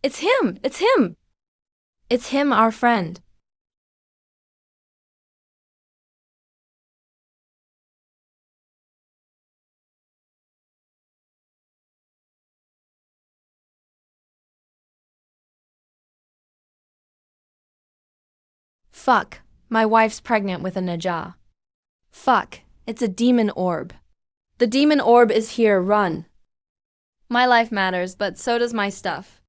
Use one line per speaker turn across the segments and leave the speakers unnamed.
It's him! It's him! It's him, our friend. Fuck, my wife's pregnant with a Najah. Fuck, it's a demon orb. The demon orb is here, run. My life matters, but so does my stuff.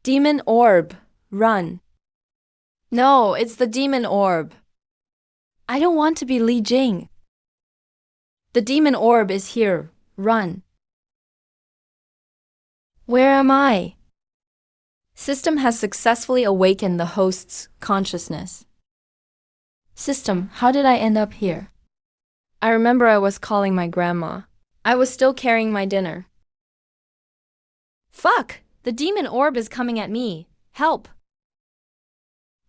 Demon orb, run. No, it's the demon orb. I don't want to be Li Jing. The demon orb is here, run. Where am I? System has successfully awakened the host's consciousness. System, how did I end up here? I remember I was calling my grandma. I was still carrying my dinner. Fuck! The demon orb is coming at me. Help!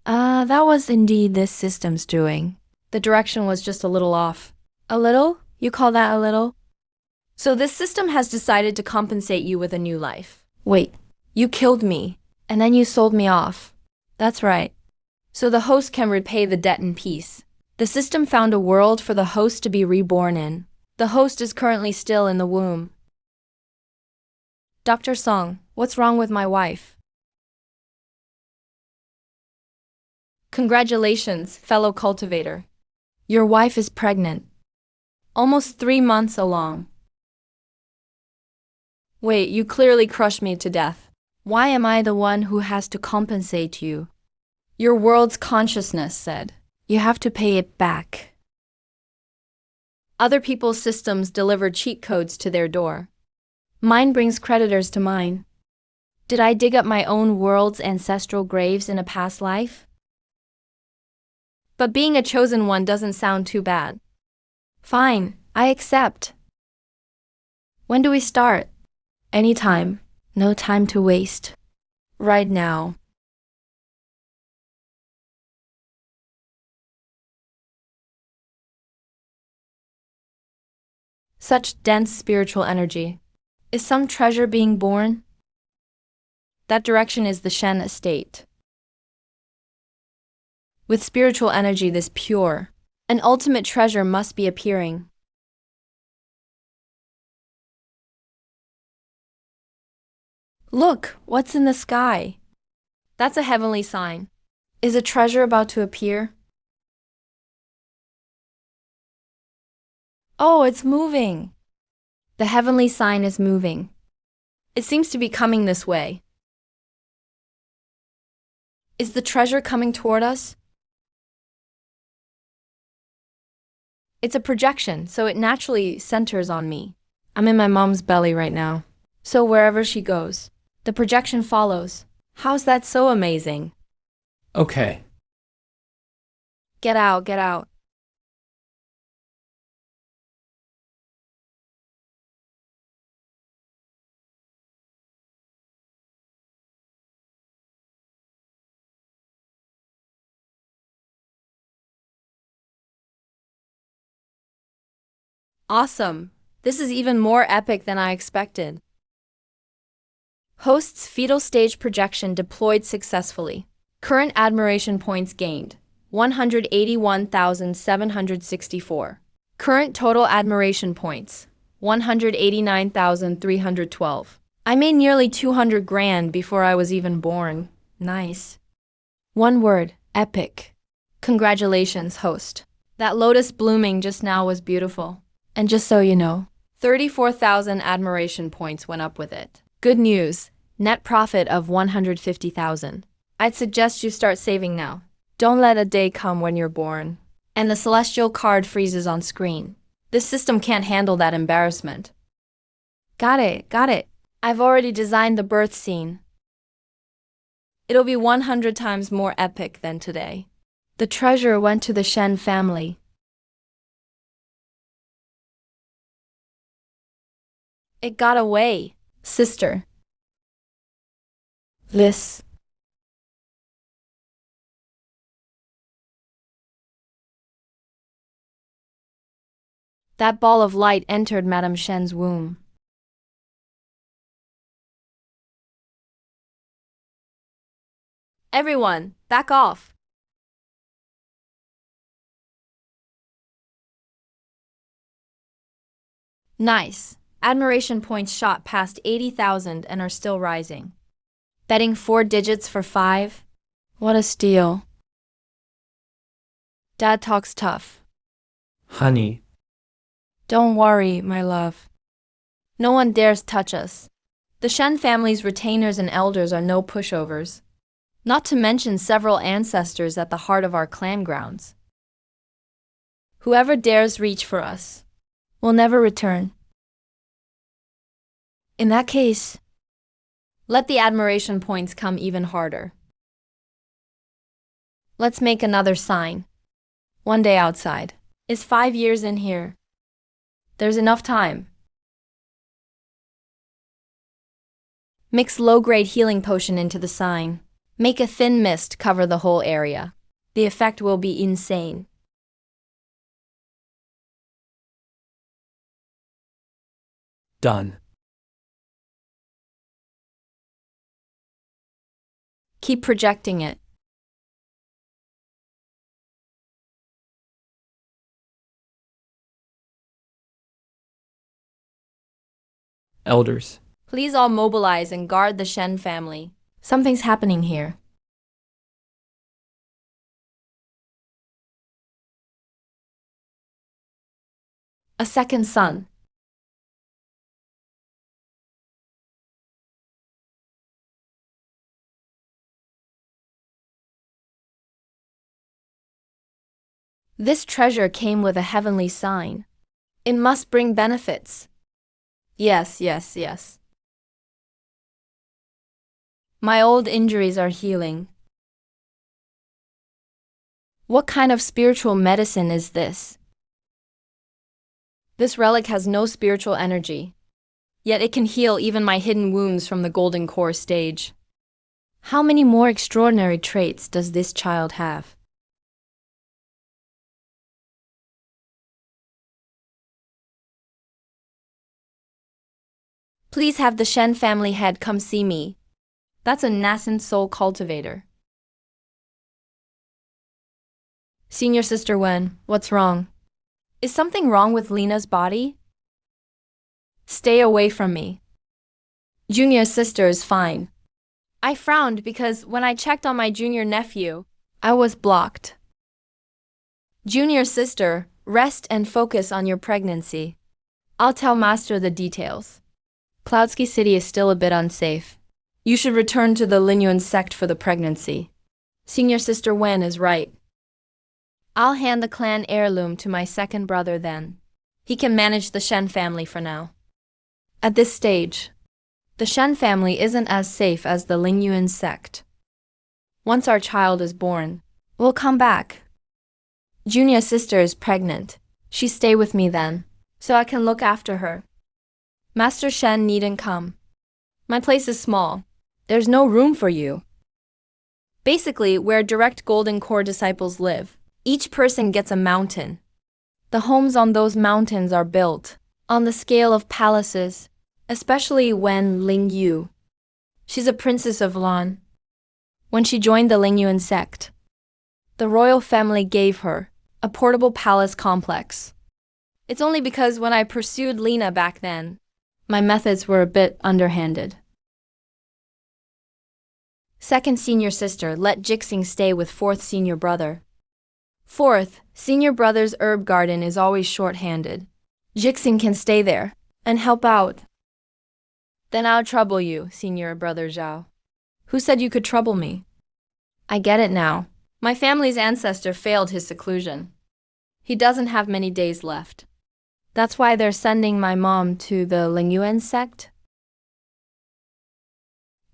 That was indeed this system's doing. The direction was just a little off. A little? You call that a little? So this system has decided to compensate you with a new life. Wait, you killed me, and then you sold me off. That's right. So the host can repay the debt in peace. The system found a world for the host to be reborn in. The host is currently still in the womb. Dr. Song, what's wrong with my wife? Congratulations, fellow cultivator. Your wife is pregnant. Almost 3 months along. Wait, you clearly crushed me to death. Why am I the one who has to compensate you? Your world's consciousness said, you have to pay it back. Other people's systems deliver cheat codes to their door. Mine brings creditors to mine. Did I dig up my own world's ancestral graves in a past life? But being a chosen one doesn't sound too bad. Fine, I accept. When do we start? Anytime. No time to waste. Right now. Such dense spiritual energy. Is some treasure being born? That direction is the Shen estate. With spiritual energy this pure, an ultimate treasure must be appearing. Look, what's in the sky? That's a heavenly sign. Is a treasure about to appear? Oh, it's moving. The heavenly sign is moving. It seems to be coming this way. Is the treasure coming toward us? It's a projection, so it naturally centers on me. I'm in my mom's belly right now. So wherever she goes, the projection follows. How's that so amazing?
Okay.
Get out, get out. Awesome. This is even more epic than I expected. Host's fetal stage projection deployed successfully. Current admiration points gained, 181,764. Current total admiration points, 189,312. I made nearly 200 grand before I was even born. Nice. One word, epic. Congratulations, host. That lotus blooming just now was beautiful. And just so you know, 34,000 admiration points went up with it. Good news, net profit of 150,000. I'd suggest you start saving now. Don't let a day come when you're born and the celestial card freezes on screen. This system can't handle that embarrassment. Got it, got it. I've already designed the birth scene. It'll be 100 times more epic than today. The treasure went to the Shen family. It got away, sister. This That ball of light entered Madame Shen's womb. Everyone, back off. Nice. Admiration points shot past 80,000 and are still rising. Betting 4 digits for 5? What a steal. Dad talks tough.
Honey,
Don't worry, my love. No one dares touch us. The Shen family's retainers and elders are no pushovers. Not to mention several ancestors at the heart of our clan grounds. Whoever dares reach for us will never return. In that case, let the admiration points come even harder. Let's make another sign. One day outside. Is 5 years in here? There's enough time. Mix low-grade healing potion into the sign. Make a thin mist cover the whole area. The effect will be insane.
done.
Keep projecting it.
Elders,
Please all mobilize and guard the Shen family. Something's happening here. A second son. This treasure came with a heavenly sign. It must bring benefits. Yes, yes, yes. My old injuries are healing. What kind of spiritual medicine is this? This relic has no spiritual energy, yet it can heal even my hidden wounds from the golden core stage. How many more extraordinary traits does this child have? Please have the Shen family head come see me. That's a nascent soul cultivator. Senior Sister Wen, what's wrong? Is something wrong with Lena's body? Stay away from me. Junior sister is fine. I frowned because when I checked on my junior nephew, I was blocked. Junior sister, rest and focus on your pregnancy. I'll tell Master the details. Cloudsky City is still a bit unsafe. You should return to the Linyuan sect for the pregnancy. Senior Sister Wen is right. I'll hand the clan heirloom to my second brother then. He can manage the Shen family for now. At this stage, the Shen family isn't as safe as the Linyuan sect. Once our child is born, we'll come back. Junior sister is pregnant. She stay with me then, so I can look after her. Master Shen needn't come. My place is small. There's no room for you. Basically, where direct Golden Core disciples live, each person gets a mountain. The homes on those mountains are built on the scale of palaces, especially when Ling Yu. She's a princess of Lan. When she joined the Lingyuan sect, the royal family gave her a portable palace complex. It's only because when I pursued Lena back then, my methods were a bit underhanded. Second senior sister let Jixing stay with fourth senior brother. Fourth, senior brother's herb garden is always short-handed. Jixing can stay there and help out. Then I'll trouble you, senior brother Zhao. Who said you could trouble me? I get it now. My family's ancestor failed his seclusion. He doesn't have many days left. That's why they're sending my mom to the Lingyuan sect.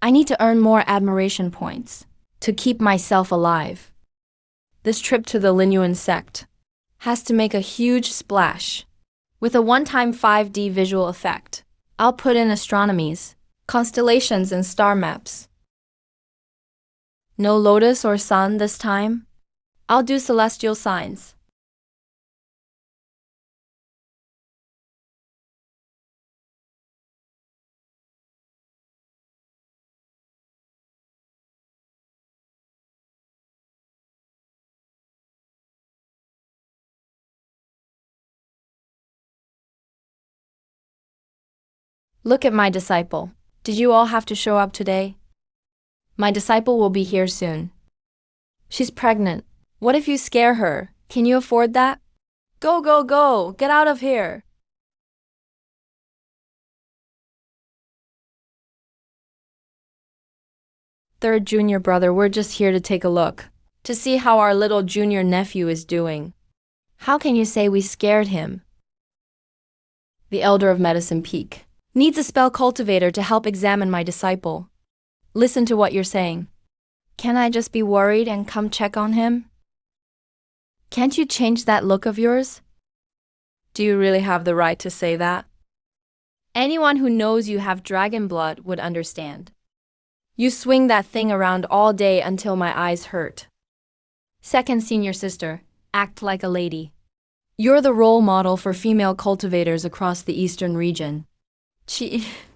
I need to earn more admiration points to keep myself alive. This trip to the Lingyuan sect has to make a huge splash. With a one-time 5D visual effect, I'll put in astronomies, constellations, and star maps. No lotus or sun this time? I'll do celestial signs. Look at my disciple. Did you all have to show up today? My disciple will be here soon. She's pregnant. What if you scare her? Can you afford that? Go, go, go! Get out of here! Third junior brother, we're just here to take a look, to see how our little junior nephew is doing. How can you say we scared him? The elder of Medicine Peak needs a spell cultivator to help examine my disciple. Listen to what you're saying. Can I just be worried and come check on him? Can't you change that look of yours? Do you really have the right to say that? Anyone who knows you have dragon blood would understand. You swing that thing around all day until my eyes hurt. Second senior sister, act like a lady. You're the role model for female cultivators across the eastern region.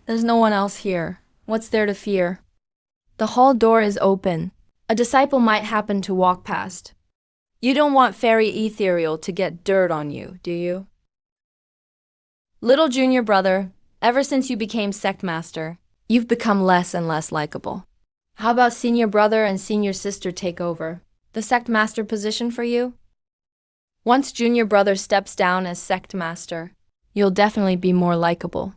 There's no one else here. What's there to fear? The hall door is open. A disciple might happen to walk past. You don't want Fairy Ethereal to get dirt on you, do you? Little junior brother, ever since you became sect master, you've become less and less likable. How about senior brother and senior sister take over the sect master position for you? Once junior brother steps down as sect master, you'll definitely be more likable.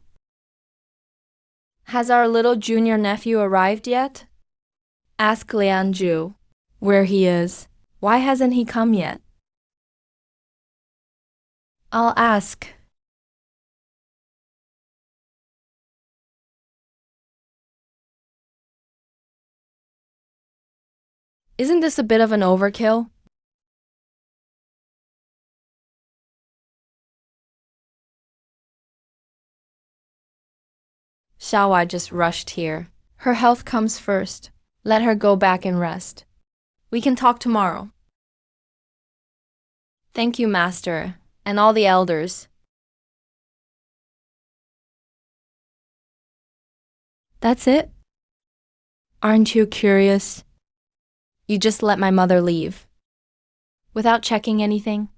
Has our little junior nephew arrived yet? Ask Lianju where he is. Why hasn't he come yet? I'll ask. Isn't this a bit of an overkill? Xiaowai just rushed here. Her health comes first. Let her go back and rest. We can talk tomorrow. Thank you, Master, and all the elders. That's it? Aren't you curious? You just let my mother leave. Without checking anything?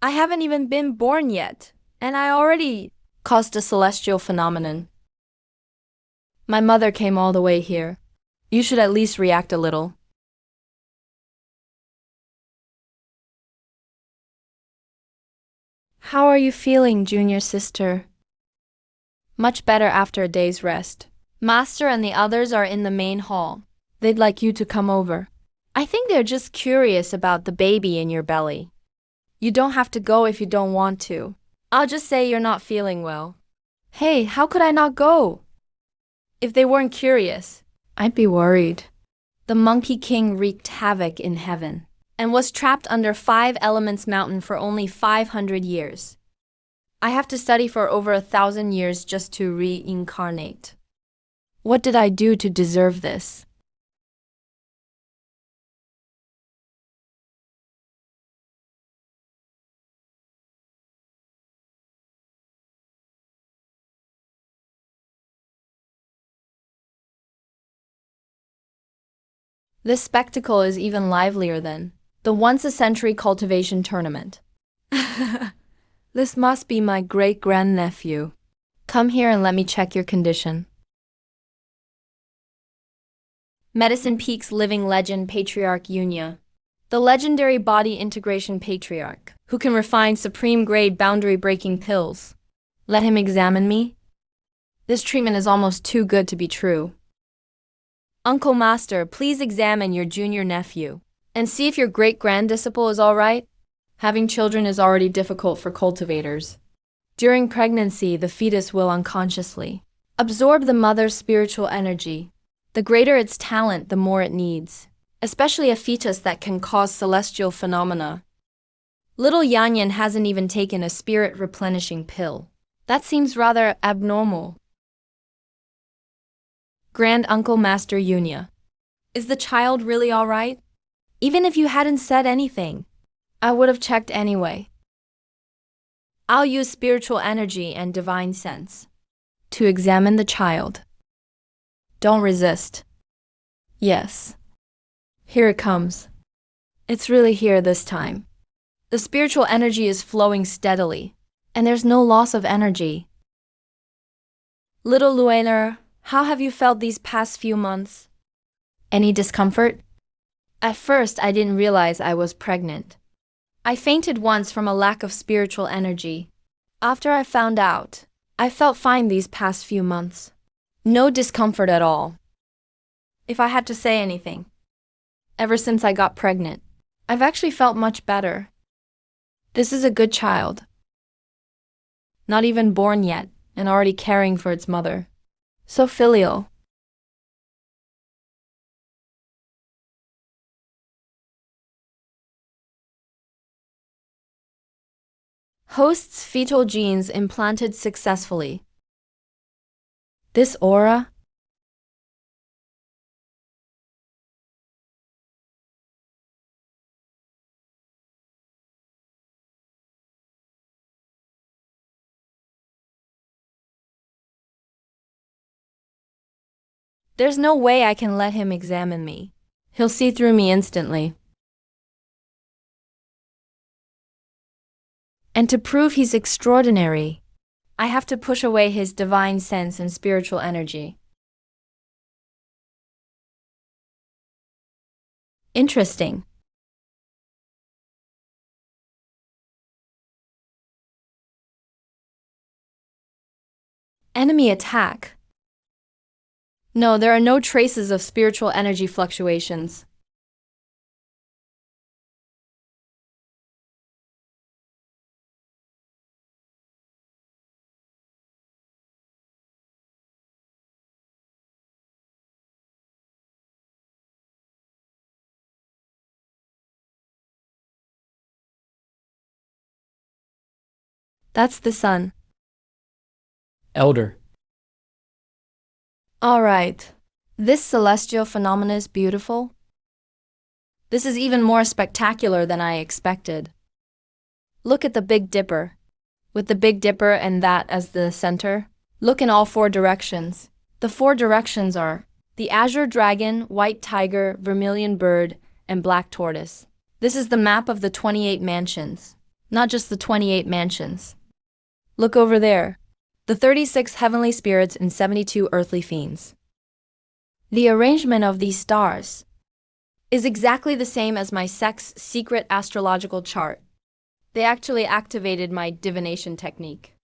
I haven't even been born yet, and I already caused a celestial phenomenon. My mother came all the way here. You should at least react a little. How are you feeling, junior sister? Much better after a day's rest. Master and the others are in the main hall. They'd like you to come over. I think they're just curious about the baby in your belly. You don't have to go if you don't want to. I'll just say you're not feeling well. Hey, how could I not go? If they weren't curious, I'd be worried. The Monkey King wreaked havoc in heaven and was trapped under 5 Elements Mountain for only 500 years. I have to study for over 1,000 years just to reincarnate. What did I do to deserve this? This spectacle is even livelier than the once-a-century cultivation tournament. This must be my great-grandnephew. Come here and let me check your condition. Medicine Peak's living legend, Patriarch Yunya. The legendary body integration patriarch, who can refine supreme-grade boundary-breaking pills. Let him examine me. This treatment is almost too good to be true. Uncle Master, please examine your junior nephew and see if your great-granddisciple is all right. Having children is already difficult for cultivators. During pregnancy, the fetus will unconsciously absorb the mother's spiritual energy. The greater its talent, the more it needs, especially a fetus that can cause celestial phenomena. Little Yanyan hasn't even taken a spirit-replenishing pill. That seems rather abnormal. Grand Uncle Master Yunya. Is the child really all right? Even if you hadn't said anything, I would have checked anyway. I'll use spiritual energy and divine sense to examine the child. Don't resist. Yes. Here it comes. It's really here this time. The spiritual energy is flowing steadily, and there's no loss of energy. Little Luener, how have you felt these past few months? Any discomfort? At first, I didn't realize I was pregnant. I fainted once from a lack of spiritual energy. After I found out, I felt fine these past few months. No discomfort at all. If I had to say anything, ever since I got pregnant, I've actually felt much better. This is a good child. Not even born yet, and already caring for its mother. So filial. Host's fetal genes implanted successfully. This aura? There's no way I can let him examine me. He'll see through me instantly. And to prove he's extraordinary, I have to push away his divine sense and spiritual energy. Interesting. Enemy attack. No, there are no traces of spiritual energy fluctuations. That's the sun.
Elder.
All right. This celestial phenomenon is beautiful. This is even more spectacular than I expected. Look at the Big Dipper. With the Big Dipper and that as the center, look in all four directions. The four directions are the azure dragon, white tiger, vermilion bird, and black tortoise. This is the map of the 28 mansions. Not just the 28 mansions. Look over there. The 36 heavenly spirits and 72 earthly fiends. The arrangement of these stars is exactly the same as my sex secret astrological chart. They actually activated my divination technique.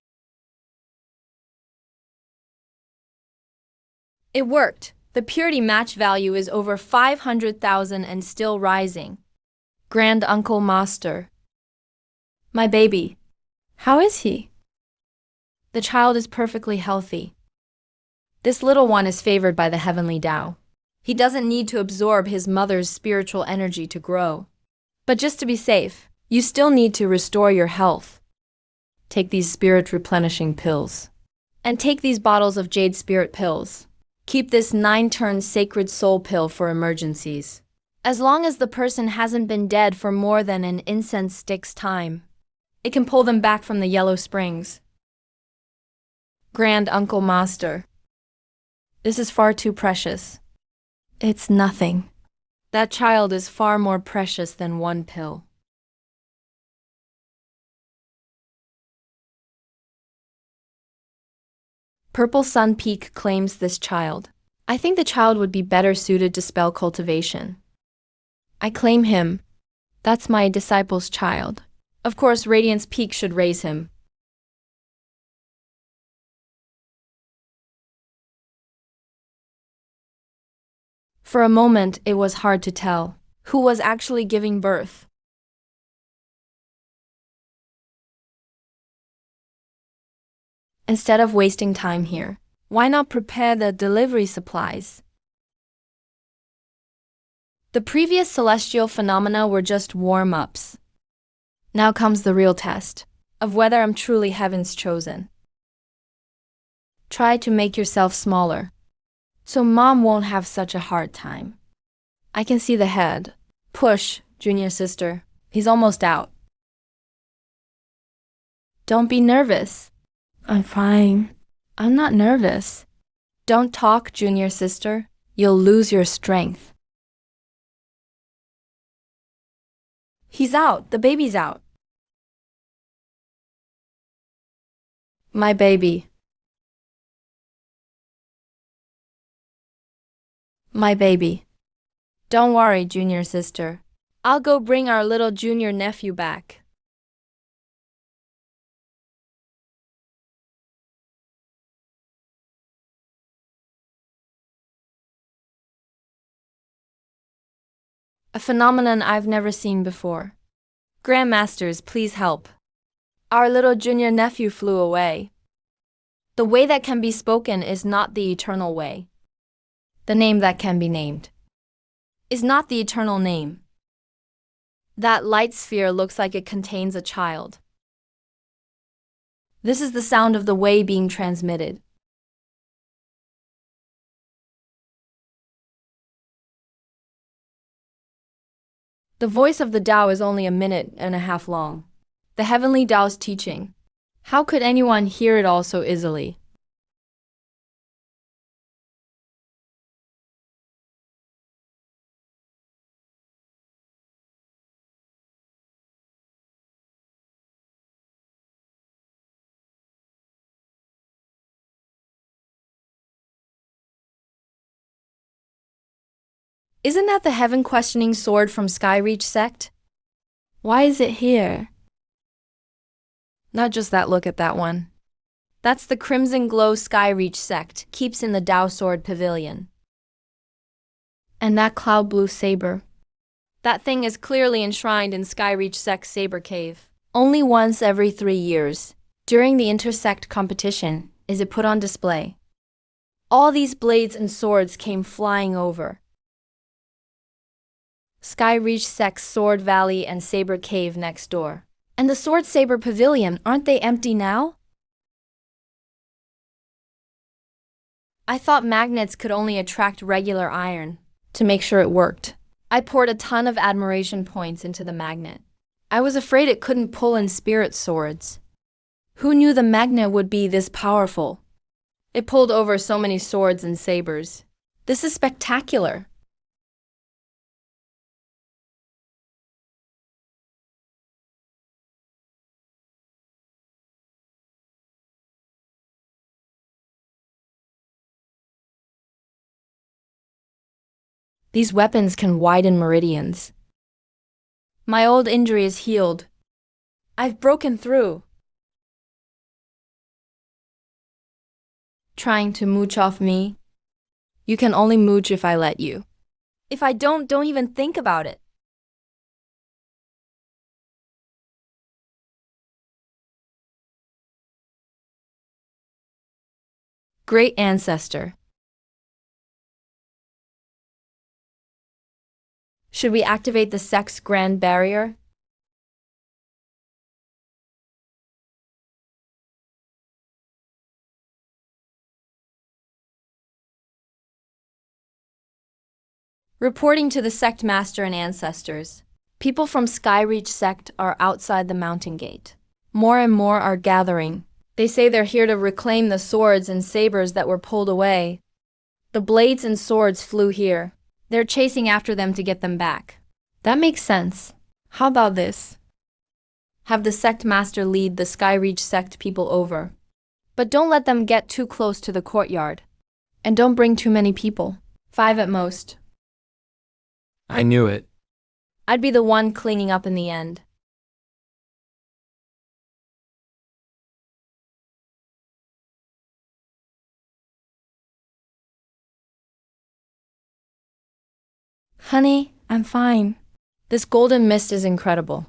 It worked. The purity match value is over 500,000 and still rising. Grand Uncle Master. My baby. How is he? The child is perfectly healthy. This little one is favored by the heavenly Tao. He doesn't need to absorb his mother's spiritual energy to grow. But just to be safe, you still need to restore your health. Take these spirit replenishing pills. And take these bottles of jade spirit pills. Keep this 9-turn sacred soul pill for emergencies. As long as the person hasn't been dead for more than an incense stick's time, it can pull them back from the yellow springs. Grand Uncle Master. This is far too precious. It's nothing. That child is far more precious than one pill. Purple Sun Peak claims this child. I think the child would be better suited to spell cultivation. I claim him. That's my disciple's child. Of course, Radiance Peak should raise him. For a moment, it was hard to tell who was actually giving birth. Instead of wasting time here, why not prepare the delivery supplies? The previous celestial phenomena were just warm-ups. Now comes the real test of whether I'm truly heaven's chosen. Try to make yourself smaller, so mom won't have such a hard time. I can see the head. Push, junior sister. He's almost out. Don't be nervous. I'm fine. I'm not nervous. Don't talk, junior sister. You'll lose your strength. He's out. The baby's out. My baby. My baby. Don't worry, junior sister. I'll go bring our little junior nephew back. A phenomenon I've never seen before. Grandmasters, please help. Our little junior nephew flew away. The way that can be spoken is not the eternal way. The name that can be named is not the eternal name. That light sphere looks like it contains a child. This is the sound of the way being transmitted. The voice of the Tao is only a minute and a half long. The heavenly Tao's teaching. How could anyone hear it all so easily? Isn't that the heaven questioning sword from Skyreach sect? Why is it here? Not just that, look at that one. That's the Crimson Glow Skyreach sect, keeps in the Tao Sword Pavilion. And that cloud blue saber. That thing is clearly enshrined in Skyreach sect's saber cave. Only once every 3 years, during the intersect competition, is it put on display. All these blades and swords came flying over Skyreach sect's Sword Valley and Saber Cave next door. And the Sword Saber Pavilion, aren't they empty now? I thought magnets could only attract regular iron. To make sure it worked, I poured a ton of admiration points into the magnet. I was afraid it couldn't pull in spirit swords. Who knew the magnet would be this powerful? It pulled over so many swords and sabers. This is spectacular. These weapons can widen meridians. My old injury is healed. I've broken through. Trying to mooch off me? You can only mooch if I let you. If I don't even think about it. Great ancestor. Should we activate the Sex Grand Barrier? Reporting to the sect master and ancestors. People from Skyreach sect are outside the mountain gate. More and more are gathering. They say they're here to reclaim the swords and sabers that were pulled away. The blades and swords flew here. They're chasing after them to get them back. That makes sense. How about this? Have the sect master lead the Skyreach sect people over. But don't let them get too close to the courtyard. And don't bring too many people. 5 at most.
I knew it.
I'd be the one cleaning up in the end. Honey, I'm fine. This golden mist is incredible.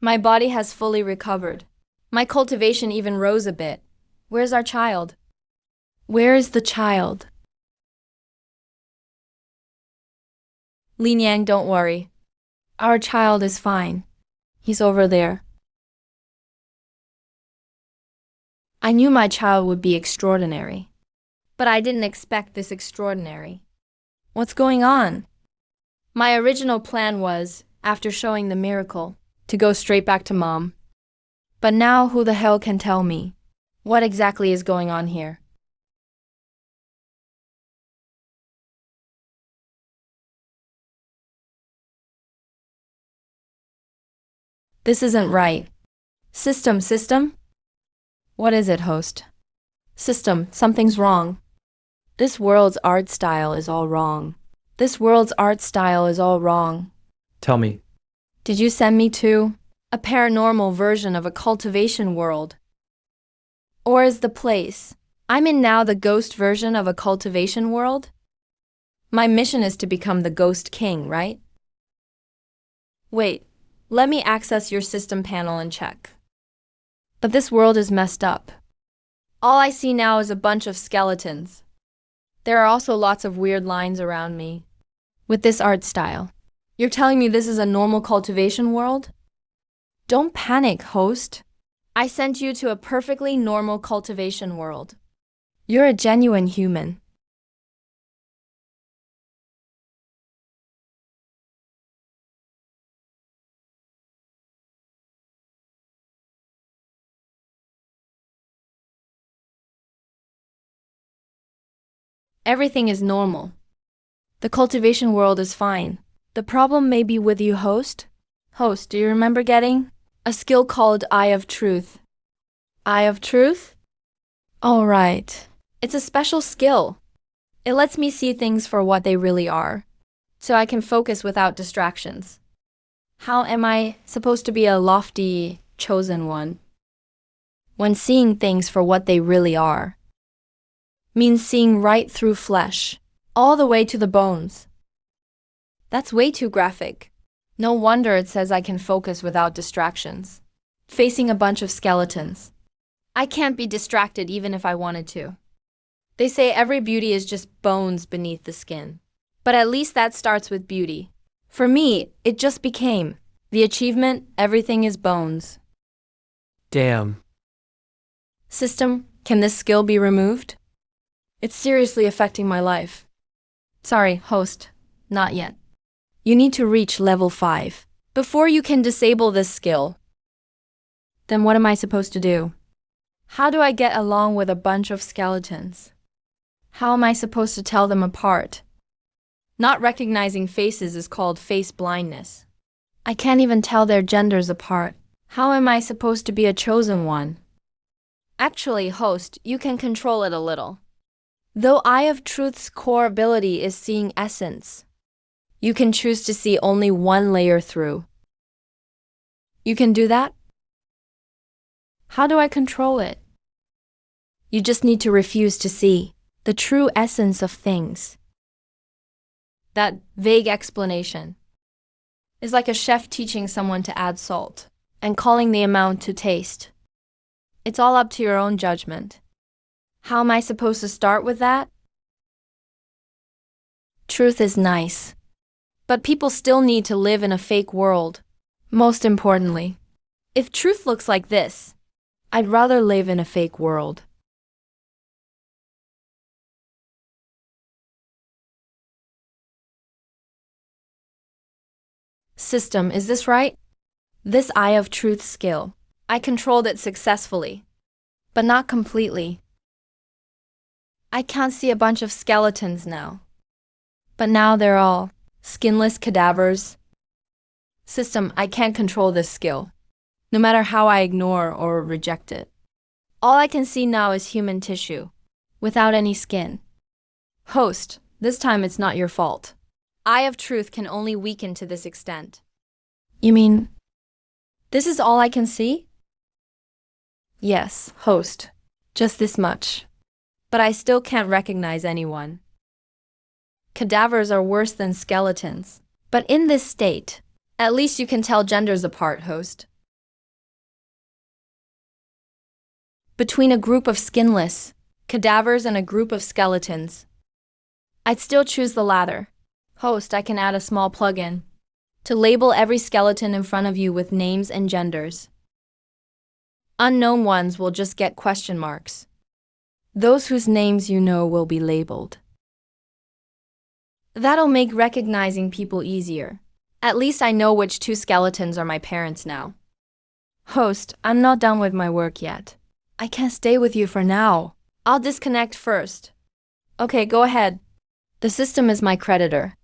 My body has fully recovered. My cultivation even rose a bit. Where's our child? Where is the child? Li Niang, don't worry. Our child is fine. He's over there. I knew my child would be extraordinary. But I didn't expect this extraordinary. What's going on? My original plan was, after showing the miracle, to go straight back to Mom. But now who the hell can tell me? What exactly is going on here? This isn't right. System? What is it, host? System, something's wrong. This world's art style is all wrong. This world's art style is all wrong.
Tell me.
Did you send me to a paranormal version of a cultivation world? Or is the place I'm in now the ghost version of a cultivation world? My mission is to become the ghost king, right? Wait, let me access your system panel and check. But this world is messed up. All I see now is a bunch of skeletons. There are also lots of weird lines around me. With this art style, you're telling me this is a normal cultivation world? Don't panic, host. I sent you to a perfectly normal cultivation world. You're a genuine human. Everything is normal. The cultivation world is fine. The problem may be with you, host. Host, do you remember getting a skill called Eye of Truth? Eye of Truth? All right. It's a special skill. It lets me see things for what they really are, so I can focus without distractions. How am I supposed to be a lofty, chosen one when seeing things for what they really are? Means seeing right through flesh, all the way to the bones. That's way too graphic. No wonder it says I can focus without distractions. Facing a bunch of skeletons. I can't be distracted even if I wanted to. They say every beauty is just bones beneath the skin. But at least that starts with beauty. For me, it just became the achievement, everything is bones.
Damn.
System, can this skill be removed? It's seriously affecting my life. Sorry, host, not yet. You need to reach level 5 before you can disable this skill. Then what am I supposed to do? How do I get along with a bunch of skeletons? How am I supposed to tell them apart? Not recognizing faces is called face blindness. I can't even tell their genders apart. How am I supposed to be a chosen one? Actually, host, you can control it a little. Though Eye of Truth's core ability is seeing essence, you can choose to see only one layer through. You can do that? How do I control it? You just need to refuse to see the true essence of things. That vague explanation is like a chef teaching someone to add salt and calling the amount to taste. It's all up to your own judgment. How am I supposed to start with that? Truth is nice, but people still need to live in a fake world. Most importantly, if truth looks like this, I'd rather live in a fake world. System, is this right? This Eye of Truth skill, I controlled it successfully, but not completely. I can't see a bunch of skeletons now. But now they're all skinless cadavers. System, I can't control this skill, no matter how I ignore or reject it. All I can see now is human tissue, without any skin. Host, this time it's not your fault. Eye of Truth can only weaken to this extent. You mean, this is all I can see? Yes, host, just this much. But I still can't recognize anyone. Cadavers are worse than skeletons. But in this state, at least you can tell genders apart, host. Between a group of skinless cadavers and a group of skeletons, I'd still choose the latter. Host, I can add a small plugin to label every skeleton in front of you with names and genders. Unknown ones will just get question marks. Those whose names you know will be labeled. That'll make recognizing people easier. At least I know which 2 skeletons are my parents now. Host, I'm not done with my work yet. I can't stay with you for now. I'll disconnect first. Okay, go ahead. The system is my creditor.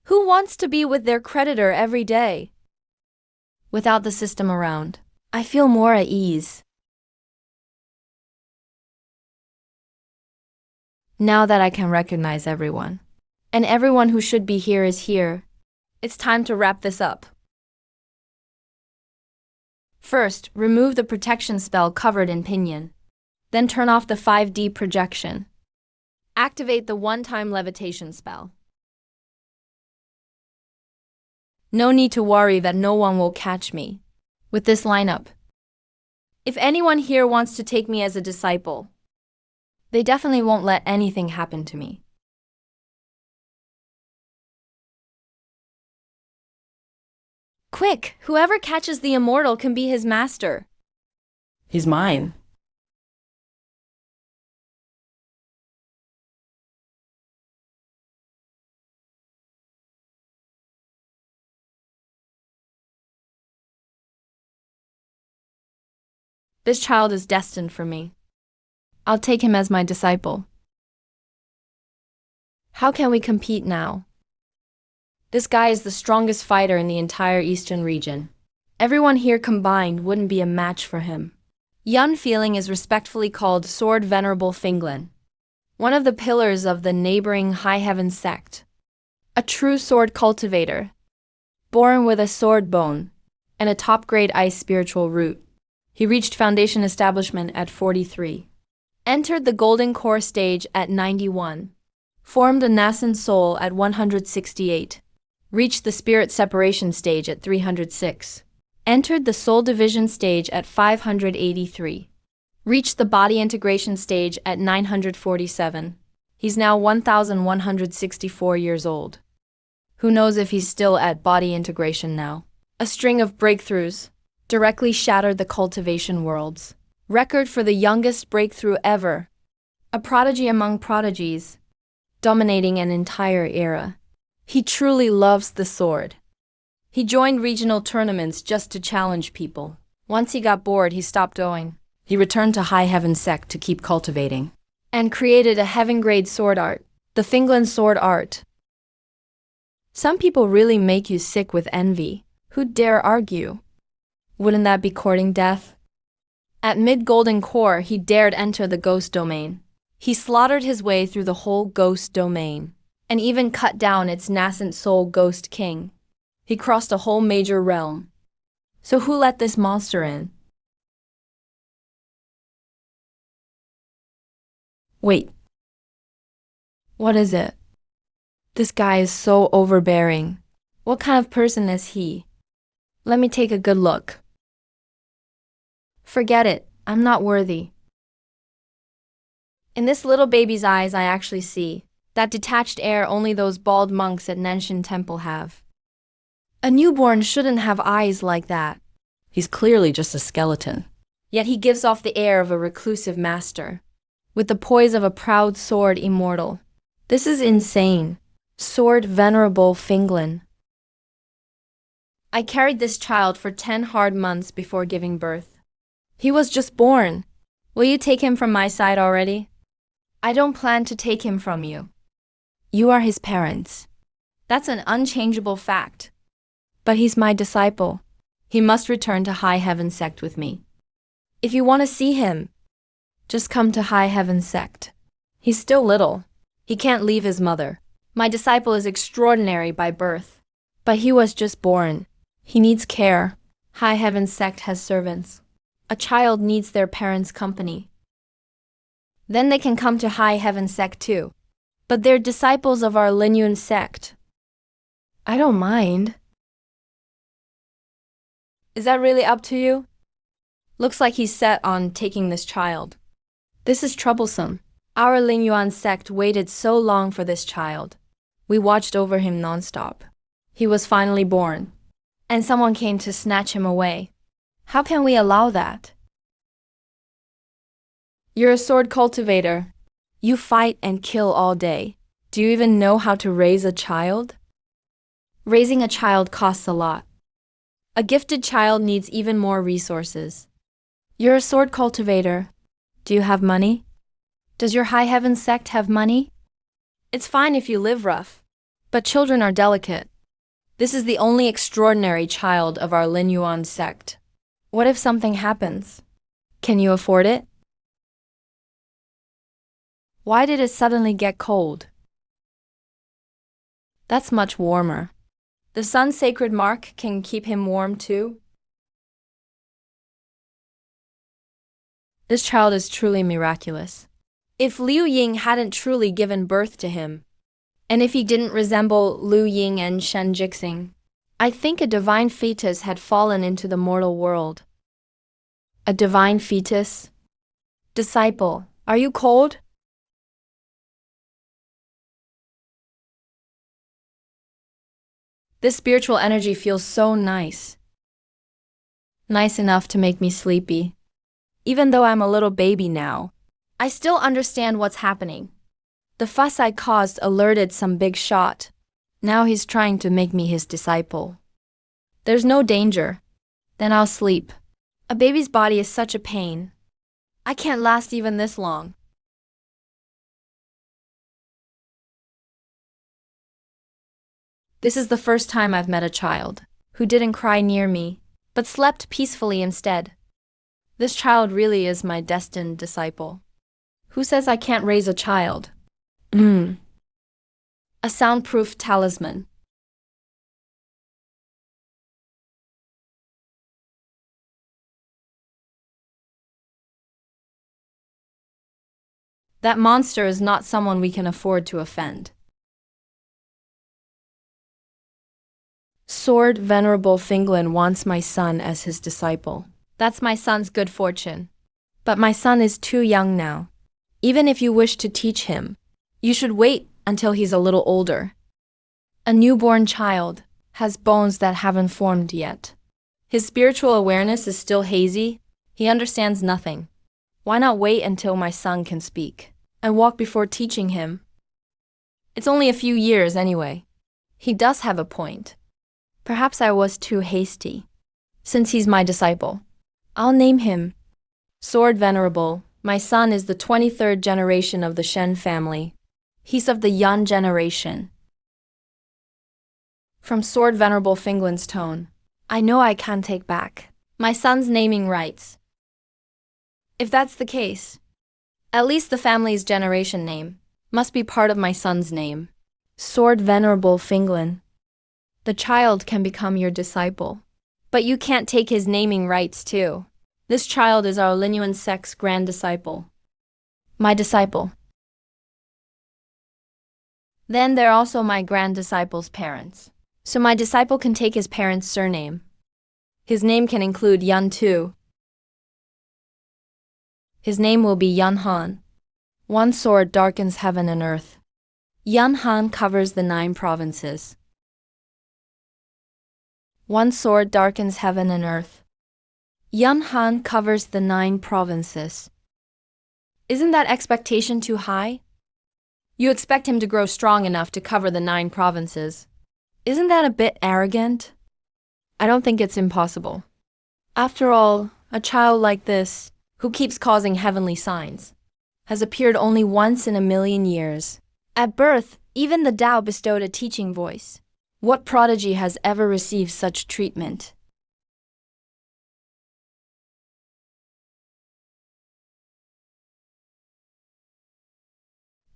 Who wants to be with their creditor every day? Without the system around, I feel more at ease. Now that I can recognize everyone, And everyone who should be here is here. It's time to wrap this up. First, remove the protection spell covered in pinion. Then turn off the 5D projection. Activate the one-time levitation spell. No need to worry that no one will catch me with this lineup. If anyone here wants to take me as a disciple, they definitely won't let anything happen to me. Quick, whoever catches the immortal can be his master.
He's mine.
This child is destined for me. I'll take him as my disciple. How can we compete now? This guy is the strongest fighter in the entire eastern region. Everyone here combined wouldn't be a match for him. Yun Feeling is respectfully called Sword Venerable Finglin, one of the pillars of the neighboring High Heaven sect. A true sword cultivator, born with a sword bone and a top-grade ice spiritual root. He reached Foundation Establishment at 43. Entered the Golden Core stage at 91. Formed a nascent soul at 168. Reached the Spirit Separation stage at 306. Entered the Soul Division stage at 583. Reached the Body Integration stage at 947. He's now 1,164 years old. Who knows if he's still at Body Integration now? A string of breakthroughs directly shattered the cultivation worlds. Record for the youngest breakthrough ever. A prodigy among prodigies, dominating an entire era. He truly loves the sword. He joined regional tournaments just to challenge people. Once he got bored, he stopped going. He returned to High Heaven Sect to keep cultivating. And created a heaven-grade sword art, the Finglin sword art. Some people really make you sick with envy. Who'd dare argue? Wouldn't that be courting death? At mid-Golden Core, he dared enter the Ghost Domain. He slaughtered his way through the whole Ghost Domain, and even cut down its nascent soul Ghost King. He crossed a whole major realm. So who let this monster in? Wait. What is it? This guy is so overbearing. What kind of person is he? Let me take a good look. Forget it, I'm not worthy. In this little baby's eyes I actually see that detached air only those bald monks at Nenshin Temple have. A newborn shouldn't have eyes like that.
He's clearly just a skeleton.
Yet he gives off the air of a reclusive master, with the poise of a proud sword immortal. This is insane. Sword Venerable Finglin. I carried this child for 10 hard months before giving birth. He was just born. Will you take him from my side already? I don't plan to take him from you. You are his parents. That's an unchangeable fact. But he's my disciple. He must return to High Heaven Sect with me. If you want to see him, just come to High Heaven Sect. He's still little. He can't leave his mother. My disciple is extraordinary by birth. But he was just born. He needs care. High Heaven Sect has servants. A child needs their parents' company. Then they can come to High Heaven Sect too. But they're disciples of our Linyun sect. I don't mind. Is that really up to you? Looks like he's set on taking this child. This is troublesome. Our Linyuan sect waited so long for this child. We watched over him nonstop. He was finally born. And someone came to snatch him away. How can we allow that? You're a sword cultivator. You fight and kill all day. Do you even know how to raise a child? Raising a child costs a lot. A gifted child needs even more resources. You're a sword cultivator. Do you have money? Does your High Heaven sect have money? It's fine if you live rough, but children are delicate. This is the only extraordinary child of our Linyuan sect. What if something happens? Can you afford it? Why did it suddenly get cold? That's much warmer. The sun's sacred mark can keep him warm too. This child is truly miraculous. If Liu Ying hadn't truly given birth to him, and if he didn't resemble Liu Ying and Shen Jixing, I think a divine fetus had fallen into the mortal world. A divine fetus? Disciple, are you cold? This spiritual energy feels so nice. Nice enough to make me sleepy. Even though I'm a little baby now, I still understand what's happening. The fuss I caused alerted some big shot. Now he's trying to make me his disciple. There's no danger. Then I'll sleep. A baby's body is such a pain. I can't last even this long. This is the first time I've met a child who didn't cry near me, but slept peacefully instead. This child really is my destined disciple. Who says I can't raise a child? A soundproof talisman. That monster is not someone we can afford to offend. Sword Venerable Finglin wants my son as his disciple. That's my son's good fortune. But my son is too young now. Even if you wish to teach him, you should wait until he's a little older. A newborn child has bones that haven't formed yet. His spiritual awareness is still hazy. He understands nothing. Why not wait until my son can speak and walk before teaching him? It's only a few years anyway. He does have a point. Perhaps I was too hasty. Since he's my disciple, I'll name him Sword Venerable. My son is the 23rd generation of the Shen family. He's of the Yan generation. From Sword Venerable Finglin's tone, I know I can take back my son's naming rights. If that's the case, at least the family's generation name must be part of my son's name. Sword Venerable Finglin. The child can become your disciple, but you can't take his naming rights too. This child is our Linuan sect's grand disciple. My disciple. Then they're also my grand disciple's parents. So my disciple can take his parents' surname. His name can include Yan too. His name will be Yan Han. One sword darkens heaven and earth. Yan Han covers the 9 provinces. One sword darkens heaven and earth. Yan Han covers the 9 provinces. Isn't that expectation too high? You expect him to grow strong enough to cover the 9 provinces. Isn't that a bit arrogant? I don't think it's impossible. After all, a child like this, who keeps causing heavenly signs, has appeared only once in a million years. At birth, even the Tao bestowed a teaching voice. What prodigy has ever received such treatment?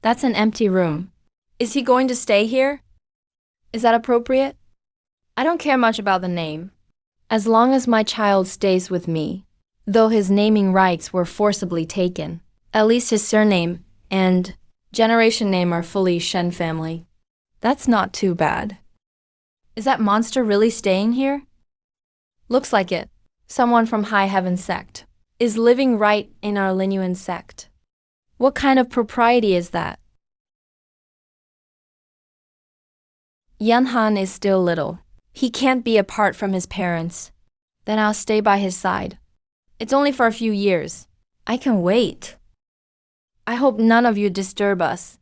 That's an empty room. Is he going to stay here? Is that appropriate? I don't care much about the name. As long as my child stays with me, though his naming rights were forcibly taken, at least his surname and generation name are fully Shen family. That's not too bad. Is that monster really staying here? Looks like it. Someone from High Heaven sect is living right in our Linuan sect. What kind of propriety is that? Yan Han is still little. He can't be apart from his parents. Then I'll stay by his side. It's only for a few years. I can wait. I hope none of you disturb us.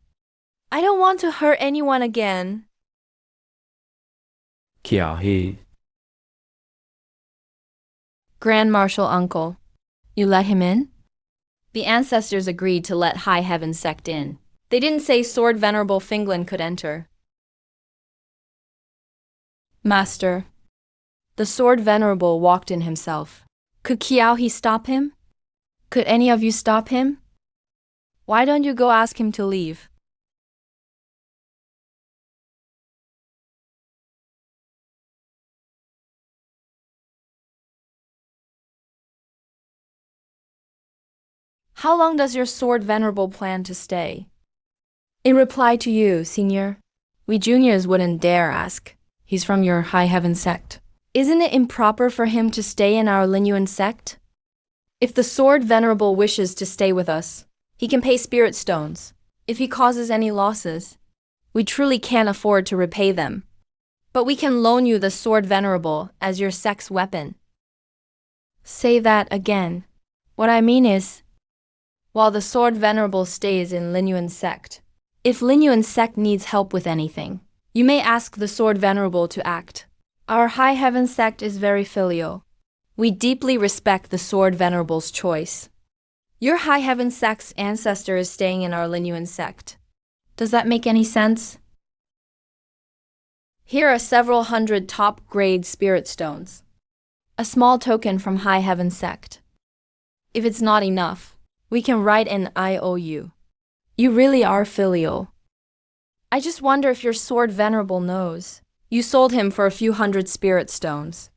I don't want to hurt anyone again.
Kiao,
Grand Marshal Uncle, you let him in? The ancestors agreed to let High Heaven sect in. They didn't say Sword Venerable Finglin could enter. Master, the Sword Venerable walked in himself. Could Kiao stop him? Could any of you stop him? Why don't you go ask him to leave? How long does your sword venerable plan to stay? In reply to you, senior, we juniors wouldn't dare ask. He's from your high heaven sect. Isn't it improper for him to stay in our Linuan sect? If the sword venerable wishes to stay with us, he can pay spirit stones. If he causes any losses, we truly can't afford to repay them. But we can loan you the sword venerable as your sect's weapon. Say that again. What I mean is, while the sword venerable stays in Linuan sect, if Linuan sect needs help with anything, you may ask the sword venerable to act. Our high heaven sect is very filial. We deeply respect the sword venerable's choice. Your high heaven sect's ancestor is staying in our Linuan sect. Does that make any sense? Here are several hundred top-grade spirit stones. A small token from high heaven sect. If it's not enough, we can write an IOU. You really are filial. I just wonder if your sword venerable knows. You sold him for a few hundred spirit stones.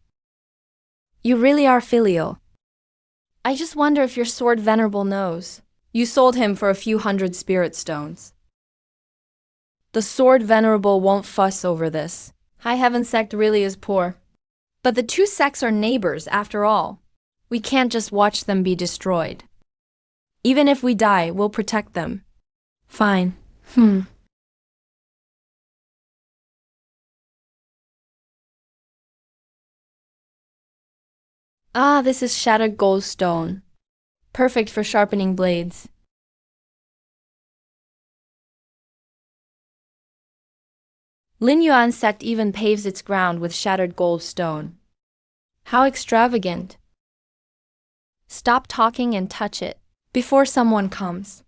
You really are filial. I just wonder if your sword venerable knows. You sold him for a few hundred spirit stones. The sword venerable won't fuss over this. High heaven sect really is poor. But the two sects are neighbors after all. We can't just watch them be destroyed. Even if we die, we'll protect them. Fine. Ah, this is shattered gold stone. Perfect for sharpening blades. Lin Yuan sect even paves its ground with shattered gold stone. How extravagant. Stop talking and touch it before someone comes.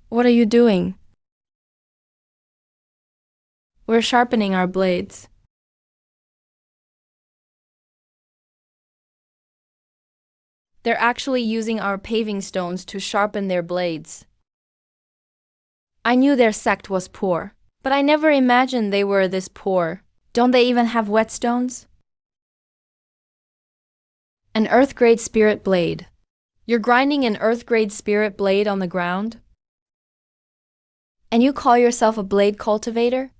What are you doing? We're sharpening our blades. They're actually using our paving stones to sharpen their blades. I knew their sect was poor, but I never imagined they were this poor. Don't they even have whetstones? An earth-grade spirit blade. You're grinding an earth-grade spirit blade on the ground? And you call yourself a blade cultivator?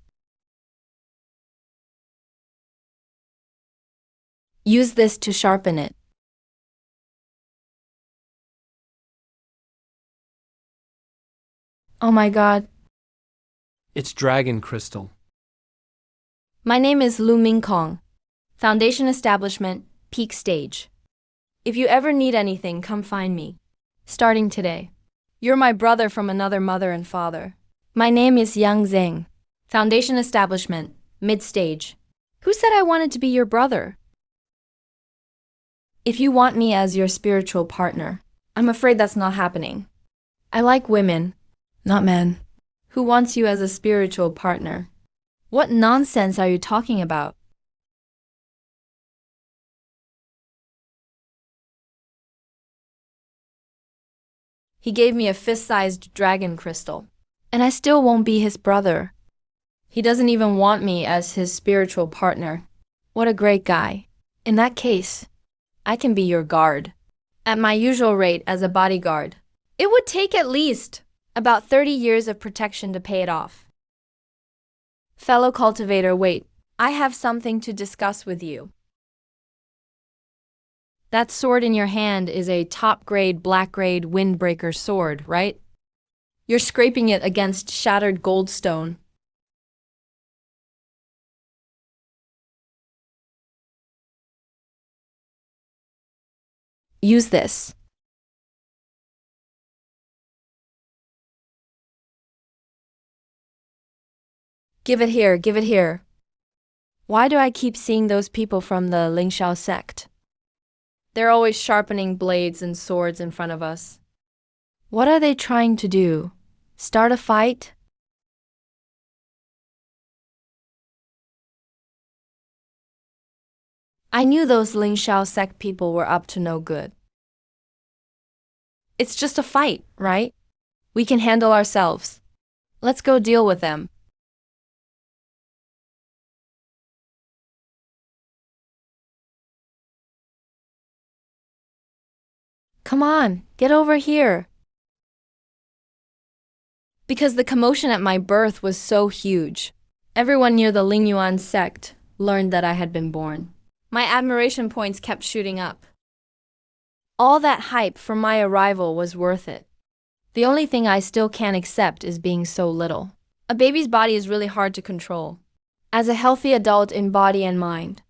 Use this to sharpen it. Oh my God.
It's dragon crystal.
My name is Lu Mingkong. Foundation Establishment, Peak Stage. If you ever need anything, come find me. Starting today. You're my brother from another mother and father. My name is Yang Zheng. Foundation Establishment, Mid-Stage. Who said I wanted to be your brother? If you want me as your spiritual partner, I'm afraid that's not happening. I like women, not men. Who wants you as a spiritual partner? What nonsense are you talking about? He gave me a fist-sized dragon crystal, and I still won't be his brother. He doesn't even want me as his spiritual partner. What a great guy. In that case, I can be your guard. At my usual rate as a bodyguard. It would take at least about 30 years of protection to pay it off. Fellow cultivator, wait. I have something to discuss with you. That sword in your hand is a top-grade, black-grade windbreaker sword, right? You're scraping it against shattered goldstone. Use this. Give it here, give it here. Why do I keep seeing those people from the Lingxiao sect? They're always sharpening blades and swords in front of us. What are they trying to do? Start a fight? I knew those Lingxiao sect people were up to no good. It's just a fight, right? We can handle ourselves. Let's go deal with them. Come on, get over here. Because the commotion at my birth was so huge. Everyone near the Lingyuan sect learned that I had been born. My admiration points kept shooting up. All that hype for my arrival was worth it. The only thing I still can't accept is being so little. A baby's body is really hard to control. As a healthy adult in body and mind,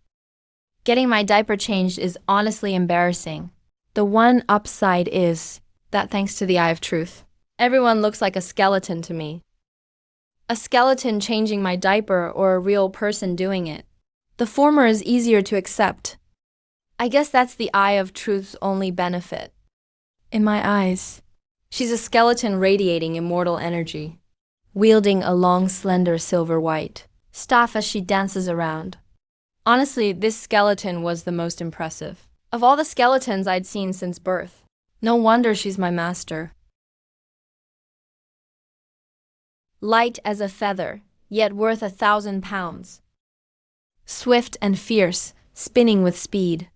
getting my diaper changed is honestly embarrassing. The one upside is that thanks to the eye of truth, everyone looks like a skeleton to me. A skeleton changing my diaper or a real person doing it. The former is easier to accept. I guess that's the eye of truth's only benefit. In my eyes, she's a skeleton radiating immortal energy, wielding a long, slender silver white staff as she dances around. Honestly, this skeleton was the most impressive of all the skeletons I'd seen since birth. No wonder she's my master. Light as a feather, yet worth 1,000 pounds. Swift and fierce, spinning with speed.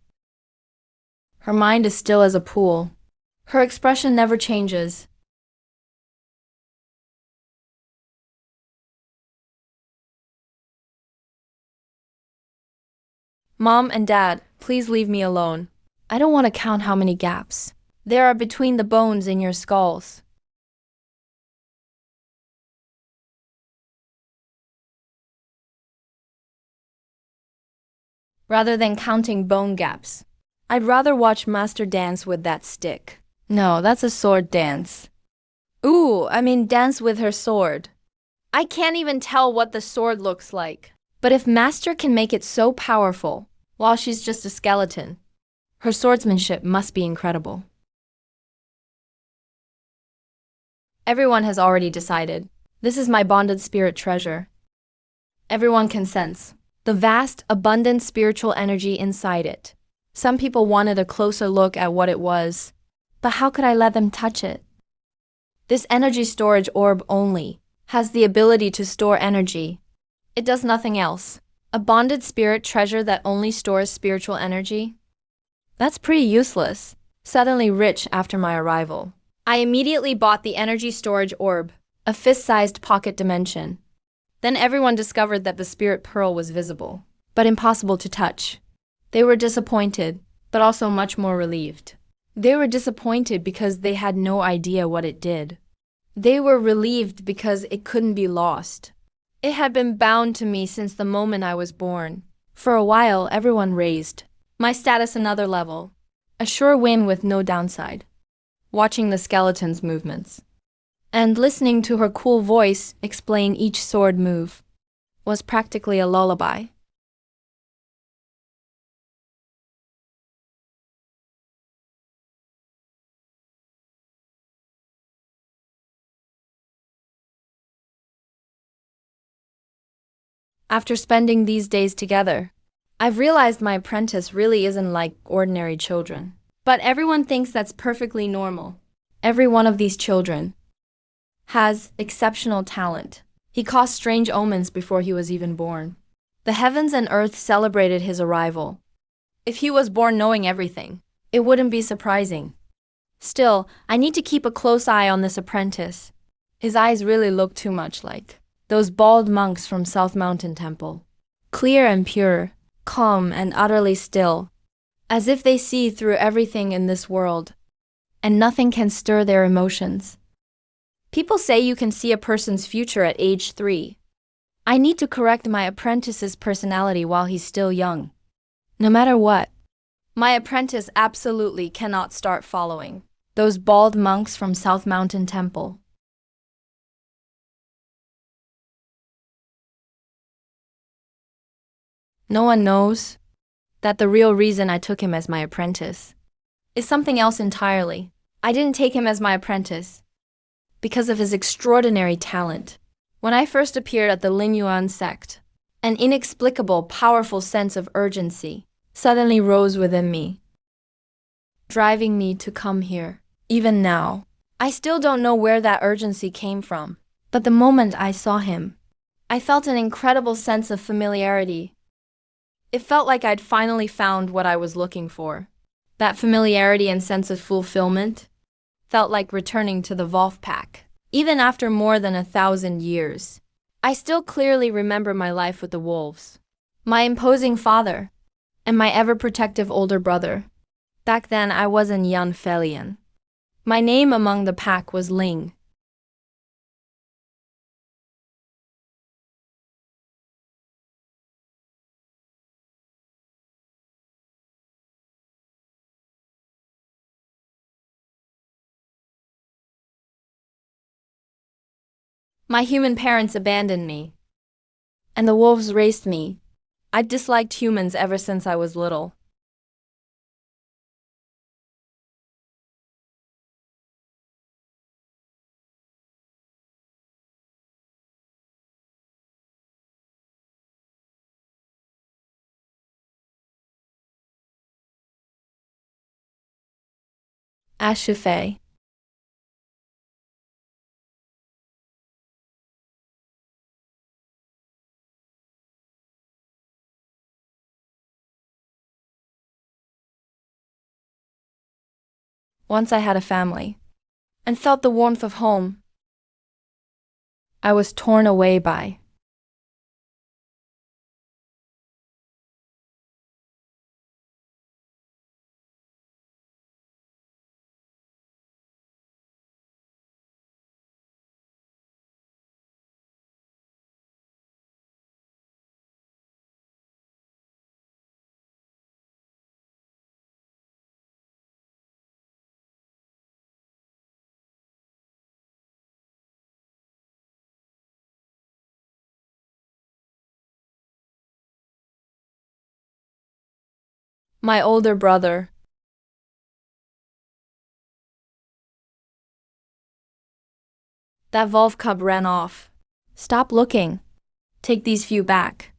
Her mind is still as a pool. Her expression never changes. Mom and Dad, please leave me alone. I don't want to count how many gaps there are between the bones in your skulls. Rather than counting bone gaps, I'd rather watch Master dance with that stick. No, that's a sword dance. Dance with her sword. I can't even tell what the sword looks like. But if Master can make it so powerful, while she's just a skeleton, her swordsmanship must be incredible. Everyone has already decided. This is my bonded spirit treasure. Everyone can sense the vast, abundant spiritual energy inside it. Some people wanted a closer look at what it was, but how could I let them touch it? This energy storage orb only has the ability to store energy. It does nothing else. A bonded spirit treasure that only stores spiritual energy? That's pretty useless. Suddenly rich after my arrival, I immediately bought the energy storage orb, a fist-sized pocket dimension. Then everyone discovered that the spirit pearl was visible, but impossible to touch. They were disappointed, but also much more relieved. They were disappointed because they had no idea what it did. They were relieved because it couldn't be lost. It had been bound to me since the moment I was born. For a while, everyone raised my status another level. A sure win with no downside. Watching the skeleton's movements and listening to her cool voice explain each sword move was practically a lullaby. After spending these days together, I've realized my apprentice really isn't like ordinary children. But everyone thinks that's perfectly normal. Every one of these children has exceptional talent. He caused strange omens before he was even born. The heavens and earth celebrated his arrival. If he was born knowing everything, it wouldn't be surprising. Still, I need to keep a close eye on this apprentice. His eyes really look too much like those bald monks from South Mountain Temple. Clear and pure, calm and utterly still, as if they see through everything in this world, and nothing can stir their emotions. People say you can see a person's future at age 3. I need to correct my apprentice's personality while he's still young. No matter what, my apprentice absolutely cannot start following those bald monks from South Mountain Temple. No one knows that the real reason I took him as my apprentice is something else entirely. I didn't take him as my apprentice because of his extraordinary talent. When I first appeared at the Lingyuan sect, an inexplicable, powerful sense of urgency suddenly rose within me, driving me to come here. Even now, I still don't know where that urgency came from, but the moment I saw him, I felt an incredible sense of familiarity. It felt like I'd finally found what I was looking for. That familiarity and sense of fulfillment felt like returning to the wolf pack. Even after more than 1,000 years, I still clearly remember my life with the wolves. My imposing father, and my ever-protective older brother. Back then, I was an young felon. My name among the pack was Ling. My human parents abandoned me, and the wolves raised me. I disliked humans ever since I was little. Ashifei. Once I had a family, and felt the warmth of home. I was torn away by. My older brother. That wolf cub ran off. Stop looking. Take these few back.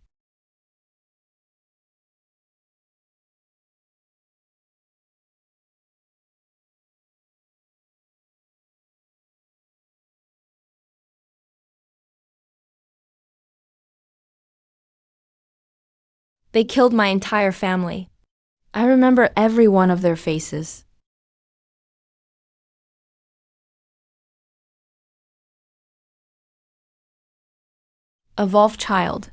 They killed my entire family. I remember every one of their faces. A wolf child.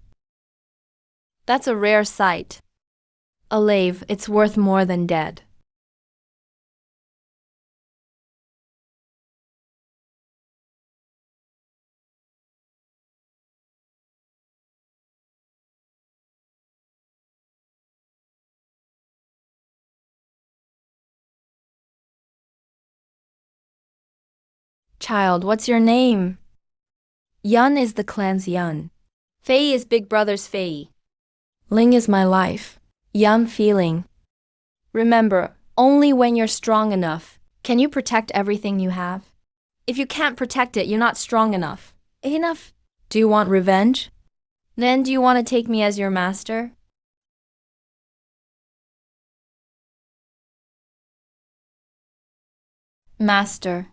That's a rare sight. Alive, it's worth more than dead. Child, what's your name? Yun is the clan's Yun. Fei is big brother's Fei. Ling is my life. Yun feeling. Remember, only when you're strong enough can you protect everything you have. If you can't protect it, you're not strong enough. Enough. Do you want revenge? Then do you want to take me as your master? Master.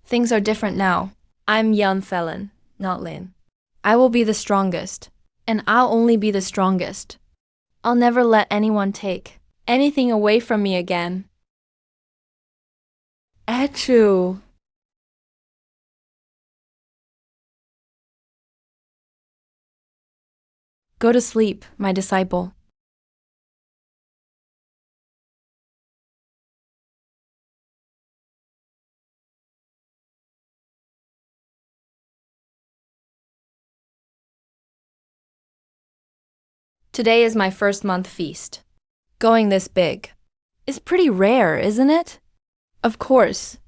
Things are different now. I'm young felon, not Lin. I will be the strongest, and I'll only be the strongest. I'll never let anyone take anything away from me again. Achoo. Go to sleep, my disciple. Today is my first month feast. Going this big is pretty rare, isn't it? Of course.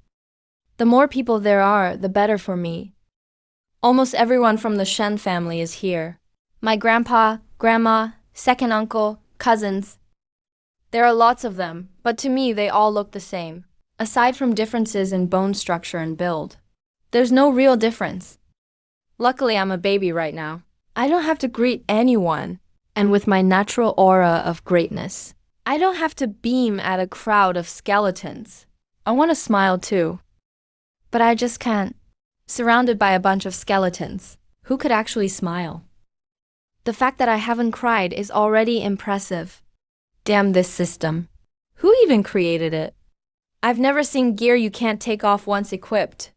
The more people there are, the better for me. Almost everyone from the Shen family is here. My grandpa, grandma, second uncle, cousins. There are lots of them, but to me they all look the same. Aside from differences in bone structure and build, there's no real difference. Luckily, I'm a baby right now. I don't have to greet anyone. And with my natural aura of greatness, I don't have to beam at a crowd of skeletons. I want to smile too, but I just can't. Surrounded by a bunch of skeletons, who could actually smile? The fact that I haven't cried is already impressive. Damn this system. Who even created it? I've never seen gear you can't take off once equipped.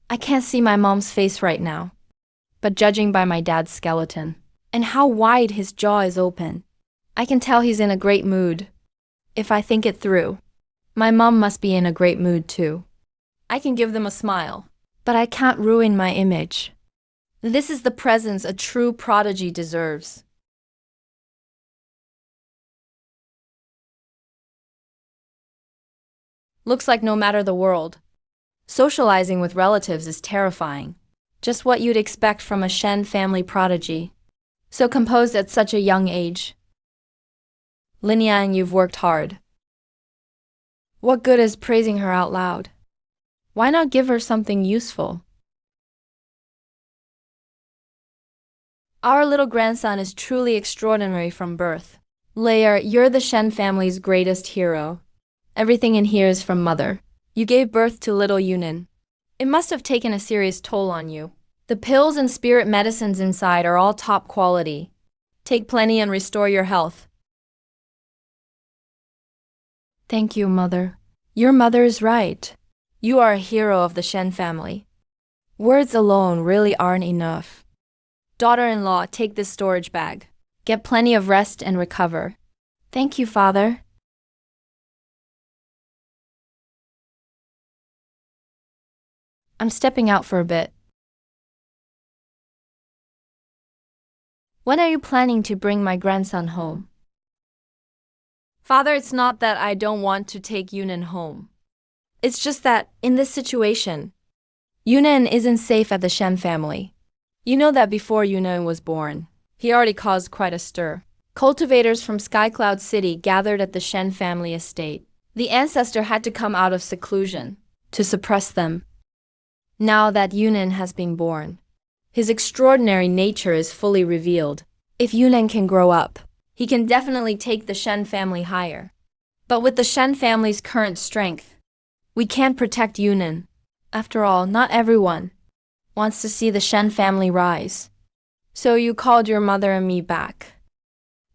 I can't see my mom's face right now, but judging by my dad's skeleton, and how wide his jaw is open, I can tell he's in a great mood. If I think it through, my mom must be in a great mood too. I can give them a smile, but I can't ruin my image. This is the presence a true prodigy deserves. Looks like no matter the world, socializing with relatives is terrifying. Just what you'd expect from a Shen family prodigy. So composed at such a young age. Lin Yang, you've worked hard. What good is praising her out loud? Why not give her something useful? Our little grandson is truly extraordinary from birth. Layer, you're the Shen family's greatest hero. Everything in here is from mother. You gave birth to little Yunin. It must have taken a serious toll on you. The pills and spirit medicines inside are all top quality. Take plenty and restore your health. Thank you, mother. Your mother is right. You are a hero of the Shen family. Words alone really aren't enough. Daughter-in-law, take this storage bag. Get plenty of rest and recover. Thank you, father. I'm stepping out for a bit. When are you planning to bring my grandson home? Father, it's not that I don't want to take Yunin home. It's just that, in this situation, Yunin isn't safe at the Shen family. You know that before Yunin was born, he already caused quite a stir. Cultivators from Skycloud City gathered at the Shen family estate. The ancestor had to come out of seclusion to suppress them. Now that Yunin has been born, his extraordinary nature is fully revealed. If Yunin can grow up, he can definitely take the Shen family higher. But with the Shen family's current strength, we can't protect Yunin. After all, not everyone wants to see the Shen family rise. So you called your mother and me back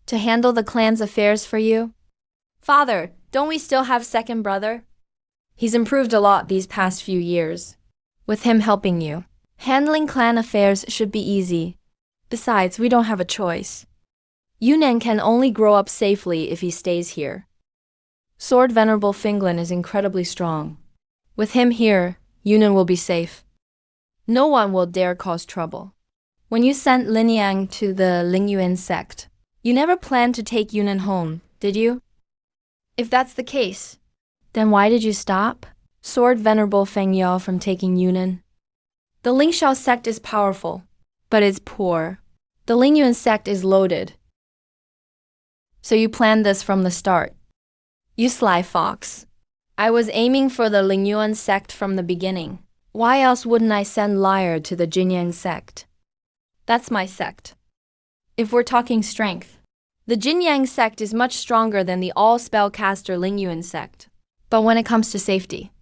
to handle the clan's affairs for you? Father, don't we still have second brother? He's improved a lot these past few years. With him helping you, handling clan affairs should be easy. Besides, we don't have a choice. Yunin can only grow up safely if he stays here. Sword Venerable Finglin is incredibly strong. With him here, Yunin will be safe. No one will dare cause trouble. When you sent Lin Yang to the Lingyuan sect, you never planned to take Yunin home, did you? If that's the case, then why did you stop Sword Venerable Feng Yao from taking Yunin? The Lingxiao sect is powerful, but it's poor. The Lingyuan sect is loaded. So you planned this from the start. You sly fox. I was aiming for the Lingyuan sect from the beginning. Why else wouldn't I send Liar to the Jinyang sect? That's my sect. If we're talking strength, the Jinyang sect is much stronger than the all-spellcaster Lingyuan sect. But when it comes to safety,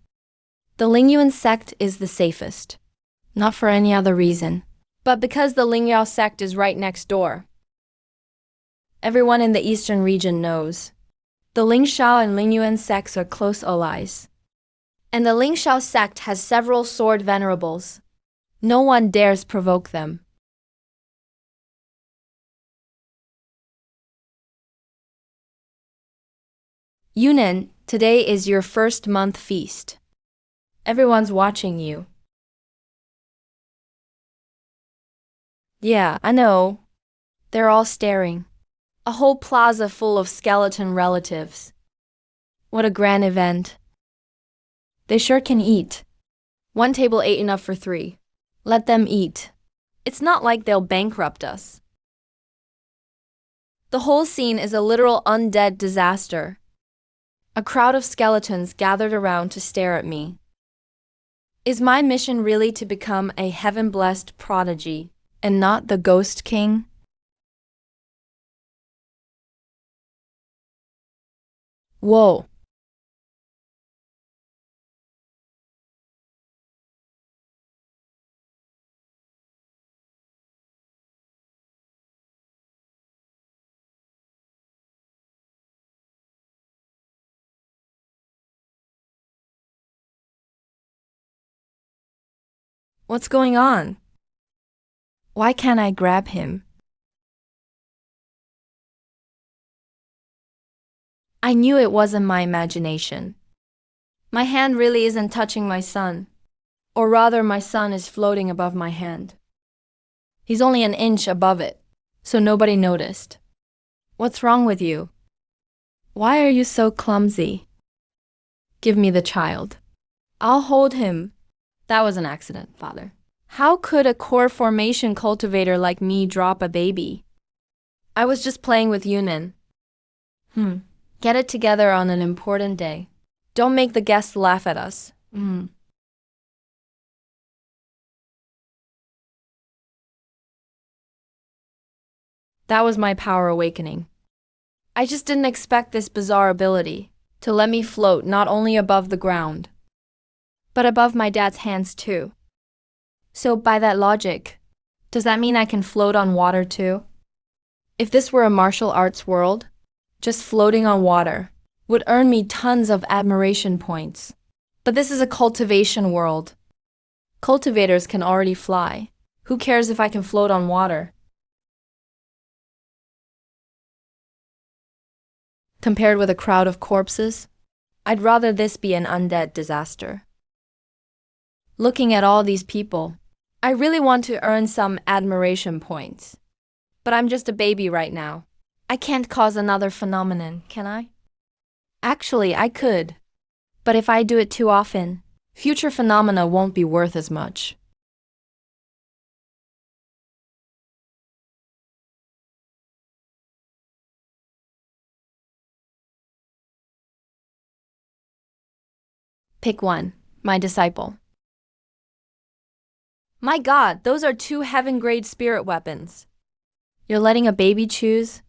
the Lingyuan sect is the safest. Not for any other reason, but because the Lingyao sect is right next door. Everyone in the eastern region knows. The Lingxiao and Lingyuan sects are close allies. And the Lingxiao sect has several sword venerables. No one dares provoke them. Yunin, today is your first month feast. Everyone's watching you. Yeah, I know. They're all staring. A whole plaza full of skeleton relatives. What a grand event. They sure can eat. One table ate enough for 3. Let them eat. It's not like they'll bankrupt us. The whole scene is a literal undead disaster. A crowd of skeletons gathered around to stare at me. Is my mission really to become a heaven-blessed prodigy and not the Ghost King? Whoa. What's going on? Why can't I grab him? I knew it wasn't my imagination. My hand really isn't touching my son. Or rather, my son is floating above my hand. He's only an inch above it, so nobody noticed. What's wrong with you? Why are you so clumsy? Give me the child. I'll hold him. That was an accident, Father. How could a core formation cultivator like me drop a baby? I was just playing with Yunin. Get it together on an important day. Don't make the guests laugh at us. That was my power awakening. I just didn't expect this bizarre ability to let me float not only above the ground, but above my dad's hands too. So by that logic, does that mean I can float on water too? If this were a martial arts world, just floating on water would earn me tons of admiration points. But this is a cultivation world. Cultivators can already fly. Who cares if I can float on water? Compared with a crowd of corpses, I'd rather this be an undead disaster. Looking at all these people, I really want to earn some admiration points. But I'm just a baby right now. I can't cause another phenomenon, can I? Actually, I could. But if I do it too often, future phenomena won't be worth as much. Pick one, my disciple. My God, those are 2 heaven-grade spirit weapons. You're letting a baby choose?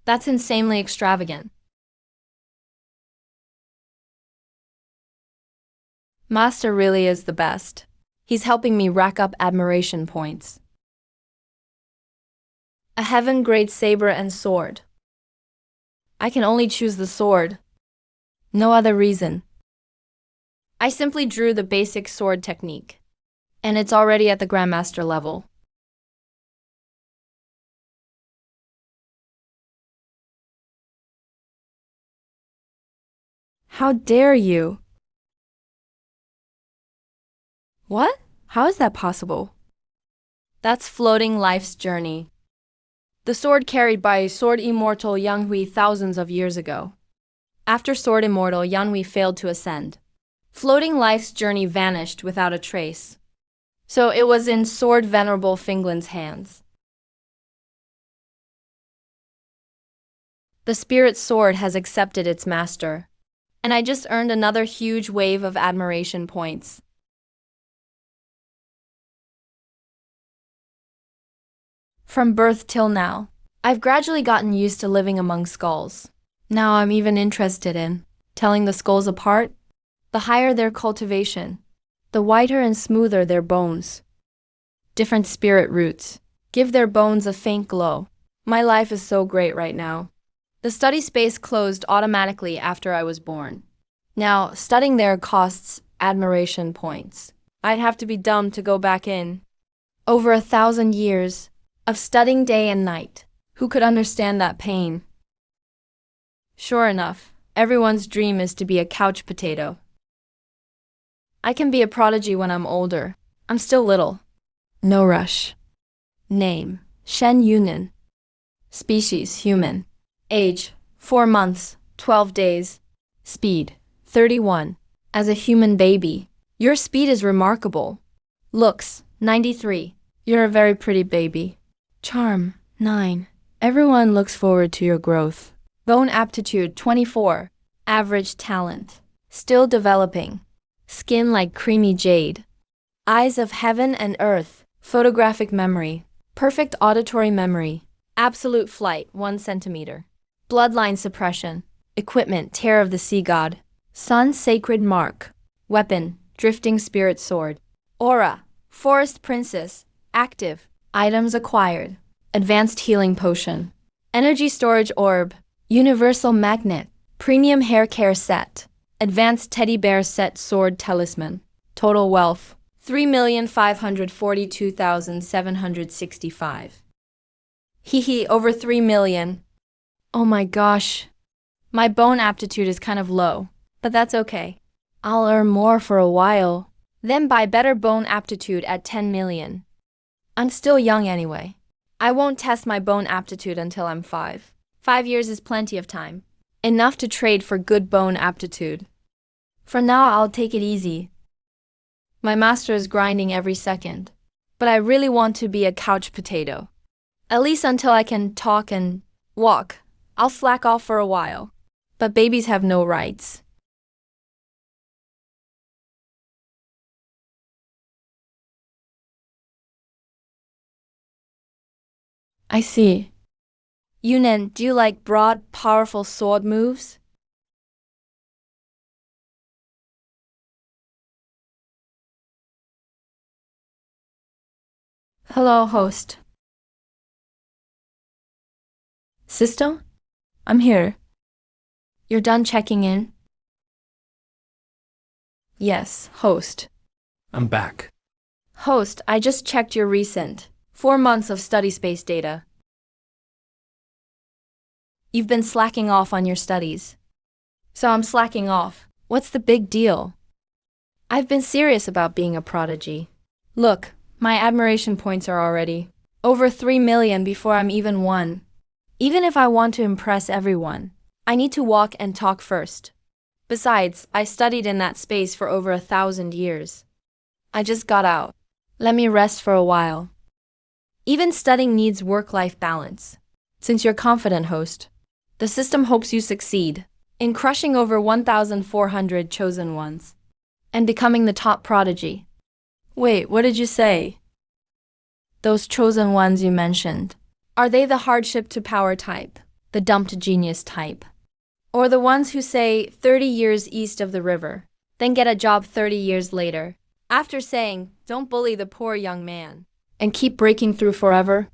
That's insanely extravagant. Master really is the best. He's helping me rack up admiration points. A heaven-grade saber and sword. I can only choose the sword. No other reason. I simply drew the basic sword technique, and it's already at the Grandmaster level. How dare you? What? How is that possible? That's floating life's journey. The sword carried by Sword Immortal Yanghui thousands of years ago. After Sword Immortal, Yanhui failed to ascend. Floating life's journey vanished without a trace. So it was in Sword Venerable Finglin's hands. The spirit sword has accepted its master, and I just earned another huge wave of admiration points. From birth till now, I've gradually gotten used to living among skulls. Now I'm even interested in telling the skulls apart. The higher their cultivation, the whiter and smoother their bones. Different spirit roots give their bones a faint glow. My life is so great right now. The study space closed automatically after I was born. Now, studying there costs admiration points. I'd have to be dumb to go back in. Over 1,000 years of studying day and night. Who could understand that pain? Sure enough, everyone's dream is to be a couch potato. I can be a prodigy when I'm older. I'm still little. No rush. Name, Shen Yunin. Species, human. Age, 4 months, 12 days. Speed, 31. As a human baby, your speed is remarkable. Looks, 93. You're a very pretty baby. Charm, 9. Everyone looks forward to your growth. Bone aptitude, 24. Average talent. Still developing. Skin like creamy jade. Eyes of heaven and earth. Photographic memory. Perfect auditory memory. Absolute flight, 1 centimeter. Bloodline suppression. Equipment, Tear of the Sea God. Sun sacred mark. Weapon, drifting spirit sword. Aura, forest princess. Active. Items acquired. Advanced healing potion. Energy storage orb. Universal magnet. Premium hair care set. Advanced teddy bear set sword talisman. Total wealth, 3,542,765. Hee hee, over 3 million. Oh my gosh. My bone aptitude is kind of low, but that's okay. I'll earn more for a while, then buy better bone aptitude at 10 million. I'm still young anyway. I won't test my bone aptitude until I'm 5. 5 years is plenty of time. Enough to trade for good bone aptitude. For now, I'll take it easy. My master is grinding every second, but I really want to be a couch potato. At least until I can talk and walk. I'll slack off for a while. But babies have no rights. I see. Yunin, do you like broad, powerful sword moves? Hello, host. System? I'm here. You're done checking in? Yes, host.
I'm back.
Host, I just checked your recent 4 months of study space data. You've been slacking off on your studies. So I'm slacking off. What's the big deal? I've been serious about being a prodigy. Look, my admiration points are already over 3 million before I'm even 1. Even if I want to impress everyone, I need to walk and talk first. Besides, I studied in that space for over 1,000 years. I just got out. Let me rest for a while. Even studying needs work-life balance. Since you're confident, host, the system hopes you succeed in crushing over 1,400 chosen ones and becoming the top prodigy. Wait, what did you say? Those chosen ones you mentioned, are they the hardship to power type, the dumped genius type? Or the ones who say 30 years east of the river, then get a job 30 years later, after saying, don't bully the poor young man, and keep breaking through forever?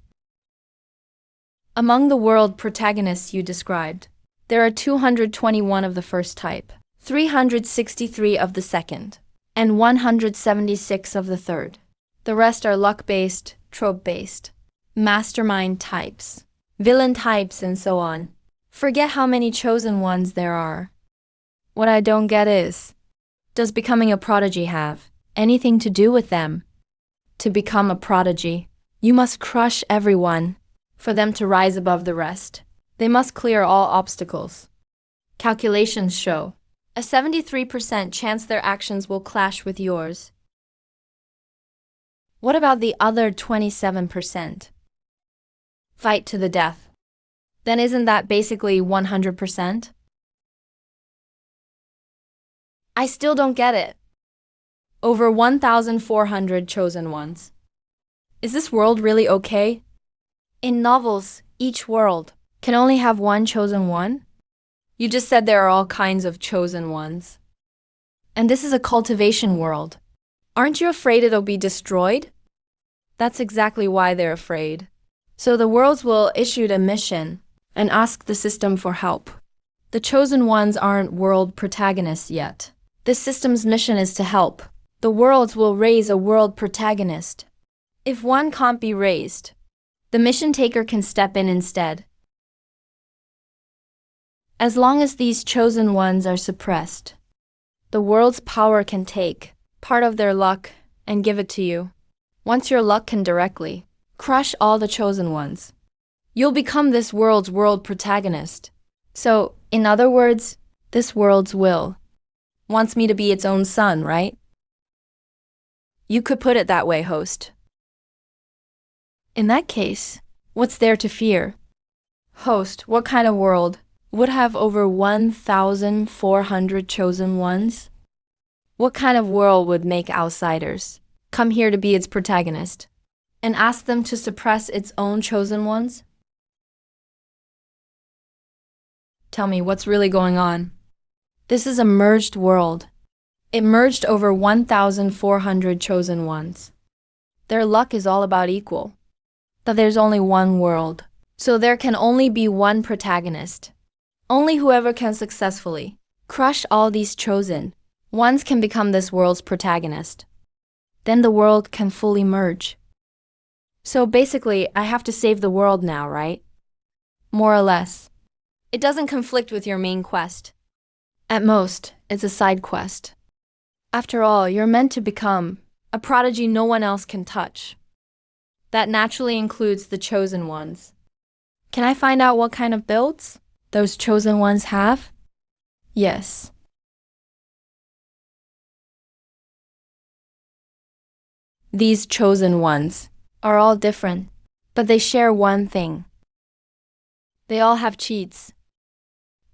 Among the world protagonists you described, there are 221 of the first type, 363 of the second, and 176 of the third. The rest are luck-based, trope-based, mastermind types, villain types, and so on. Forget how many chosen ones there are. What I don't get is, does becoming a prodigy have anything to do with them? To become a prodigy, you must crush everyone. For them to rise above the rest, they must clear all obstacles. Calculations show a 73% chance their actions will clash with yours. What about the other 27%? Fight to the death. Then isn't that basically 100%? I still don't get it. Over 1,400 chosen ones. Is this world really okay? In novels, each world can only have one chosen one? You just said there are all kinds of chosen ones. And this is a cultivation world. Aren't you afraid it'll be destroyed? That's exactly why they're afraid. So the worlds will issue a mission and ask the system for help. The chosen ones aren't world protagonists yet. This system's mission is to help. The worlds will raise a world protagonist. If one can't be raised, the mission taker can step in instead. As long as these chosen ones are suppressed, the world's power can take part of their luck and give it to you. Once your luck can directly crush all the chosen ones, you'll become this world's world protagonist. So, in other words, this world's will wants me to be its own son, right? You could put it that way, host. In that case, what's there to fear? Host, what kind of world would have over 1,400 chosen ones? What kind of world would make outsiders come here to be its protagonist and ask them to suppress its own chosen ones? Tell me, what's really going on? This is a merged world. It merged over 1,400 chosen ones. Their luck is all about equal. But there's only one world, so there can only be one protagonist. Only whoever can successfully crush all these chosen ones can become this world's protagonist. Then the world can fully merge. So basically, I have to save the world now, right? More or less. It doesn't conflict with your main quest. At most, it's a side quest. After all, you're meant to become a prodigy no one else can touch. That naturally includes the chosen ones. Can I find out what kind of builds those chosen ones have? Yes. These chosen ones are all different, but they share one thing. They all have cheats.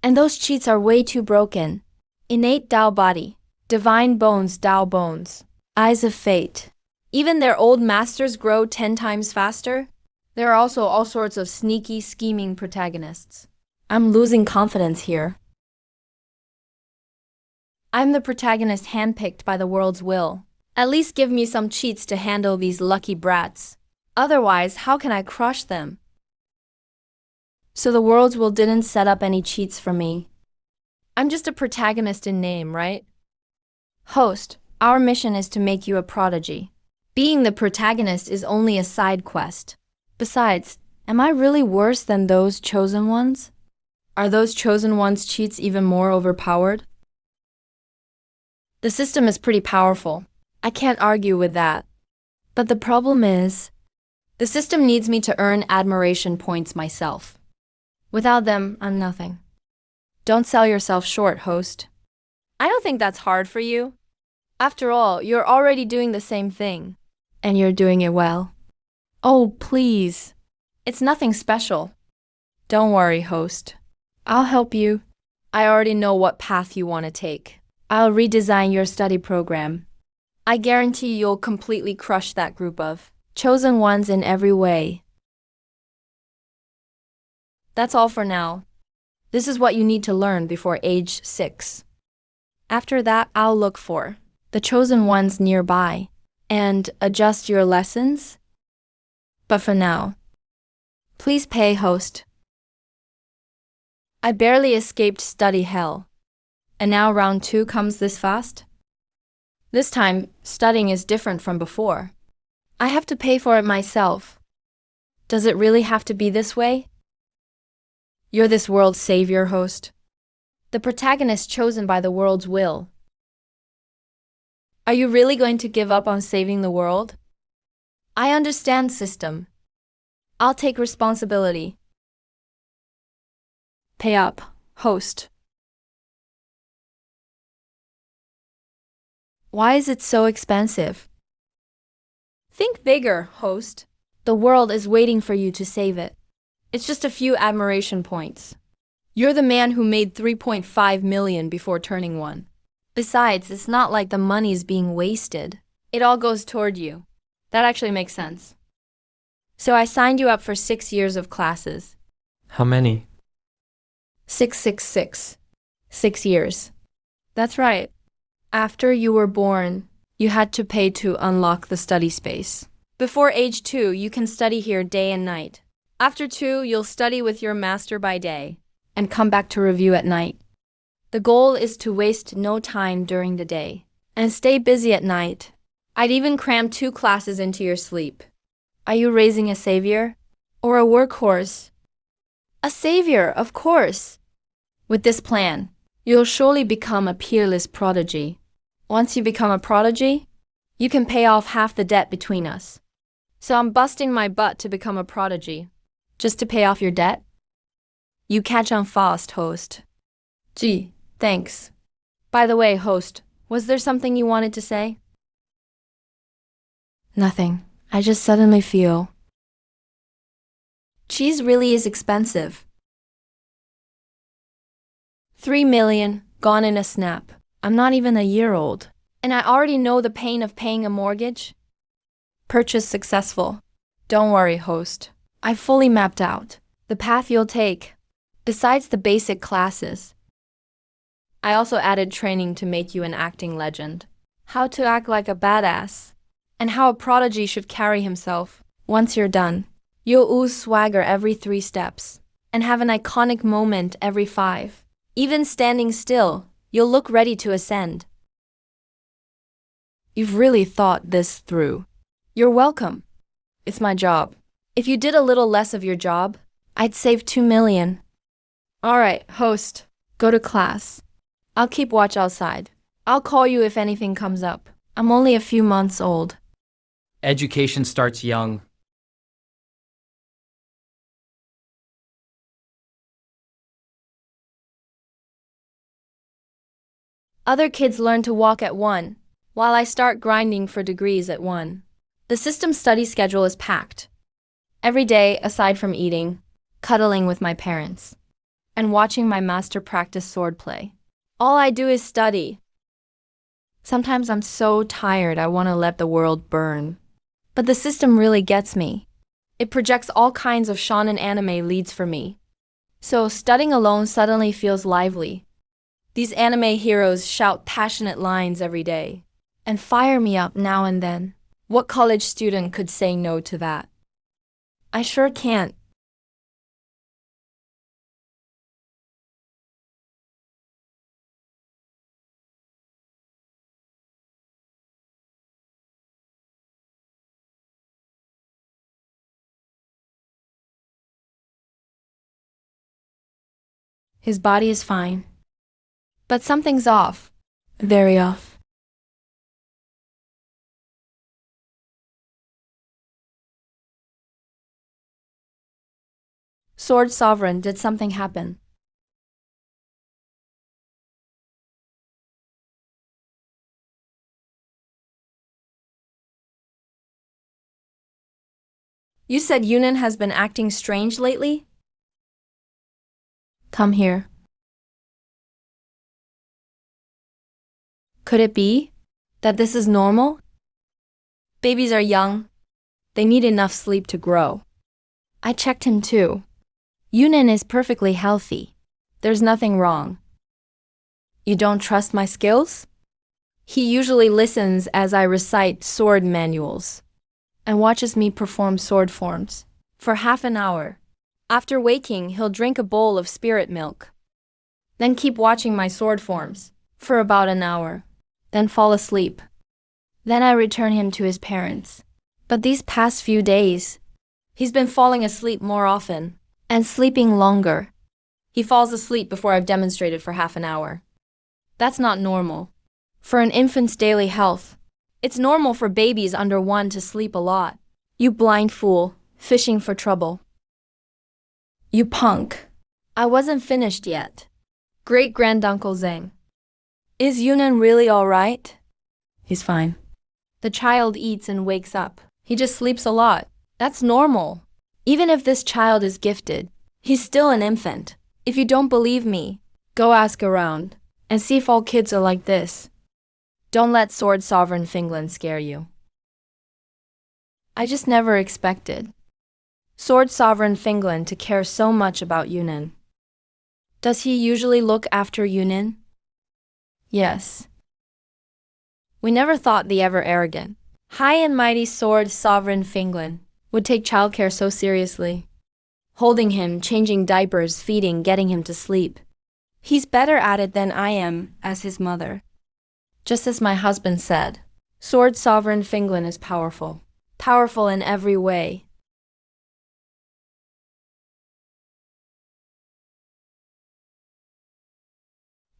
And those cheats are way too broken. Innate Tao body, divine bones Tao bones, eyes of fate. Even their old masters grow 10 times faster. There are also all sorts of sneaky, scheming protagonists. I'm losing confidence here. I'm the protagonist handpicked by the world's will. At least give me some cheats to handle these lucky brats. Otherwise, how can I crush them? So the world's will didn't set up any cheats for me. I'm just a protagonist in name, right? Host, our mission is to make you a prodigy. Being the protagonist is only a side quest. Besides, am I really worse than those chosen ones? Are those chosen ones' cheats even more overpowered? The system is pretty powerful. I can't argue with that. But the problem is, the system needs me to earn admiration points myself. Without them, I'm nothing. Don't sell yourself short, host. I don't think that's hard for you. After all, you're already doing the same thing. And you're doing it well. Oh, please. It's nothing special. Don't worry, host. I'll help you. I already know what path you want to take. I'll redesign your study program. I guarantee you'll completely crush that group of chosen ones in every way. That's all for now. This is what you need to learn before age 6. After that, I'll look for the chosen ones nearby and adjust your lessons. But for now, please pay, host. I barely escaped study hell. And now round 2 comes this fast? This time, studying is different from before. I have to pay for it myself. Does it really have to be this way? You're this world's savior, host. The protagonist chosen by the world's will. Are you really going to give up on saving the world? I understand, system. I'll take responsibility. Pay up, host. Why is it so expensive? Think bigger, host. The world is waiting for you to save it. It's just a few admiration points. You're the man who made 3.5 million before turning 1. Besides, it's not like the money's being wasted. It all goes toward you. That actually makes sense. So I signed you up for 6 years of classes.
How many?
666. 6 years. That's right. After you were born, you had to pay to unlock the study space. Before age 2, you can study here day and night. After 2, you'll study with your master by day and come back to review at night. The goal is to waste no time during the day and stay busy at night. I'd even cram 2 classes into your sleep. Are you raising a savior or a workhorse? A savior, of course. With this plan, you'll surely become a peerless prodigy. Once you become a prodigy, you can pay off half the debt between us. So I'm busting my butt to become a prodigy. Just to pay off your debt? You catch on fast, host. Gee, thanks. By the way, host, was there something you wanted to say? Nothing. I just suddenly feel. Cheese really is expensive. 3 million, gone in a snap. I'm not even a year old. And I already know the pain of paying a mortgage. Purchase successful. Don't worry, host. I've fully mapped out the path you'll take, besides the basic classes. I also added training to make you an acting legend. How to act like a badass, and how a prodigy should carry himself. Once you're done, you'll ooze swagger every 3 steps, and have an iconic moment every 5. Even standing still, you'll look ready to ascend. You've really thought this through. You're welcome. It's my job. If you did a little less of your job, I'd save 2 million. All right, host, go to class. I'll keep watch outside. I'll call you if anything comes up. I'm only a few months old.
Education starts young.
Other kids learn to walk at 1, while I start grinding for degrees at 1. The system study schedule is packed. Every day, aside from eating, cuddling with my parents, and watching my master practice swordplay, all I do is study. Sometimes I'm so tired I want to let the world burn. But the system really gets me. It projects all kinds of shonen anime leads for me. So studying alone suddenly feels lively. These anime heroes shout passionate lines every day and fire me up now and then. What college student could say no to that? I sure can't. His body is fine. But something's off. Very off. Sword Sovereign, did something happen? You said Yunin has been acting strange lately? Come here. Could it be that this is normal? Babies are young. They need enough sleep to grow. I checked him too. Yunin is perfectly healthy. There's nothing wrong. You don't trust my skills? He usually listens as I recite sword manuals and watches me perform sword forms for half an hour. After waking, he'll drink a bowl of spirit milk, then keep watching my sword forms for about an hour, then fall asleep. Then I return him to his parents. But these past few days, he's been falling asleep more often and sleeping longer. He falls asleep before I've demonstrated for half an hour. That's not normal. For an infant's daily health, it's normal for babies under 1 to sleep a lot. You blind fool, fishing for trouble. You punk. I wasn't finished yet. Great-granduncle Zhang. Is Yunan really all right?
He's fine.
The child eats and wakes up. He just sleeps a lot. That's normal. Even if this child is gifted, he's still an infant. If you don't believe me, go ask around and see if all kids are like this. Don't let Sword Sovereign Finland scare you. I just never expected Sword Sovereign Finland to care so much about Yunin. Does he usually look after Yunin? Yes. We never thought the ever-arrogant, high and mighty Sword Sovereign Finland would take childcare so seriously. Holding him, changing diapers, feeding, getting him to sleep. He's better at it than I am as his mother. Just as my husband said, Sword Sovereign Finland is powerful. Powerful in every way.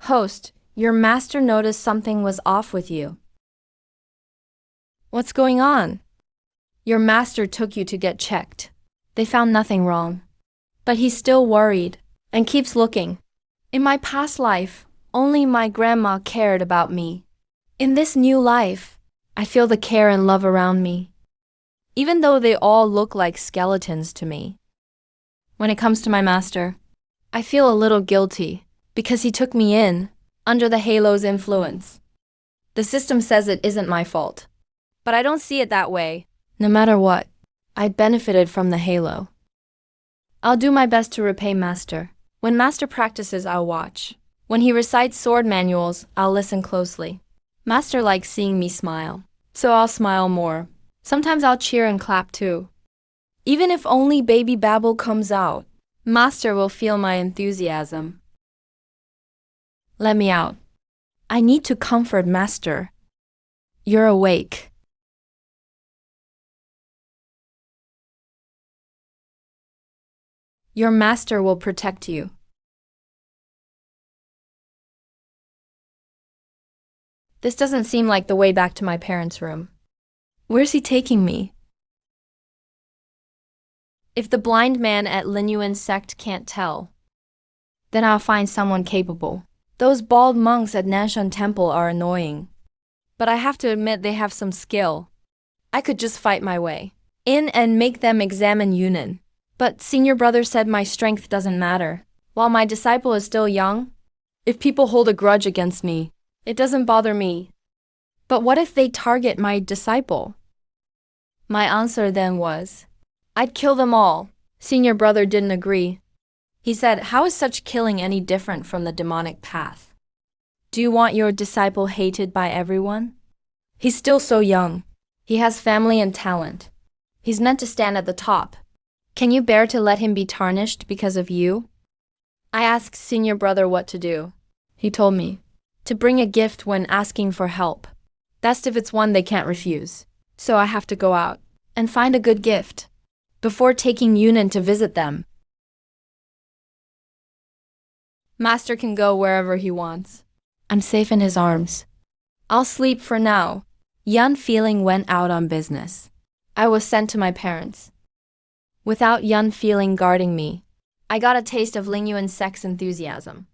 Host, your master noticed something was off with you. What's going on? Your master took you to get checked. They found nothing wrong. But he's still worried and keeps looking. In my past life, only my grandma cared about me. In this new life, I feel the care and love around me, even though they all look like skeletons to me. When it comes to my master, I feel a little guilty because he took me in under the halo's influence. The system says it isn't my fault, but I don't see it that way. No matter what, I benefited from the halo. I'll do my best to repay Master. When Master practices, I'll watch. When he recites sword manuals, I'll listen closely. Master likes seeing me smile, so I'll smile more. Sometimes I'll cheer and clap too. Even if only baby babble comes out, Master will feel my enthusiasm. Let me out. I need to comfort Master. You're awake. Your master will protect you. This doesn't seem like the way back to my parents' room. Where's he taking me? If the blind man at Linyuan sect can't tell, then I'll find someone capable. Those bald monks at Nanshan Temple are annoying. But I have to admit they have some skill. I could just fight my way in and make them examine Yunin. But senior brother said my strength doesn't matter. While my disciple is still young, if people hold a grudge against me, it doesn't bother me. But what if they target my disciple? My answer then was, I'd kill them all. Senior brother didn't agree. He said, how is such killing any different from the demonic path? Do you want your disciple hated by everyone? He's still so young. He has family and talent. He's meant to stand at the top. Can you bear to let him be tarnished because of you? I asked senior brother what to do. He told me to bring a gift when asking for help. Best if it's one they can't refuse. So I have to go out and find a good gift before taking Yunin to visit them. Master can go wherever he wants. I'm safe in his arms. I'll sleep for now. Yan Feeling went out on business. I was sent to my parents. Without Yan Feeling guarding me, I got a taste of Lingyuan's sex enthusiasm.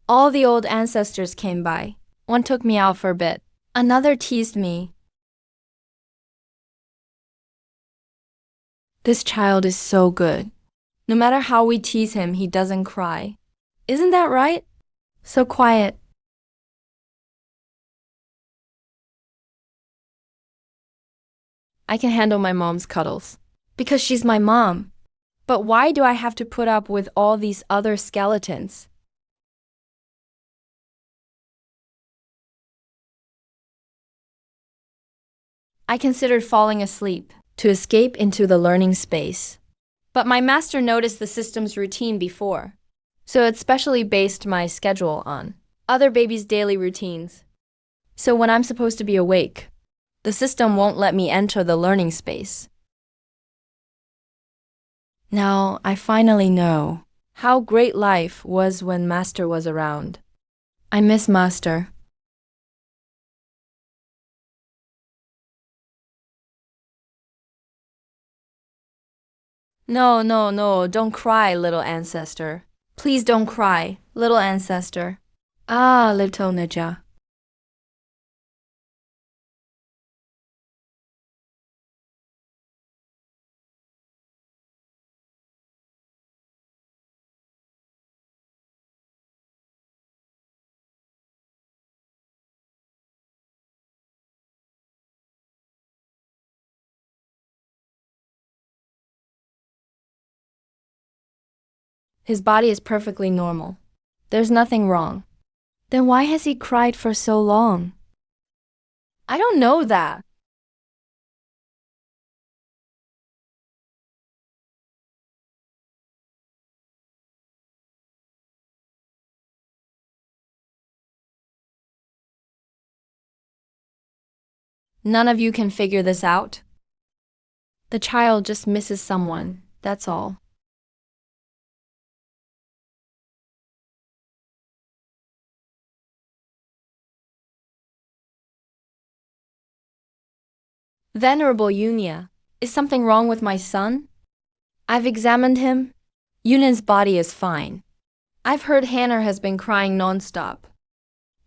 All the old ancestors came by. One took me out for a bit. Another teased me. This child is so good. No matter how we tease him, he doesn't cry. Isn't that right? So quiet. I can handle my mom's cuddles. Because she's my mom. But why do I have to put up with all these other skeletons? I considered falling asleep to escape into the learning space. But my master noticed the system's routine before, so it specially based my schedule on other babies' daily routines. So when I'm supposed to be awake, the system won't let me enter the learning space. Now I finally know how great life was when Master was around. I miss Master. No, don't cry, little ancestor. Please don't cry, little ancestor. Ah, little Nija. His body is perfectly normal. There's nothing wrong. Then why has he cried for so long? I don't know that. None of you can figure this out? The child just misses someone, that's all. Venerable Yunia, is something wrong with my son? I've examined him. Yunin's body is fine. I've heard Hanner has been crying nonstop.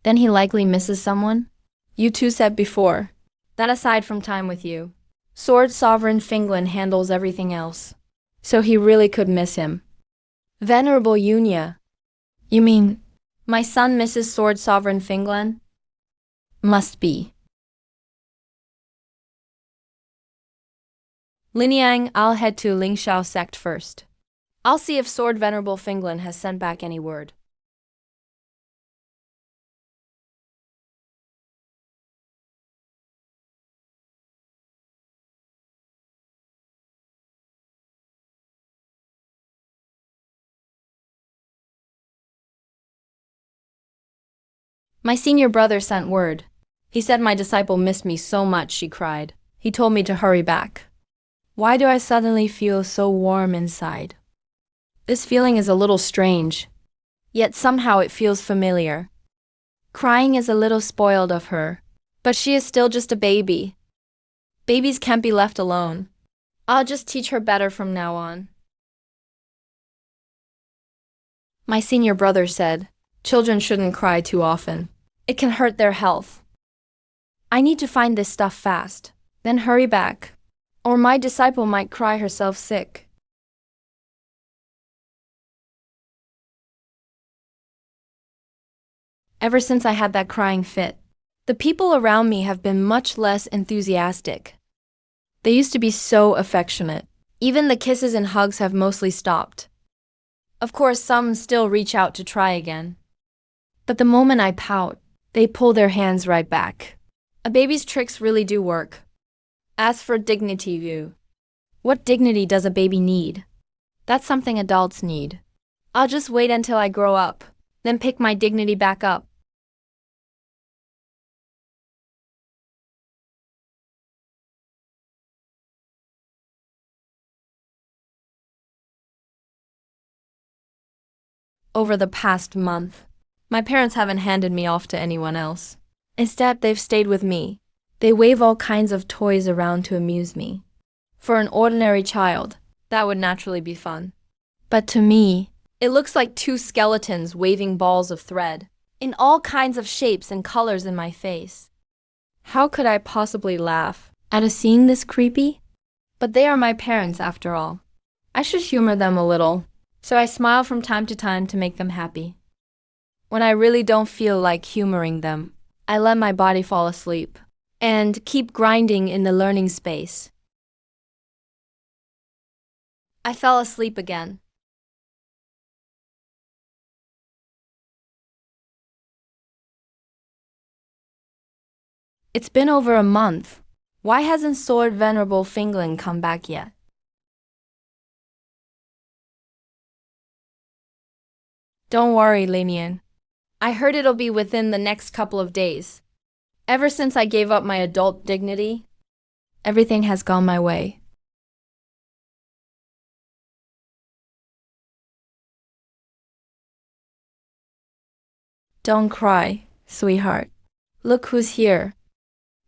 Then he likely misses someone? You two said before that aside from time with you, Sword Sovereign Finglin handles everything else. So he really could miss him. Venerable Yunia, you mean my son misses Sword Sovereign Finglin? Must be. Linyang, I'll head to Lingxiao sect first. I'll see if Sword Venerable Finglin has sent back any word. My senior brother sent word He said my disciple missed me so much, she cried. He told me to hurry back. Why do I suddenly feel so warm inside? This feeling is a little strange, yet somehow it feels familiar. Crying is a little spoiled of her, but she is still just a baby. Babies can't be left alone. I'll just teach her better from now on. My senior brother said, children shouldn't cry too often. It can hurt their health. I need to find this stuff fast, then hurry back, or my disciple might cry herself sick. Ever since I had that crying fit, the people around me have been much less enthusiastic. They used to be so affectionate. Even the kisses and hugs have mostly stopped. Of course, some still reach out to try again. But the moment I pout, they pull their hands right back. A baby's tricks really do work. As for dignity view, what dignity does a baby need? That's something adults need. I'll just wait until I grow up, then pick my dignity back up. Over the past month, my parents haven't handed me off to anyone else. Instead, they've stayed with me. They wave all kinds of toys around to amuse me. For an ordinary child, that would naturally be fun. But to me, it looks like two skeletons waving balls of thread, in all kinds of shapes and colors in my face. How could I possibly laugh at a scene this creepy? But they are my parents after all. I should humor them a little. So I smile from time to time to make them happy. When I really don't feel like humoring them, I let my body fall asleep and keep grinding in the learning space. I fell asleep again. It's been over a month. Why hasn't Sword Venerable Finglin come back yet? Don't worry, Lenian. I heard it'll be within the next couple of days. Ever since I gave up my adult dignity, everything has gone my way. Don't cry, sweetheart. Look who's here.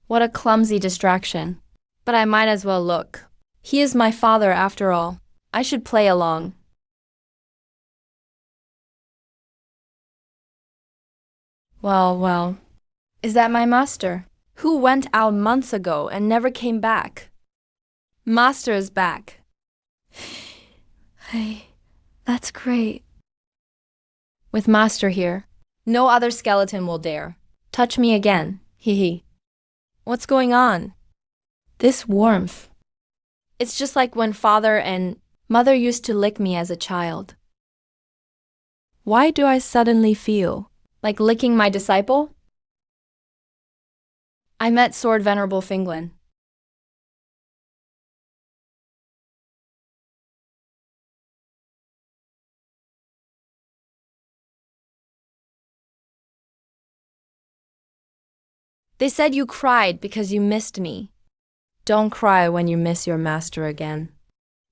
What a clumsy distraction. But I might as well look. He is my father after all. I should play along. Well, is that my master, who went out months ago and never came back? Master is back. Hey, that's great. With Master here, no other skeleton will dare touch me again, hee hee. What's going on? This warmth. It's just like when father and mother used to lick me as a child. Why do I suddenly feel like licking my disciple? I met Sword Venerable Finglin. They said you cried because you missed me. Don't cry when you miss your master again.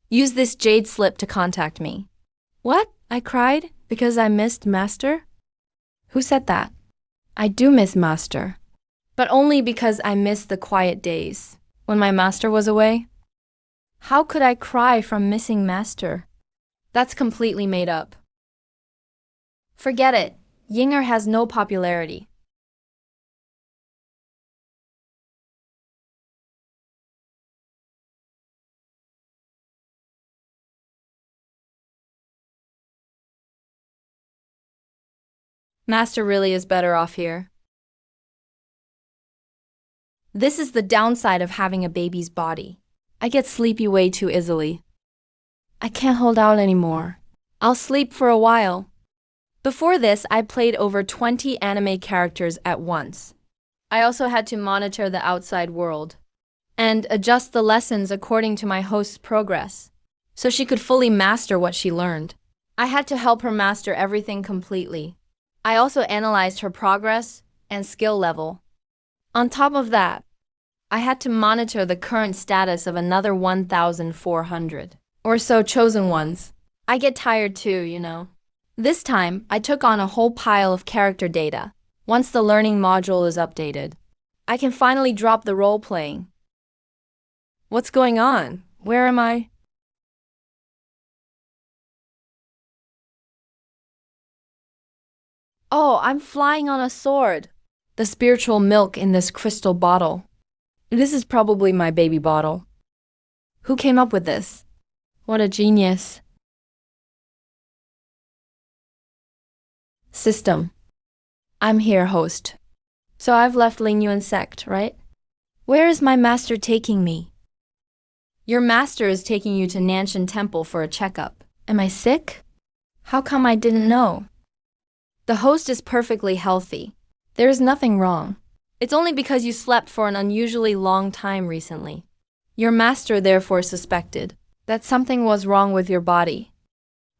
Use this jade slip to contact me. What? I cried because I missed master? Who said that? I do miss master, but only because I miss the quiet days when my master was away. How could I cry from missing master? That's completely made up. Forget it. Yinger has no popularity. Master really is better off here. This is the downside of having a baby's body. I get sleepy way too easily. I can't hold out anymore. I'll sleep for a while. Before this, I played over 20 anime characters at once. I also had to monitor the outside world and adjust the lessons according to my host's progress, so she could fully master what she learned. I had to help her master everything completely. I also analyzed her progress and skill level. On top of that, I had to monitor the current status of another 1,400 or so chosen ones. I get tired too. This time, I took on a whole pile of character data. Once the learning module is updated, I can finally drop the role playing. What's going on? Where am I? Oh, I'm flying on a sword. The spiritual milk in this crystal bottle. This is probably my baby bottle. Who came up with this? What a genius. System. I'm here, host. So I've left Lingyuan sect, right? Where is my master taking me? Your master is taking you to Nanshan Temple for a checkup. Am I sick? How come I didn't know? The host is perfectly healthy. There is nothing wrong. It's only because you slept for an unusually long time recently. Your master therefore suspected that something was wrong with your body.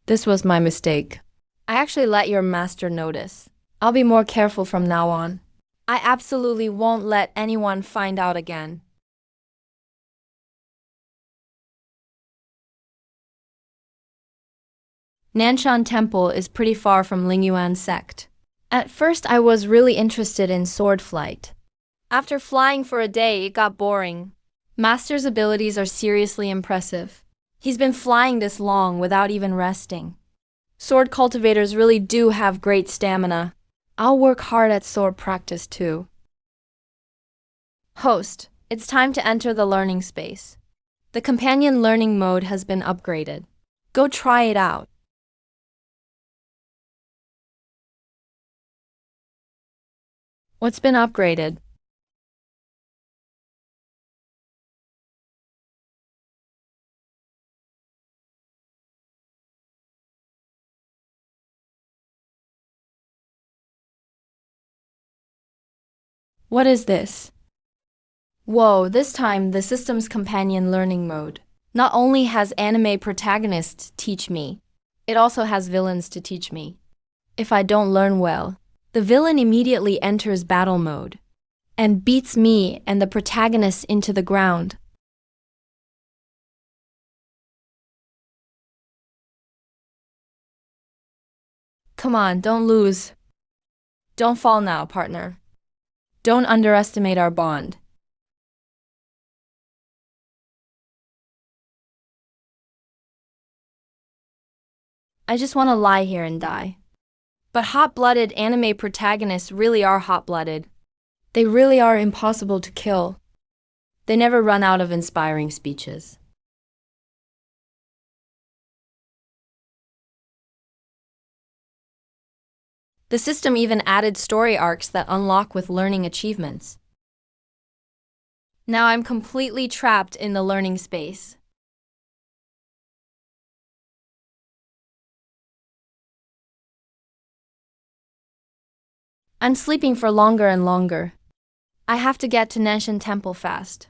This was my mistake. I actually let your master notice. I'll be more careful from now on. I absolutely won't let anyone find out again. Nanshan Temple is pretty far from Lingyuan sect. At first, I was really interested in sword flight. After flying for a day, it got boring. Master's abilities are seriously impressive. He's been flying this long without even resting. Sword cultivators really do have great stamina. I'll work hard at sword practice too. Host, it's time to enter the learning space. The companion learning mode has been upgraded. Go try it out. What's been upgraded? What is this? Whoa, this time the system's companion learning mode. Not only has anime protagonists teach me, it also has villains to teach me. If I don't learn well, the villain immediately enters battle mode and beats me and the protagonist into the ground. Come on, don't lose. Don't fall now, partner. Don't underestimate our bond. I just want to lie here and die. But hot-blooded anime protagonists really are hot-blooded. They really are impossible to kill. They never run out of inspiring speeches. The system even added story arcs that unlock with learning achievements. Now I'm completely trapped in the learning space. I'm sleeping for longer and longer. I have to get to Nanshan Temple fast.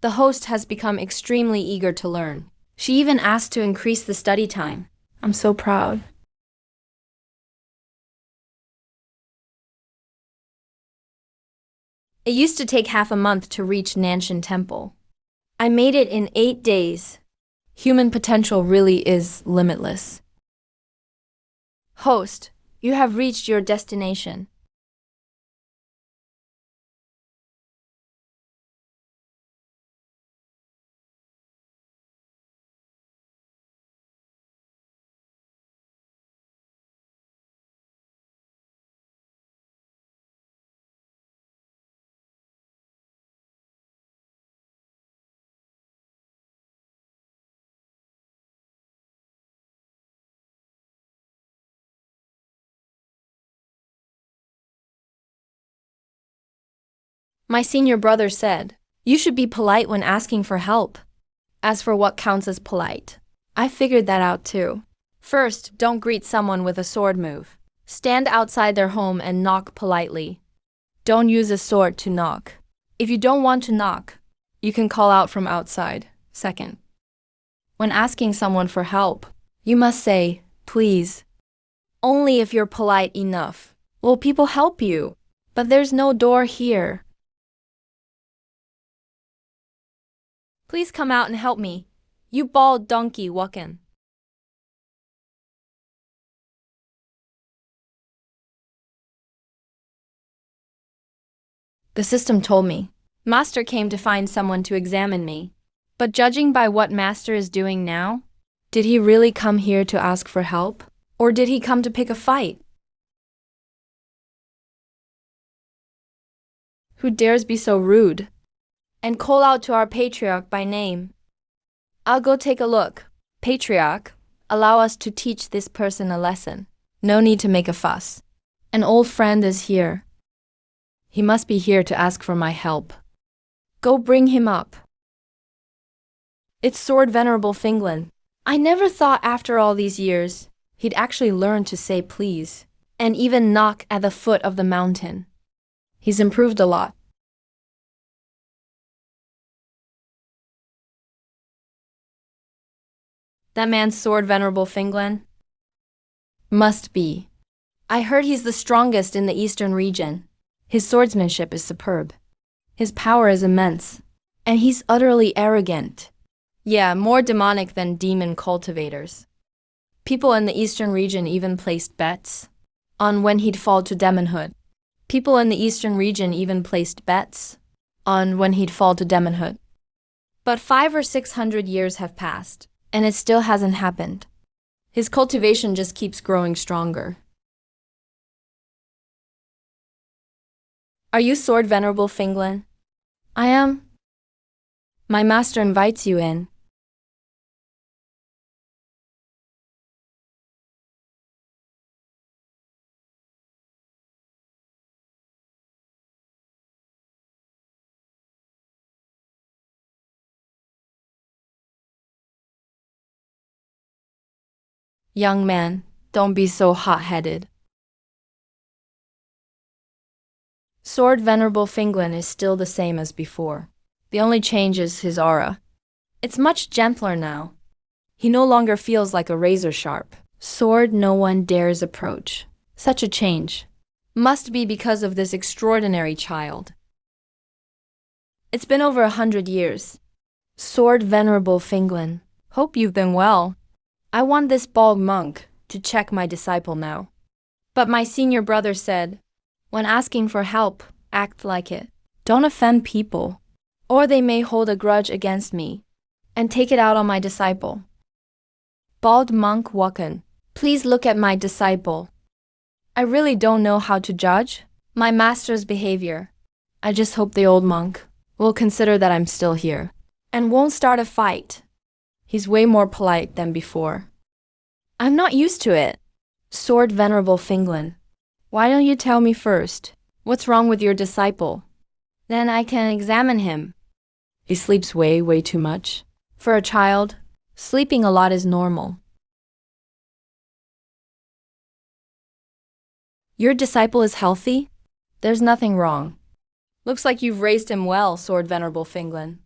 The host has become extremely eager to learn. She even asked to increase the study time. I'm so proud. It used to take half a month to reach Nanshan Temple. I made it in 8 days. Human potential really is limitless. Host, you have reached your destination. My senior brother said, you should be polite when asking for help. As for what counts as polite, I figured that out too. First, don't greet someone with a sword move. Stand outside their home and knock politely. Don't use a sword to knock. If you don't want to knock, you can call out from outside. Second, when asking someone for help, you must say, please. Only if you're polite enough will people help you. But there's no door here. Please come out and help me. You bald donkey walkin'. The system told me. Master came to find someone to examine me. But judging by what Master is doing now, did he really come here to ask for help? Or did he come to pick a fight? Who dares be so rude? And call out to our patriarch by name. I'll go take a look. Patriarch, allow us to teach this person a lesson. No need to make a fuss. An old friend is here. He must be here to ask for my help. Go bring him up. It's Sword Venerable Finglin. I never thought after all these years he'd actually learn to say please, and even knock at the foot of the mountain. He's improved a lot. That man's Sword Venerable Finglin? Must be. I heard he's the strongest in the eastern region. His swordsmanship is superb. His power is immense. And he's utterly arrogant. Yeah, more demonic than demon cultivators. People in the eastern region even placed bets on when he'd fall to demonhood. People in the eastern region even placed bets on when he'd fall to demonhood. But 500 or 600 years have passed, and it still hasn't happened. His cultivation just keeps growing stronger. Are you Sword Venerable Finglin? I am. My master invites you in. Young man, don't be so hot-headed. Sword Venerable Finglin is still the same as before. The only change is his aura. It's much gentler now. He no longer feels like a razor sharp sword no one dares approach. Such a change must be because of this extraordinary child. It's been over 100 years. Sword Venerable Finglin, hope you've been well. I want this bald monk to check my disciple now. But my senior brother said, when asking for help, act like it. Don't offend people, or they may hold a grudge against me and take it out on my disciple. Bald monk Wakan, please look at my disciple. I really don't know how to judge my master's behavior. I just hope the old monk will consider that I'm still here and won't start a fight. He's way more polite than before. I'm not used to it. Sword Venerable Finglin, why don't you tell me first? What's wrong with your disciple? Then I can examine him. He sleeps way too much. For a child, sleeping a lot is normal. Your disciple is healthy? There's nothing wrong. Looks like you've raised him well, Sword Venerable Finglin.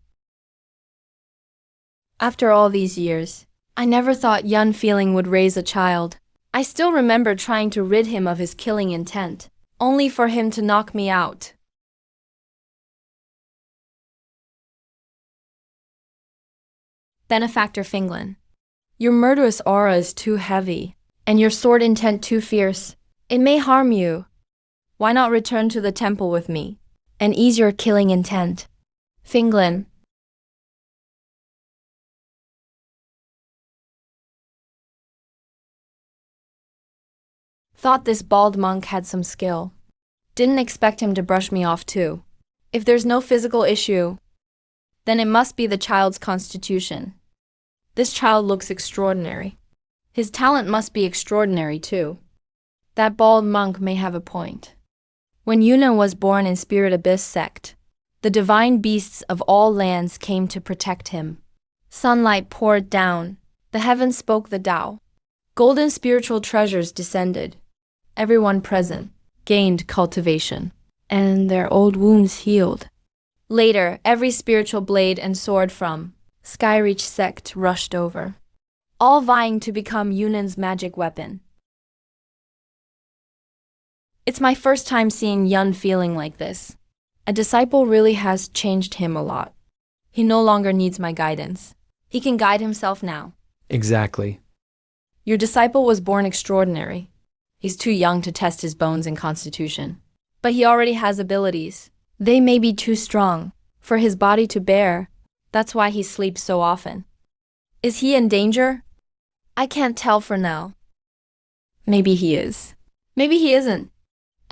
After all these years, I never thought Yun Feeling would raise a child. I still remember trying to rid him of his killing intent, only for him to knock me out. Benefactor Finglin, your murderous aura is too heavy, and your sword intent too fierce. It may harm you. Why not return to the temple with me and ease your killing intent? Finglin. Thought this bald monk had some skill. Didn't expect him to brush me off too. If there's no physical issue, then it must be the child's constitution. This child looks extraordinary. His talent must be extraordinary too. That bald monk may have a point. When Yuna was born in Spirit Abyss sect, the divine beasts of all lands came to protect him. Sunlight poured down. The heavens spoke the Tao. Golden spiritual treasures descended. Everyone present gained cultivation, and their old wounds healed. Later, every spiritual blade and sword from Skyreach sect rushed over, all vying to become Yunan's magic weapon. It's my first time seeing Yun feeling like this. A disciple really has changed him a lot. He no longer needs my guidance. He can guide himself now.
Exactly.
Your disciple was born extraordinary. He's too young to test his bones and constitution. But he already has abilities. They may be too strong for his body to bear. That's why he sleeps so often. Is he in danger? I can't tell for now. Maybe he is. Maybe he isn't.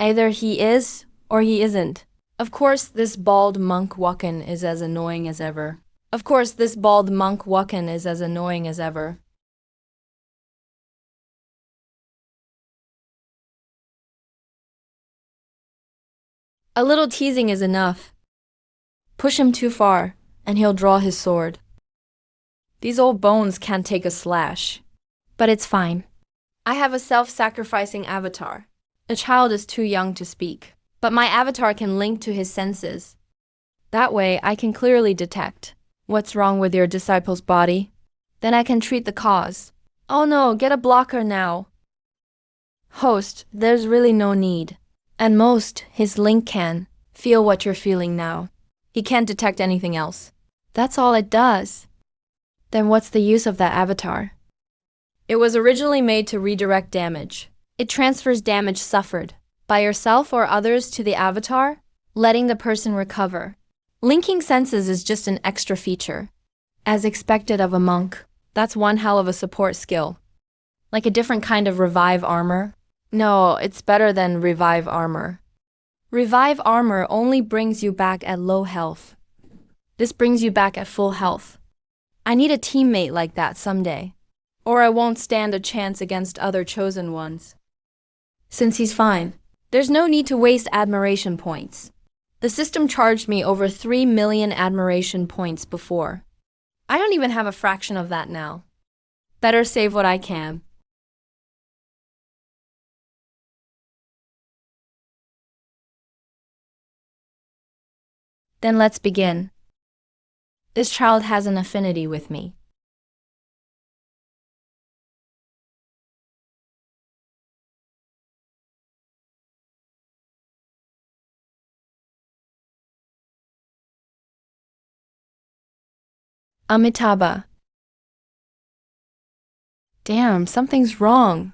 Either he is or he isn't. Of course, this bald monk Wakan is as annoying as ever. Of course, this bald monk Wakan is as annoying as ever. A little teasing is enough. Push him too far, and he'll draw his sword. These old bones can't take a slash. But it's fine. I have a self-sacrificing avatar. A child is too young to speak, but my avatar can link to his senses. That way, I can clearly detect what's wrong with your disciple's body. Then I can treat the cause. Oh no, get a blocker now. Host, there's really no need. At most, his link can feel what you're feeling now. He can't detect anything else. That's all it does. Then what's the use of that avatar? It was originally made to redirect damage. It transfers damage suffered by yourself or others to the avatar, letting the person recover. Linking senses is just an extra feature. As expected of a monk, that's one hell of a support skill. Like a different kind of revive armor. No, it's better than revive armor. Revive armor only brings you back at low health. This brings you back at full health. I need a teammate like that someday, or I won't stand a chance against other chosen ones. Since he's fine, there's no need to waste admiration points. The system charged me over 3 million admiration points before. I don't even have a fraction of that now. Better save what I can. Then let's begin. This child has an affinity with me. Amitabha. Damn, something's wrong.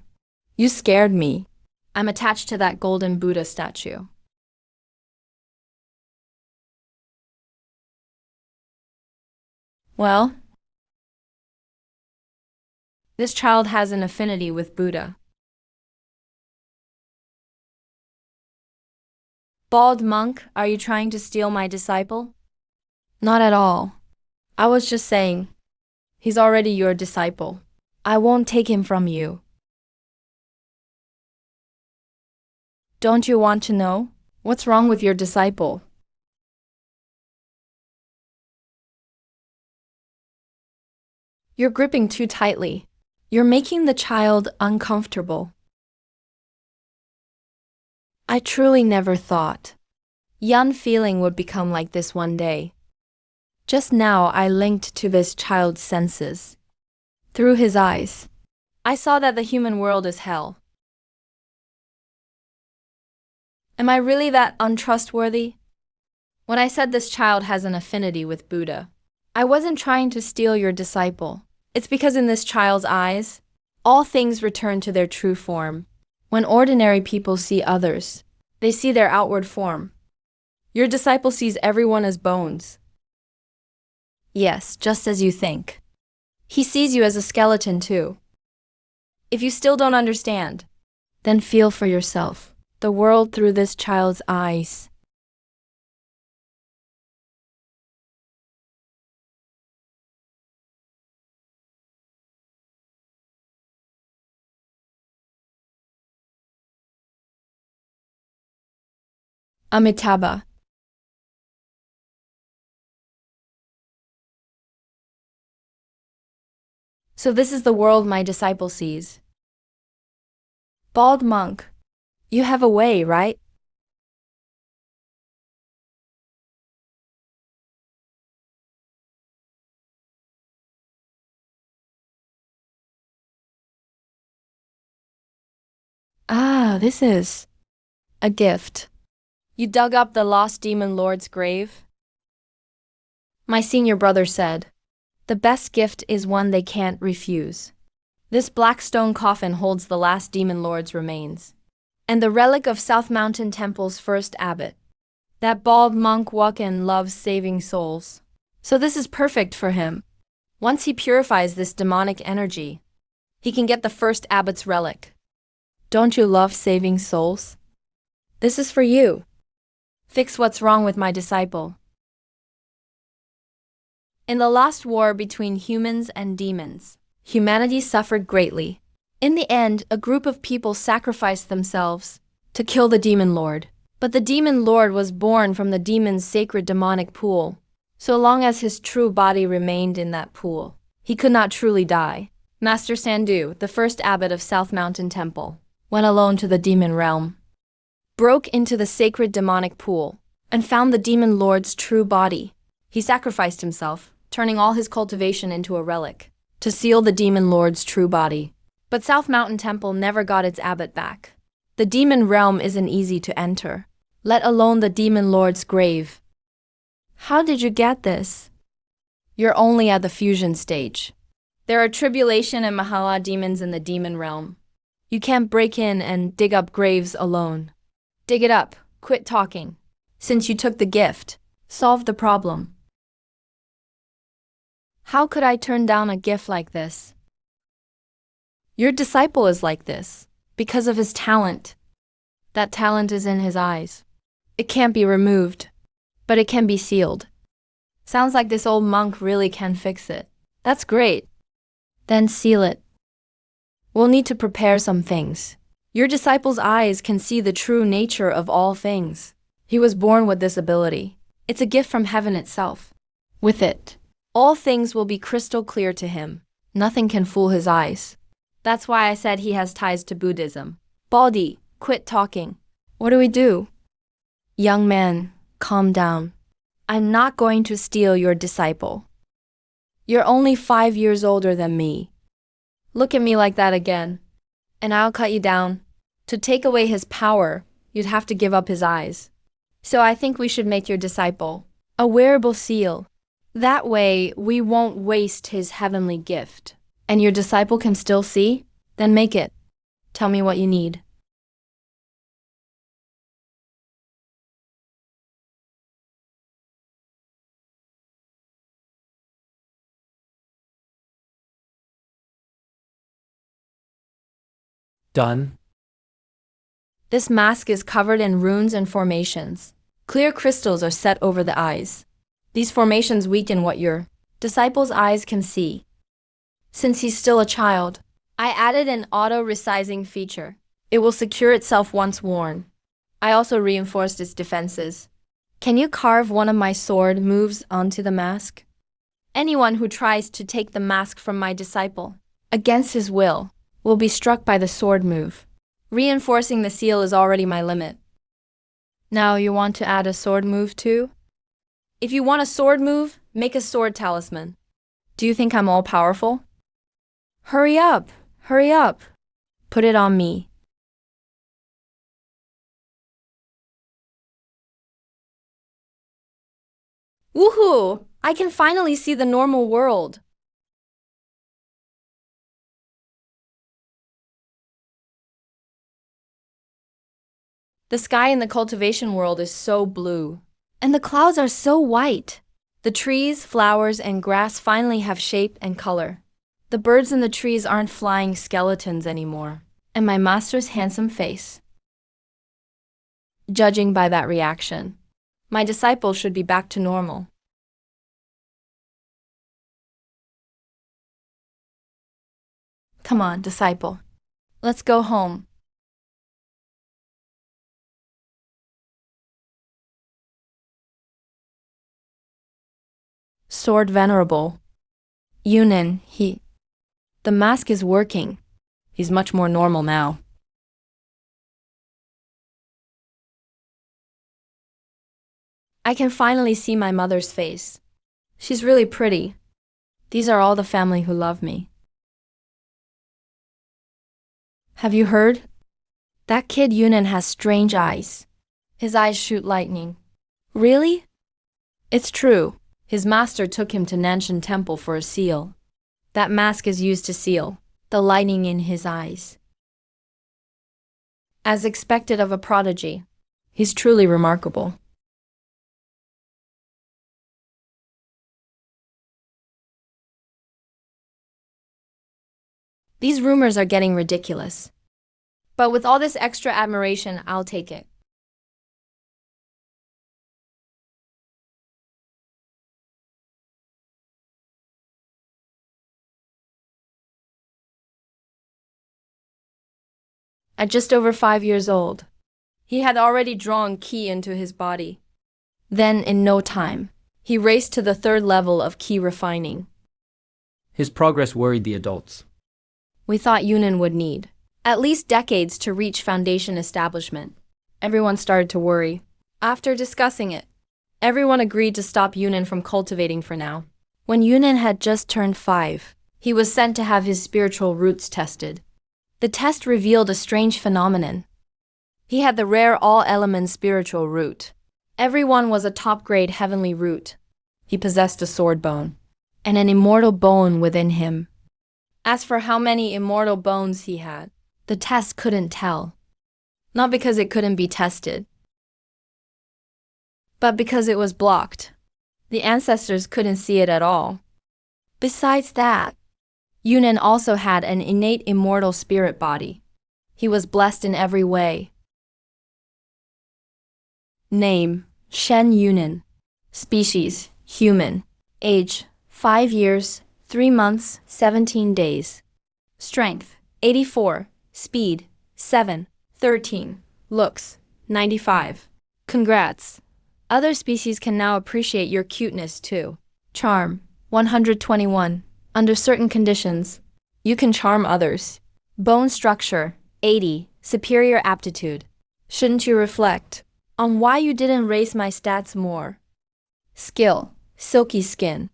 You scared me. I'm attached to that golden Buddha statue. Well, this child has an affinity with Buddha. Bald monk, are you trying to steal my disciple? Not at all. I was just saying, he's already your disciple. I won't take him from you. Don't you want to know? What's wrong with your disciple? You're gripping too tightly. You're making the child uncomfortable. I truly never thought Yun feeling would become like this one day. Just now I linked to this child's senses. Through his eyes, I saw that the human world is hell. Am I really that untrustworthy? When I said this child has an affinity with Buddha, I wasn't trying to steal your disciple. It's because in this child's eyes, all things return to their true form. When ordinary people see others, they see their outward form. Your disciple sees everyone as bones. Yes, just as you think. He sees you as a skeleton too. If you still don't understand, then feel for yourself the world through this child's eyes. Amitabha. So this is the world my disciple sees. Bald monk, you have a way, right? Ah, this is A gift. You dug up the lost demon lord's grave? My senior brother said, the best gift is one they can't refuse. This black stone coffin holds the last demon lord's remains, and the relic of South Mountain Temple's first abbot. That bald monk Awakens loves saving souls. So this is perfect for him. Once he purifies this demonic energy, he can get the first abbot's relic. Don't you love saving souls? This is for you. Fix what's wrong with my disciple. In the last war between humans and demons, humanity suffered greatly. In the end, a group of people sacrificed themselves to kill the demon lord. But the demon lord was born from the demon's sacred demonic pool. So long as his true body remained in that pool, he could not truly die. Master Sandu, the first abbot of South Mountain Temple, went alone to the demon realm, broke into the sacred demonic pool, and found the demon lord's true body. He sacrificed himself, turning all his cultivation into a relic, to seal the demon lord's true body. But South Mountain Temple never got its abbot back. The demon realm isn't easy to enter, let alone the demon lord's grave. How did you get this? You're only at the fusion stage. There are tribulation and Mahala demons in the demon realm. You can't break in and dig up graves alone. Dig it up, quit talking. Since you took the gift, solve the problem. How could I turn down a gift like this? Your disciple is like this because of his talent. That talent is in his eyes. It can't be removed, but it can be sealed. Sounds like this old monk really can fix it. That's great. Then seal it. We'll need to prepare some things. Your disciple's eyes can see the true nature of all things. He was born with this ability. It's a gift from heaven itself. With it, all things will be crystal clear to him. Nothing can fool his eyes. That's why I said he has ties to Buddhism. Baldi, quit talking. What do we do? Young man, calm down. I'm not going to steal your disciple. You're only 5 years older than me. Look at me like that again, and I'll cut you down. To take away his power, you'd have to give up his eyes. So I think we should make your disciple a wearable seal. That way, we won't waste his heavenly gift. And your disciple can still see? Then make it. Tell me what you need.
Done.
This mask is covered in runes and formations. Clear crystals are set over the eyes. These formations weaken what your disciple's eyes can see. Since he's still a child, I added an auto-resizing feature. It will secure itself once worn. I also reinforced its defenses. Can you carve one of my sword moves onto the mask? Anyone who tries to take the mask from my disciple, against his will, will be struck by the sword move. Reinforcing the seal is already my limit. Now you want to add a sword move too? If you want a sword move, make a sword talisman. Do you think I'm all powerful? Hurry up! Hurry up! Put it on me. Woohoo! I can finally see the normal world. The sky in the cultivation world is so blue, and the clouds are so white. The trees, flowers, and grass finally have shape and color. The birds in the trees aren't flying skeletons anymore, and my master's handsome face. Judging by that reaction, my disciple should be back to normal. Come on, disciple. Let's go home. Sword Venerable. Yunin, the mask is working. He's much more normal now. I can finally see my mother's face. She's really pretty. These are all the family who love me. Have you heard? That kid Yunan has strange eyes. His eyes shoot lightning. Really? It's true. His master took him to Nanshan Temple for a seal. That mask is used to seal the lightning in his eyes. As expected of a prodigy.
He's truly remarkable.
These rumors are getting ridiculous. But with all this extra admiration, I'll take it. At just over 5 years old, he had already drawn ki into his body. Then, in no time, he raced to the 3rd level of ki refining.
His progress worried the adults.
We thought Yunan would need at least decades to reach foundation establishment. Everyone started to worry. After discussing it, everyone agreed to stop Yunan from cultivating for now. When Yunan had just turned 5, he was sent to have his spiritual roots tested. The test revealed a strange phenomenon. He had the rare all-element spiritual root. Everyone was a top-grade heavenly root. He possessed a sword bone and an immortal bone within him. As for how many immortal bones he had, the test couldn't tell. Not because it couldn't be tested, but because it was blocked. The ancestors couldn't see it at all. Besides that, Yunan also had an innate immortal spirit body. He was blessed in every way. Name: Shen Yunan. Species: human. Age: 5 years, 3 months, 17 days. Strength: 84. Speed: 7. 13. Looks: 95. Congrats. Other species can now appreciate your cuteness too. Charm: 121. Under certain conditions, you can charm others. Bone structure: 80. Superior aptitude. Shouldn't you reflect on why you didn't raise my stats more? Skill: silky skin.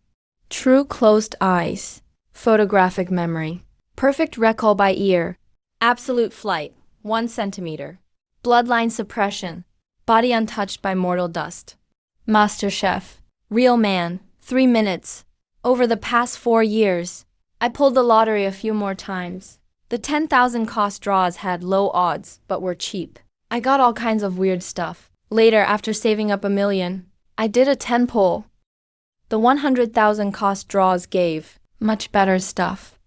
True closed eyes. Photographic memory. Perfect recall by ear. Absolute flight: 1 centimeter. Bloodline suppression. Body untouched by mortal dust. Master Chef. Real man. 3 minutes. Over the past 4 years, I pulled the lottery a few more times. The 10,000 cost draws had low odds, but were cheap. I got all kinds of weird stuff. Later, after saving up $1 million, I did a 10 pull. The 100,000 cost draws gave much better stuff.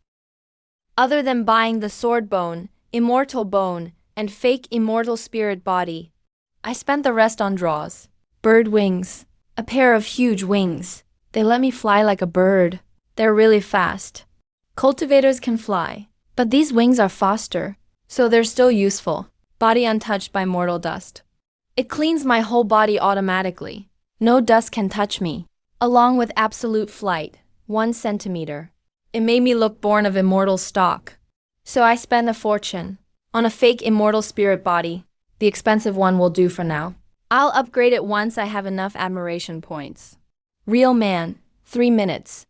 Other than buying the sword bone, immortal bone, and fake immortal spirit body, I spent the rest on draws. Bird wings. A pair of huge wings. They let me fly like a bird. They're really fast. Cultivators can fly, but these wings are faster, so they're still useful. Body untouched by mortal dust. It cleans my whole body automatically. No dust can touch me. Along with absolute flight, 1 centimeter. It made me look born of immortal stock. So I spent a fortune on a fake immortal spirit body. The expensive one will do for now. I'll upgrade it once I have enough admiration points. Real man, 3 minutes.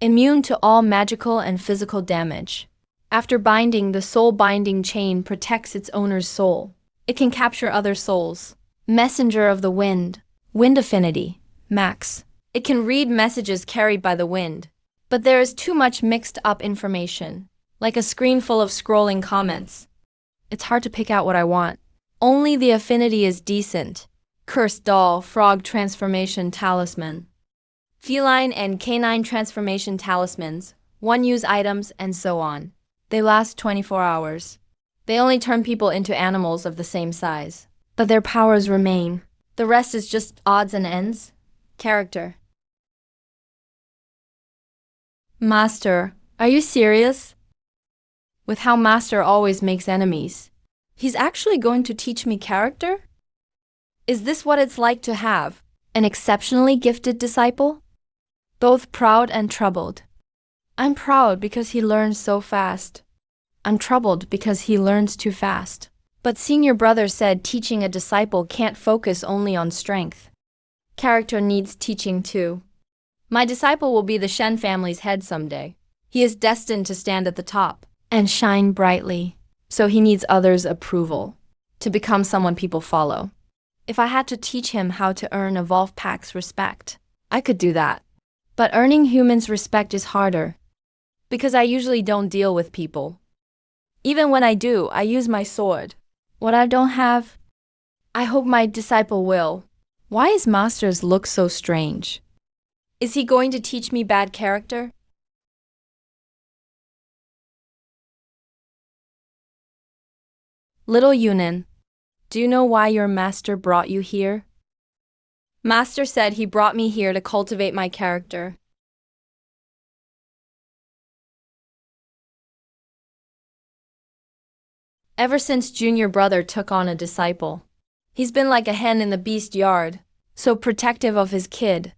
Immune to all magical and physical damage. After binding, the soul binding chain protects its owner's soul. It can capture other souls. Messenger of the wind. Wind affinity, max. It can read messages carried by the wind. But there is too much mixed up information, like a screen full of scrolling comments. It's hard to pick out what I want. Only the affinity is decent. Cursed doll, frog transformation talisman. Feline and canine transformation talismans, one-use items, and so on. They last 24 hours. They only turn people into animals of the same size. But their powers remain. The rest is just odds and ends. Character. Master, are you serious? With how Master always makes enemies. He's actually going to teach me character? Is this what it's like to have an exceptionally gifted disciple? Both proud and troubled. I'm proud because he learns so fast. I'm troubled because he learns too fast. But senior brother said teaching a disciple can't focus only on strength. Character needs teaching too. My disciple will be the Shen family's head someday. He is destined to stand at the top and shine brightly, so he needs others' approval. to become someone people follow. If I had to teach him how to earn Evolve Pack's respect, I could do that. But earning humans' respect is harder, because I usually don't deal with people. Even when I do, I use my sword. What I don't have, I hope my disciple will. Why is Master's look so strange? Is he going to teach me bad character? Little Yunin, do you know why your master brought you here? Master said he brought me here to cultivate my character. Ever since junior brother took on a disciple, he's been like a hen in the beast yard, so protective of his kid.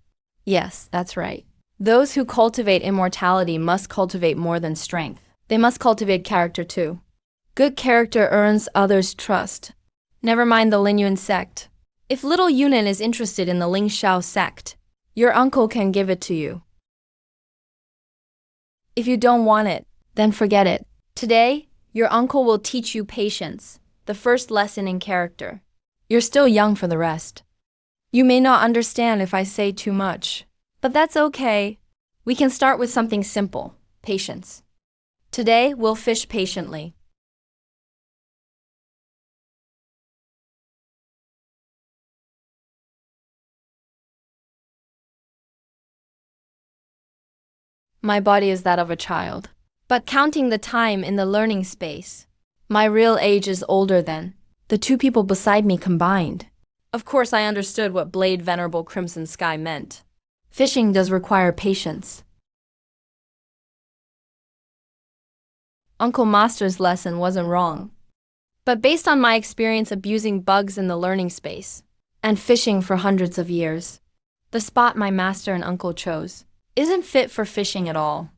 Yes, that's right. Those who cultivate immortality must cultivate more than strength. They must cultivate character too. Good character earns others' trust. Never mind the Lin Yun sect. If little Yunin is interested in the Ling Shao sect, your uncle can give it to you. If you don't want it, then forget it. Today, your uncle will teach you patience, the first lesson in character. You're still young for the rest. You may not understand if I say too much, but that's okay. We can start with something simple, patience. Today, we'll fish patiently. My body is that of a child. But counting the time in the learning space, my real age is older than the two people beside me combined. Of course, I understood what Blade Venerable Crimson Sky meant. Fishing does require patience. Uncle Master's lesson wasn't wrong. But based on my experience abusing bugs in the learning space and fishing for hundreds of years, the spot my master and uncle chose isn't fit for fishing at all.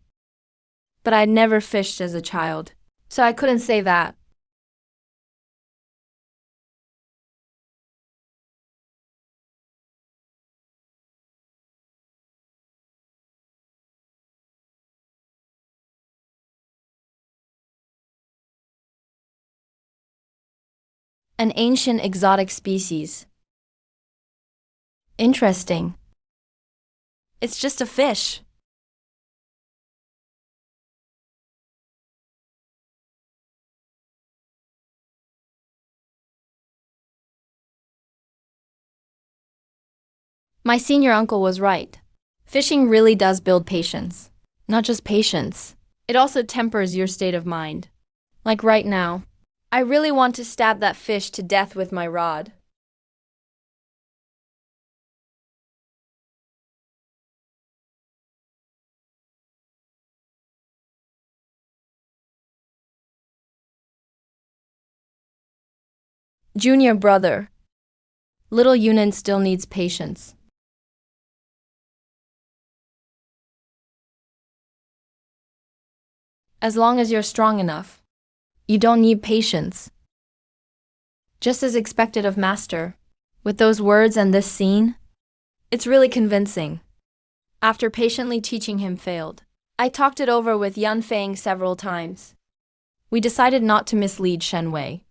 But I'd never fished as a child, so I couldn't say that. An ancient exotic species. Interesting. It's just a fish. My senior uncle was right. Fishing really does build patience. Not just patience, it also tempers your state of mind. Like right now, I really want to stab that fish to death with my rod. Junior brother, little Yunin still needs patience. As long as you're strong enough, you don't need patience. Just as expected of Master. With those words and this scene, it's really convincing. After patiently teaching him failed, I talked it over with Yun Fang several times. We decided not to mislead Shen Wei.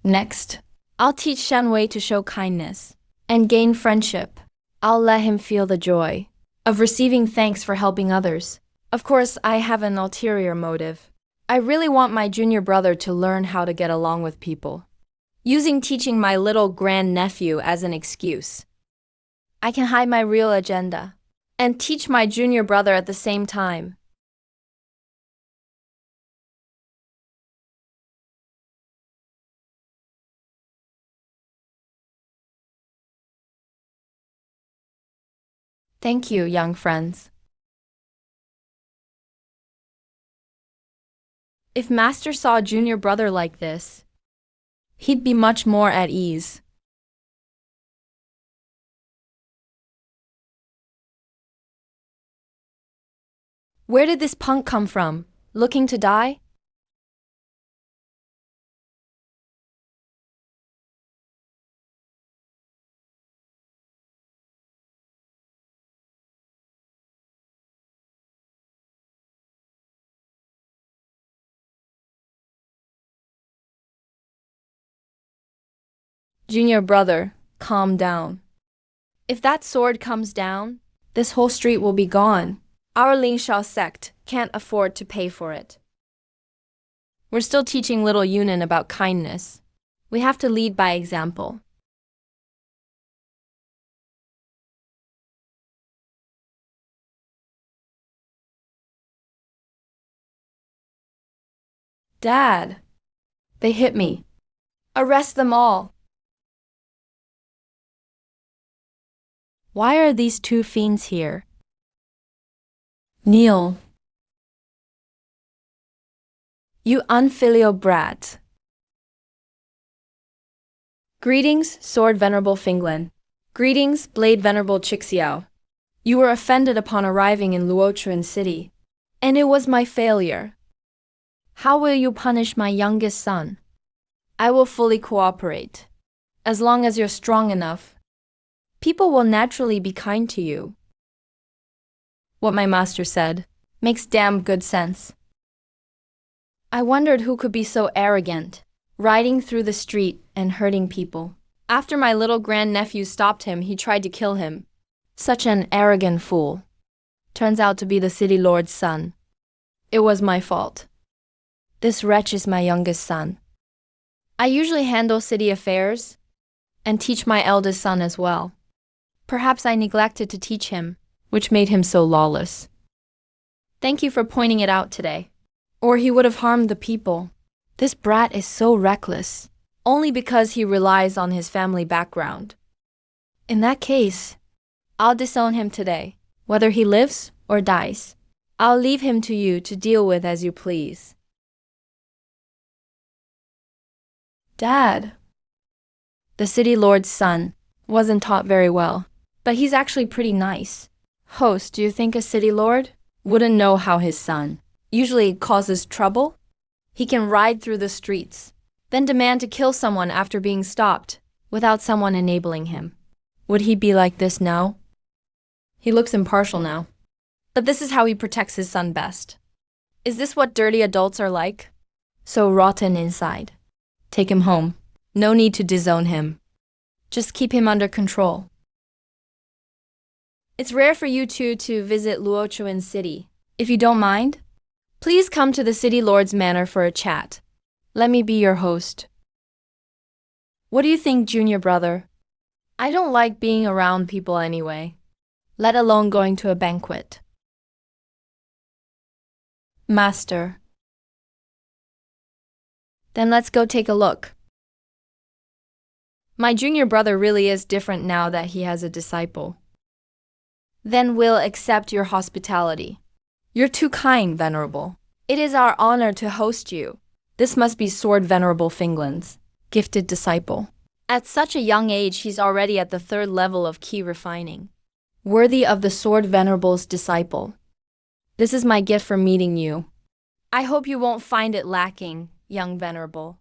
Next, I'll teach Shen Wei to show kindness and gain friendship. I'll let him feel the joy of receiving thanks for helping others. Of course, I have an ulterior motive. I really want my junior brother to learn how to get along with people, using teaching my little grandnephew as an excuse. I can hide my real agenda and teach my junior brother at the same time. Thank you, young friends. If Master saw a junior brother like this, he'd be much more at ease. Where did this punk come from? Looking to die? Junior brother, calm down. If that sword comes down, this whole street will be gone. Our Lingshao sect can't afford to pay for it. We're still teaching little Yunan about kindness. We have to lead by example. Dad, they hit me. Arrest them all. Why are these two fiends here? Kneel. You unfilial brat. Greetings, Sword Venerable Finglin. Greetings, Blade Venerable Chixiao. You were offended upon arriving in Luochuan City, and it was my failure. How will you punish my youngest son? I will fully cooperate. As long as you're strong enough, people will naturally be kind to you. What my master said makes damn good sense. I wondered who could be so arrogant, riding through the street and hurting people. After my little grandnephew stopped him, he tried to kill him. Such an arrogant fool. Turns out to be the city lord's son. It was my fault. This wretch is my youngest son. I usually handle city affairs and teach my eldest son as well. Perhaps I neglected to teach him, which made him so lawless. Thank you for pointing it out today. Or he would have harmed the people. This brat is so reckless, only because he relies on his family background. In that case, I'll disown him today, whether he lives or dies. I'll leave him to you to deal with as you please. Dad. The city lord's son wasn't taught very well, but he's actually pretty nice. Host, do you think a city lord wouldn't know how his son usually causes trouble? He can ride through the streets, then demand to kill someone after being stopped, without someone enabling him. Would he be like this now? He looks impartial now. But this is how he protects his son best. Is this what dirty adults are like? So rotten inside. Take him home. No need to disown him. Just keep him under control. It's rare for you two to visit Luochuan City. If you don't mind, please come to the City Lord's Manor for a chat. Let me be your host. What do you think, junior brother? I don't like being around people anyway, let alone going to a banquet. Master. Then let's go take a look. My junior brother really is different now that he has a disciple. Then we'll accept your hospitality. You're too kind, Venerable. It is our honor to host you. This must be Sword Venerable Finglin's gifted disciple. At such a young age, he's already at the 3rd level of key refining. Worthy of the Sword Venerable's disciple. This is my gift for meeting you. I hope you won't find it lacking, young Venerable.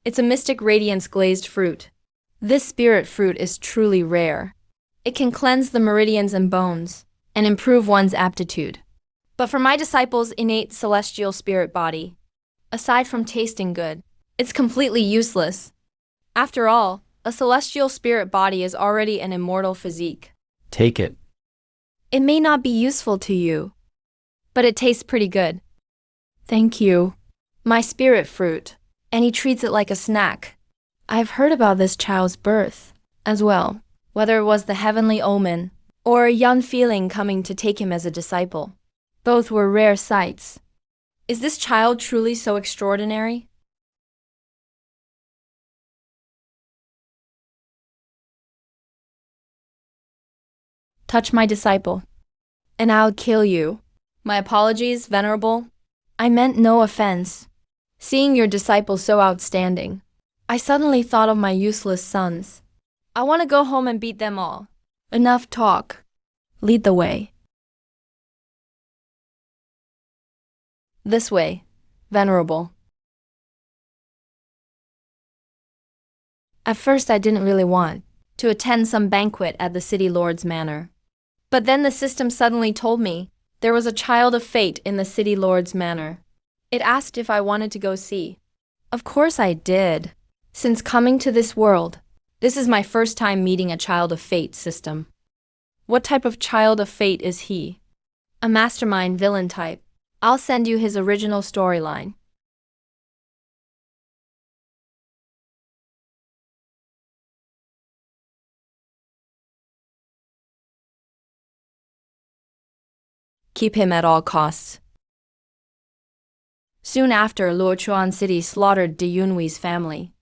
It's a mystic radiance glazed fruit. This spirit fruit is truly rare. It can cleanse the meridians and bones and improve one's aptitude. But for my disciple's innate celestial spirit body, aside from tasting good, it's completely useless. After all, a celestial spirit body is already an immortal physique.
Take it.
It may not be useful to you, but it tastes pretty good. Thank you. My spirit fruit, and he treats it like a snack. I've heard about this child's birth as well, whether it was the heavenly omen or a young feeling coming to take him as a disciple. Both were rare sights. Is this child truly so extraordinary? Touch my disciple, and I'll kill you. My apologies, Venerable. I meant no offense. Seeing your disciple so outstanding, I suddenly thought of my useless sons. I want to go home and beat them all. Enough talk. Lead the way. This way, Venerable. At first I didn't really want to attend some banquet at the City Lord's Manor. But then the system suddenly told me there was a child of fate in the City Lord's Manor. It asked if I wanted to go see. Of course I did. Since coming to this world, This is my first time meeting a child of fate, system. What type of child of fate is he? A mastermind villain type. I'll send you his original storyline. Keep him at all costs. Soon after, Luochuan City slaughtered De Yunhui's family.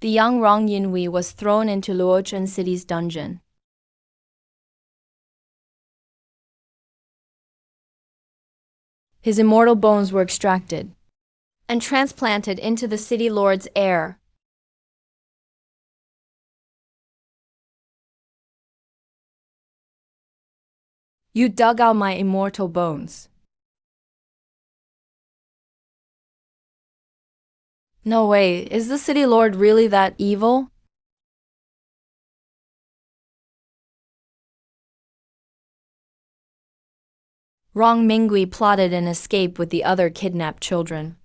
The young Rong Yunhui was thrown into Luochuan City's dungeon. His immortal bones were extracted and transplanted into the city lord's heir. You dug out my immortal bones. No way, is the city lord really that evil? Rong Mingui plotted an escape with the other kidnapped children.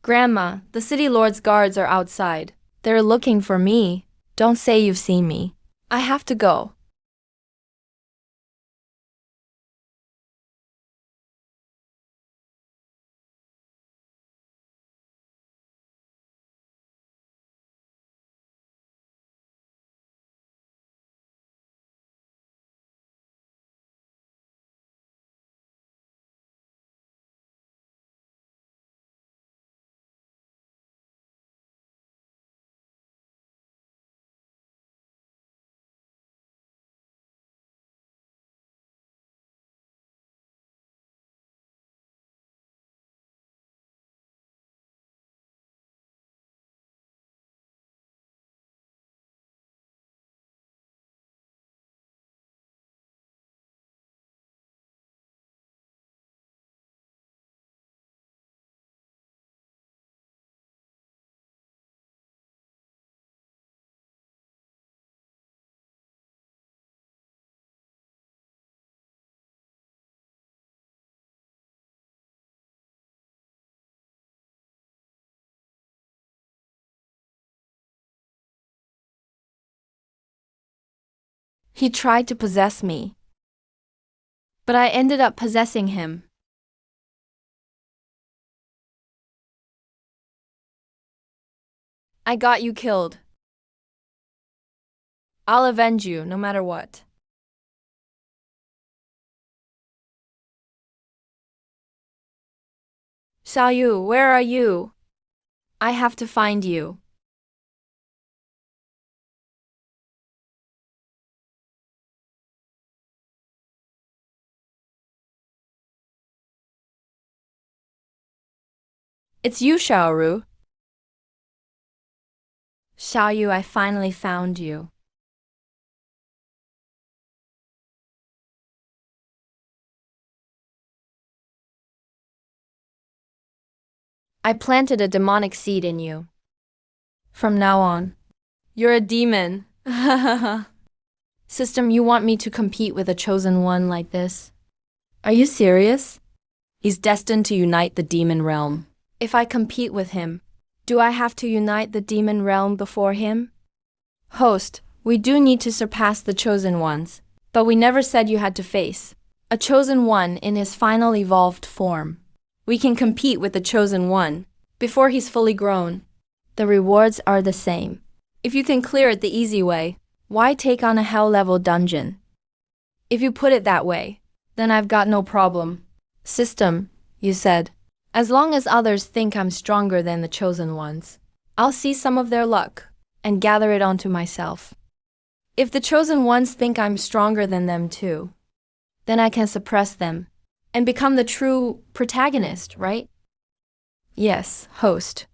Grandma, the city lord's guards are outside. They're looking for me. Don't say you've seen me. I have to go. He tried to possess me, but I ended up possessing him. I got you killed. I'll avenge you no matter what. Xiaoyu, where are you? I have to find you. It's you, Xiaoru. Xiaoyu, I finally found you. I planted a demonic seed in you. From now on, you're a demon. System, you want me to compete with a chosen one like this? Are you serious? He's destined to unite the demon realm. If I compete with him, Do I have to unite the demon realm before him? Host, we do need to surpass the chosen ones, but we never said you had to face a chosen one in his final evolved form. We can compete with the chosen one before he's fully grown. The rewards are the same. If you can clear it the easy way, why take on a hell-level dungeon? If you put it that way, then I've got no problem. System, you said. As long as others think I'm stronger than the chosen ones, I'll see some of their luck and gather it onto myself. If the chosen ones think I'm stronger than them too, then I can suppress them and become the true protagonist, right? Yes, host.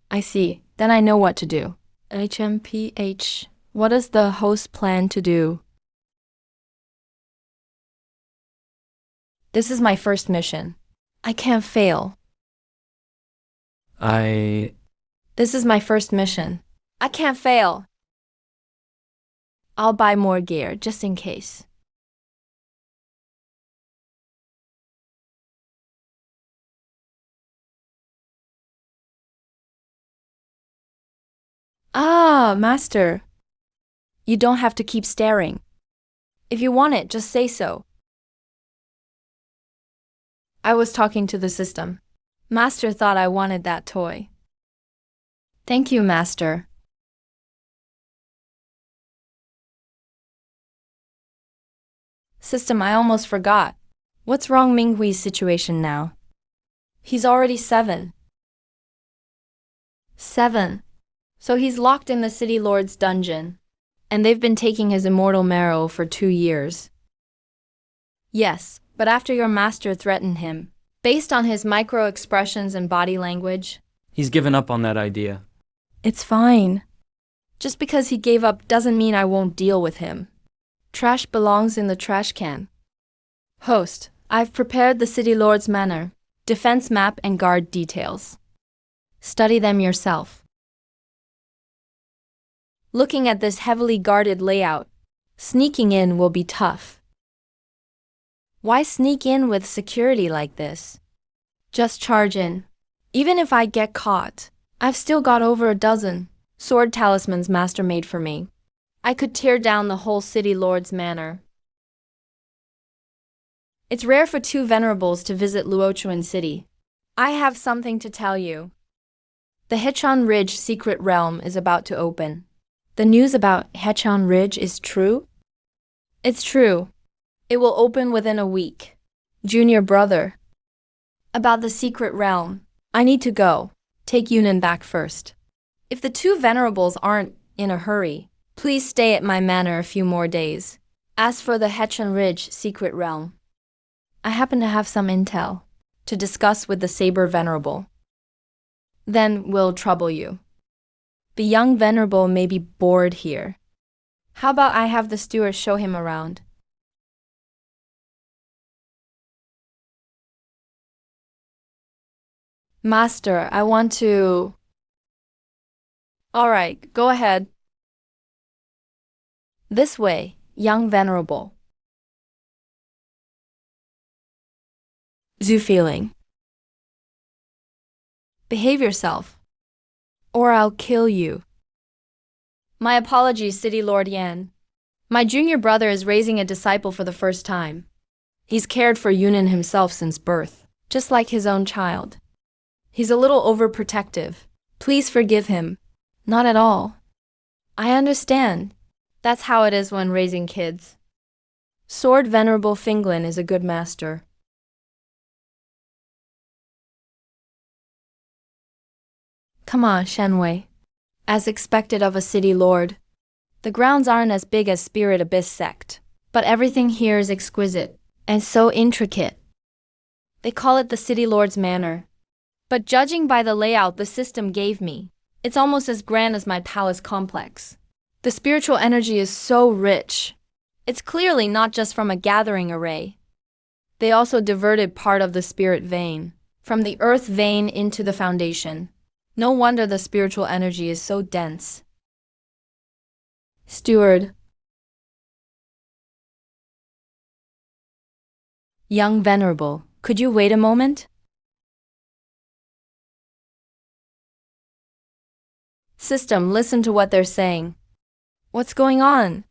I see. Then I know what to do. HMPH. What does the host plan to do? This is my first mission. I can't fail. This is my first mission. I can't fail. I'll buy more gear just in case. Ah, Master. You don't have to keep staring. If you want it, just say so. I was talking to the system. Master thought I wanted that toy. Thank you, Master. System, I almost forgot. What's wrong Minghui's situation now? He's already 7. 7. So he's locked in the City Lord's dungeon, and they've been taking his immortal marrow for 2 years. Yes, but after your master threatened him, based on his micro-expressions and body language,
He's given up on that idea.
it's fine. Just because he gave up doesn't mean I won't deal with him. Trash belongs in the trash can. Host, I've prepared the City Lord's manor, defense map and guard details. Study them yourself. Looking at this heavily guarded layout, sneaking in will be tough. Why sneak in with security like this? Just charge in. Even if I get caught, I've still got over a dozen sword talismans Master made for me. I could tear down the whole City Lord's manor. It's rare for 2 venerables to visit Luochuan City. I have something to tell you. The Hechon Ridge secret realm is about to open. The news about Hechon Ridge is true? It's true. It will open within a week. Junior brother. About the secret realm, I need to go. Take Yunan back first. If the 2 venerables aren't in a hurry, please stay at my manor a few more days. As for the Hechon Ridge secret realm, I happen to have some intel to discuss with the Saber Venerable. Then we'll trouble you. The young Venerable may be bored here. How about I have the steward show him around? Master, I want to... All right, go ahead. This way, young Venerable. Zhu feeling. Behave yourself, or I'll kill you. My apologies, City Lord Yan. My junior brother is raising a disciple for the first time. He's cared for Yunan himself since birth, just like his own child. He's a little overprotective. Please forgive him. Not at all. I understand. That's how it is when raising kids. Sword Venerable Finglin is a good master. Come on, Shenwei. As expected of a city lord. The grounds aren't as big as Spirit Abyss Sect, but everything here is exquisite and so intricate. They call it the City Lord's Manor. But judging by the layout the system gave me, it's almost as grand as my palace complex. The spiritual energy is so rich. It's clearly not just from a gathering array. They also diverted part of the spirit vein, from the earth vein into the foundation. No wonder the spiritual energy is so dense. Steward. Young Venerable, could you wait a moment? System, listen to what they're saying. What's going on?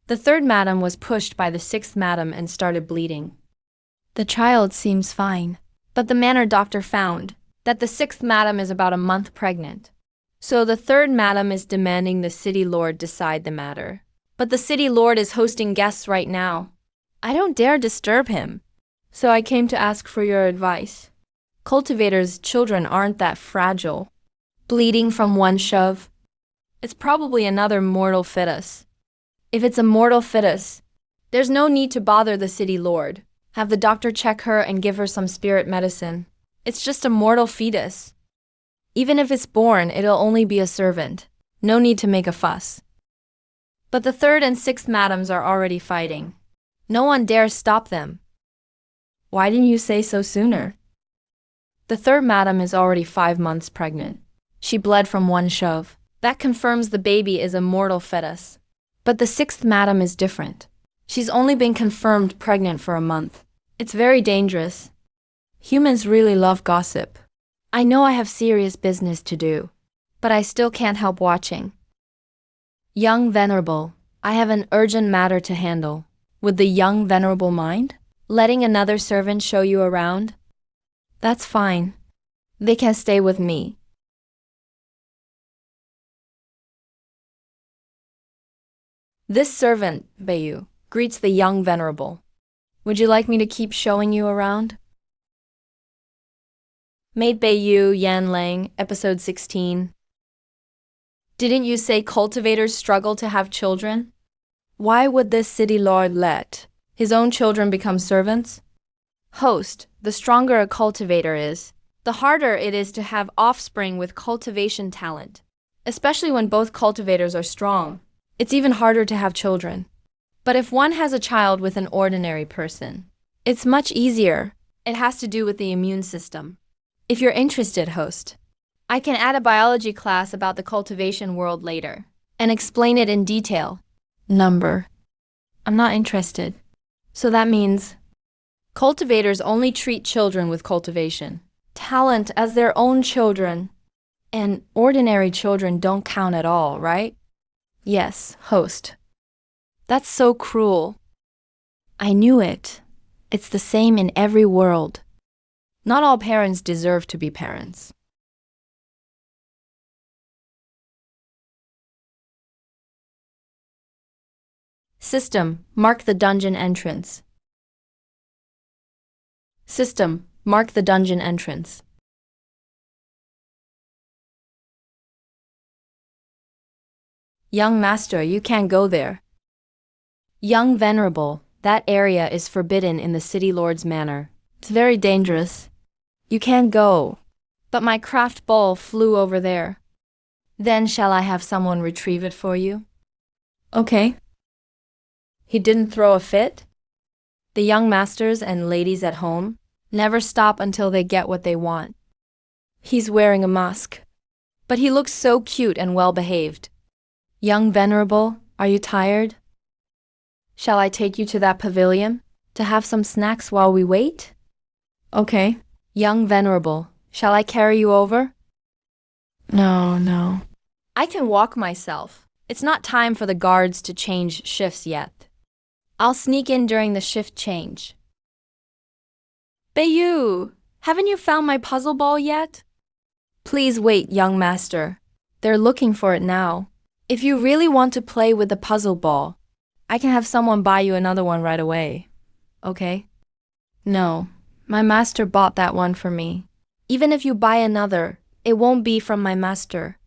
The third madam was pushed by the sixth madam and started bleeding. The child seems fine, but the manor doctor found that the sixth madam is about a month pregnant. So the third madam is demanding the city lord decide the matter. But the city lord is hosting guests right now. I don't dare disturb him. So I came to ask for your advice. Cultivators' children aren't that fragile. Bleeding from one shove. It's probably another mortal fetus. If it's a mortal fetus, there's no need to bother the city lord. Have the doctor check her and give her some spirit medicine. It's just a mortal fetus. Even if it's born, it'll only be a servant. No need to make a fuss. But the third and sixth madams are already fighting. No one dares stop them. Why didn't you say so sooner? The third madam is already 5 months pregnant. She bled from one shove. That confirms the baby is a mortal fetus. But the sixth madam is different. She's only been confirmed pregnant for a month. It's very dangerous. Humans really love gossip. I know I have serious business to do, but I still can't help watching. Young Venerable, I have an urgent matter to handle. Would the young Venerable mind letting another servant show you around? That's fine. They can stay with me. This servant, Bayu, greets the young Venerable. Would you like me to keep showing you around? Maid Bayu, Yan Lang, episode 16. Didn't you say cultivators struggle to have children? Why would this city lord let his own children become servants? Host, the stronger a cultivator is, the harder it is to have offspring with cultivation talent. Especially when both cultivators are strong, it's even harder to have children. But if one has a child with an ordinary person, it's much easier. It has to do with the immune system. If you're interested, host, I can add a biology class about the cultivation world later and explain it in detail. Number. I'm not interested. So that means cultivators only treat children with cultivation talent as their own children, and ordinary children don't count at all, right? Yes, host. That's so cruel. I knew it. It's the same in every world. Not all parents deserve to be parents. System, mark the dungeon entrance. System, mark the dungeon entrance. Young master, you can't go there. Young Venerable, that area is forbidden in the city lord's manor. It's very dangerous. You can't go. But my craft ball flew over there. Then shall I have someone retrieve it for you? Okay. He didn't throw a fit? The young masters and ladies at home never stop until they get what they want. He's wearing a mask, but he looks so cute and well-behaved. Young Venerable, are you tired? Shall I take you to that pavilion to have some snacks while we wait? Okay. Young Venerable, shall I carry you over? No. I can walk myself. It's not time for the guards to change shifts yet. I'll sneak in during the shift change. Bayu, haven't you found my puzzle ball yet? Please wait, young master. They're looking for it now. If you really want to play with the puzzle ball, I can have someone buy you another one right away. Okay? No, my master bought that one for me. Even if you buy another, it won't be from my master.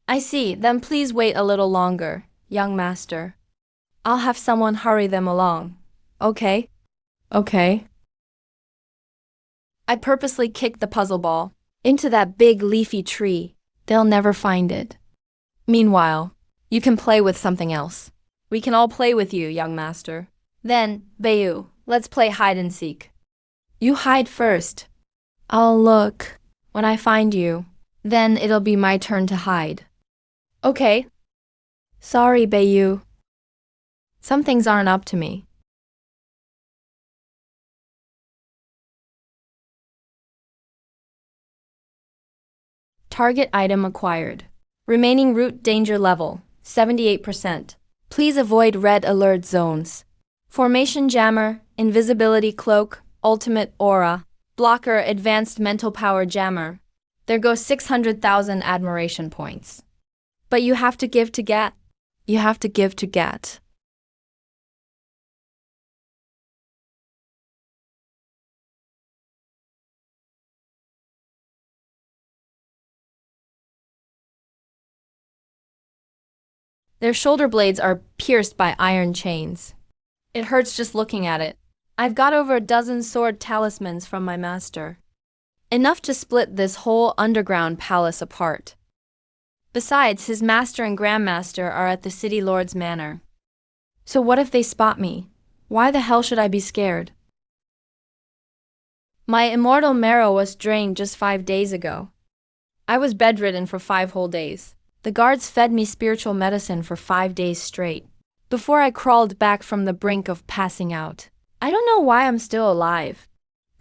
I see, then please wait a little longer, young master. I'll have someone hurry them along. Okay? Okay. I purposely kicked the puzzle ball into that big leafy tree. They'll never find it. Meanwhile, you can play with something else. We can all play with you, young master. Then, Bayu, let's play hide and seek. You hide first. I'll look. When I find you, then it'll be my turn to hide. Okay. Sorry, Bayu. Some things aren't up to me. Target item acquired. Remaining route danger level, 78%. Please avoid red alert zones. Formation jammer, invisibility cloak, ultimate aura, blocker advanced mental power jammer. There goes 600,000 admiration points. But you have to give to get. You have to give to get. Their shoulder blades are pierced by iron chains. It hurts just looking at it. I've got over a dozen sword talismans from my master. Enough to split this whole underground palace apart. Besides, his master and grandmaster are at the city lord's manor. So what if they spot me? Why the hell should I be scared? My immortal marrow was drained just 5 days ago. I was bedridden for 5 whole days. The guards fed me spiritual medicine for 5 days straight, before I crawled back from the brink of passing out. I don't know why I'm still alive.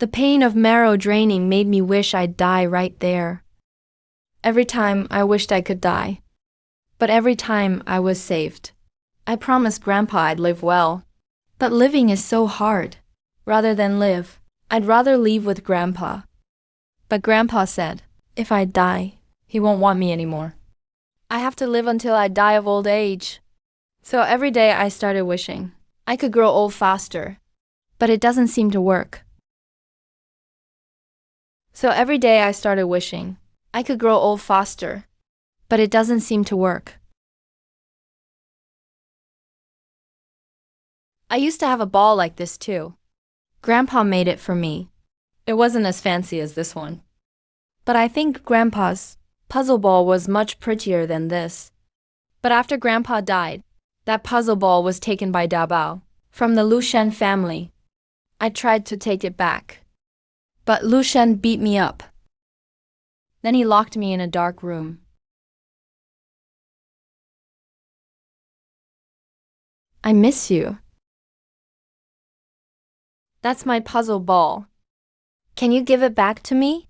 The pain of marrow draining made me wish I'd die right there. Every time I wished I could die. But every time I was saved. I promised Grandpa I'd live well. But living is so hard. Rather than live, I'd rather leave with Grandpa. But Grandpa said, if I die, he won't want me anymore. I have to live until I die of old age. So every day I started wishing I could grow old faster. But it doesn't seem to work. So every day I started wishing I could grow old faster. But it doesn't seem to work. I used to have a ball like this too. Grandpa made it for me. It wasn't as fancy as this one. But I think Grandpa's puzzle ball was much prettier than this. But after Grandpa died, that puzzle ball was taken by Dabao from the Lu Shen family. I tried to take it back. But Lu Shen beat me up. Then he locked me in a dark room. I miss you. That's my puzzle ball. Can you give it back to me?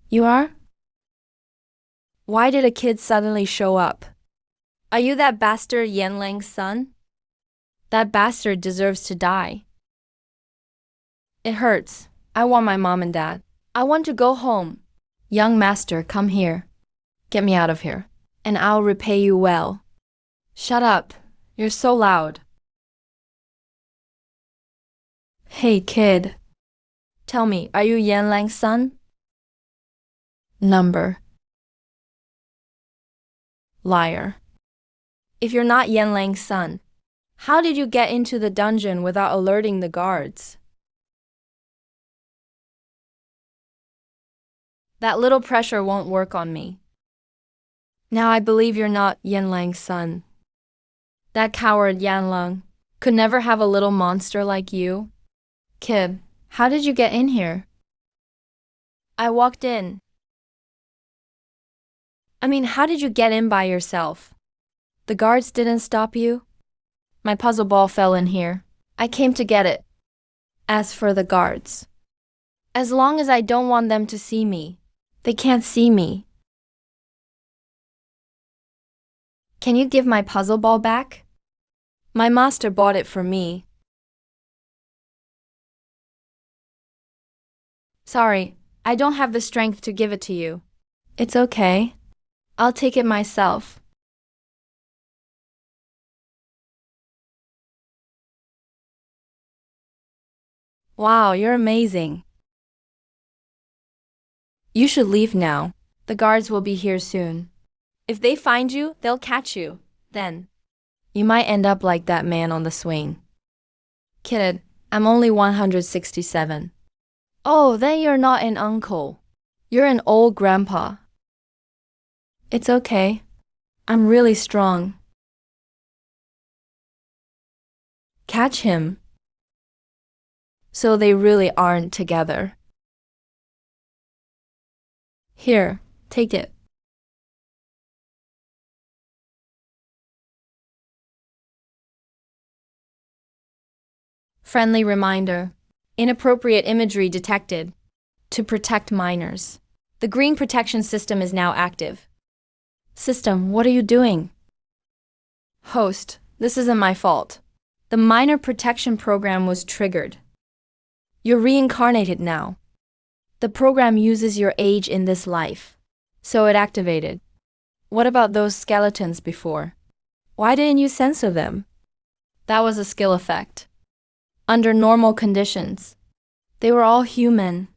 You are? Why did a kid suddenly show up? Are you that bastard Yanlang's son? That bastard deserves to die. It hurts. I want my mom and dad. I want to go home. Young master, come here. Get me out of here, and I'll repay you well. Shut up. You're so loud. Hey, kid. Tell me, are you Yanlang's son? Number. Liar. If you're not Yanlang's son, how did you get into the dungeon without alerting the guards? That little pressure won't work on me. Now I believe you're not Yanlang's son. That coward Yanlang could never have a little monster like you. Kid, how did you get in here? I walked in. How did you get in by yourself? The guards didn't stop you? My puzzle ball fell in here. I came to get it. As for the guards, as long as I don't want them to see me, they can't see me. Can you give my puzzle ball back? My master bought it for me. Sorry, I don't have the strength to give it to you. It's okay. I'll take it myself. Wow, you're amazing. You should leave now. The guards will be here soon. If they find you, they'll catch you. Then, you might end up like that man on the swing. Kid, I'm only 167. Oh, then you're not an uncle. You're an old grandpa. It's okay. I'm really strong. Catch him. So they really aren't together. Here, take it. Friendly reminder. Inappropriate imagery detected. To protect minors. The green protection system is now active. System, what are you doing? Host, this isn't my fault. The minor protection program was triggered. You're reincarnated now. The program uses your age in this life, so it activated. What about those skeletons before? Why didn't you censor them? That was a skill effect. Under normal conditions, they were all human.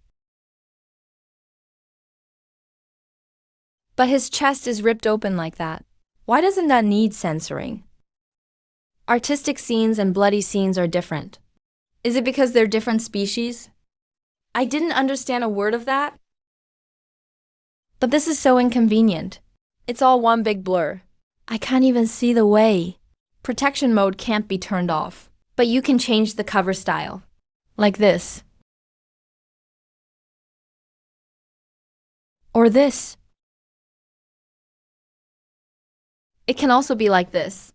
But his chest is ripped open like that. Why doesn't that need censoring? Artistic scenes and bloody scenes are different. Is it because they're different species? I didn't understand a word of that. But this is so inconvenient. It's all one big blur. I can't even see the way. Protection mode can't be turned off, but you can change the cover style. Like this. Or this. It can also be like this.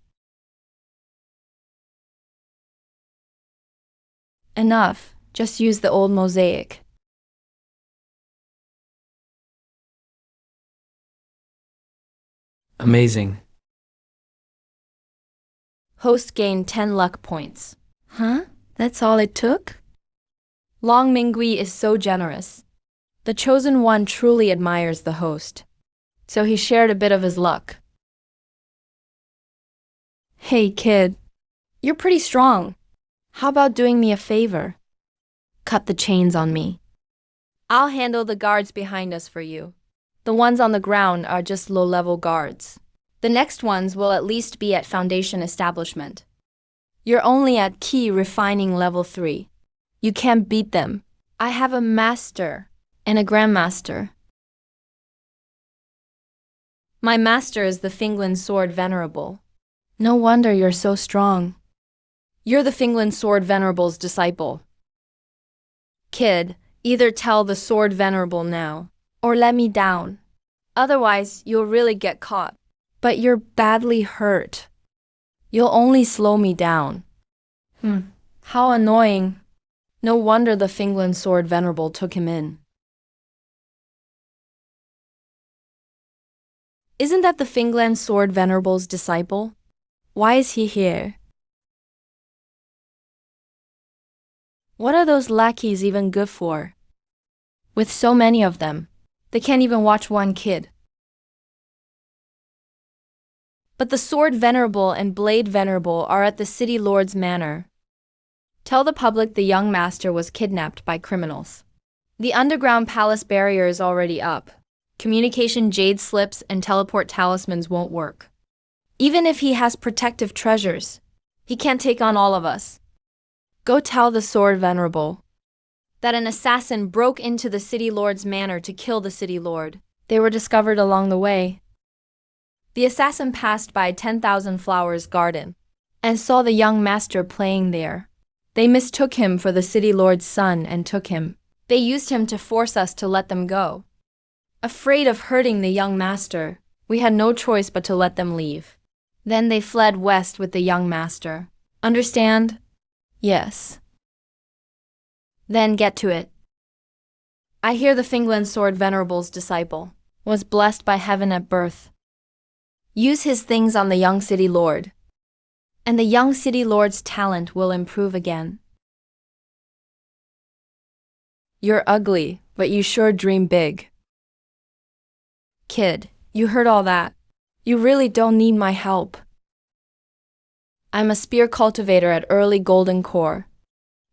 Enough, just use the old mosaic.
Amazing.
Host gained 10 luck points. Huh? That's all it took? Long Mingui is so generous. The chosen one truly admires the host. So he shared a bit of his luck. Hey kid, you're pretty strong. How about doing me a favor? Cut the chains on me. I'll handle the guards behind us for you. The ones on the ground are just low-level guards. The next ones will at least be at Foundation Establishment. You're only at Key Refining Level 3. You can't beat them. I have a master and a grandmaster. My master is the Finglin Sword Venerable. No wonder you're so strong. You're the Finglin Sword Venerable's disciple. Kid, either tell the Sword Venerable now, or let me down. Otherwise, you'll really get caught. But you're badly hurt. You'll only slow me down. How annoying. No wonder the Finglin Sword Venerable took him in. Isn't that the Finglin Sword Venerable's disciple? Why is he here? What are those lackeys even good for? With so many of them, they can't even watch one kid. But the Sword Venerable and Blade Venerable are at the City Lord's manor. Tell the public the young master was kidnapped by criminals. The underground palace barrier is already up. Communication jade slips and teleport talismans won't work. Even if he has protective treasures, he can't take on all of us. Go tell the Sword Venerable that an assassin broke into the City Lord's manor to kill the City Lord. They were discovered along the way. The assassin passed by 10,000 Flowers Garden and saw the young master playing there. They mistook him for the City Lord's son and took him. They used him to force us to let them go. Afraid of hurting the young master, we had no choice but to let them leave. Then they fled west with the young master. Understand? Yes. Then get to it. I hear the Finglin Sword Venerable's disciple was blessed by heaven at birth. Use his things on the young City Lord, and the young City Lord's talent will improve again. You're ugly, but you sure dream big. Kid, you heard all that. You really don't need my help. I'm a spear cultivator at Early Golden Core.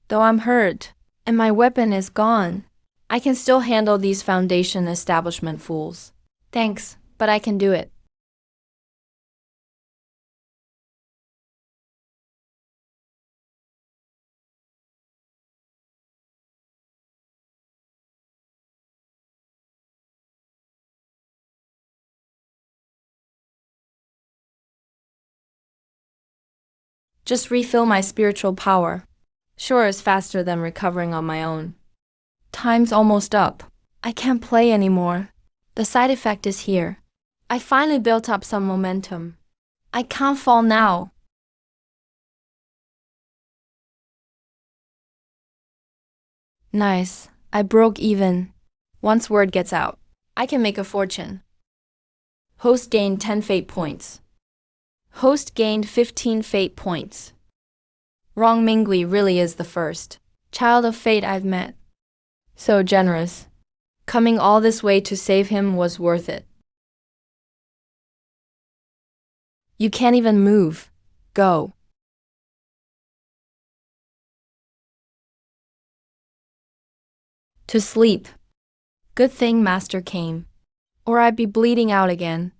Though I'm hurt, and my weapon is gone, I can still handle these Foundation Establishment fools. Thanks, but I can do it. Just refill my spiritual power. Sure is faster than recovering on my own. Time's almost up. I can't play anymore. The side effect is here. I finally built up some momentum. I can't fall now. Nice. I broke even. Once word gets out, I can make a fortune. Host gained 10 fate points. Host gained 15 fate points. Wrong Mingli really is the first child of fate I've met. So generous. Coming all this way to save him was worth it. You can't even move. Go. To sleep. Good thing Master came, or I'd be bleeding out again.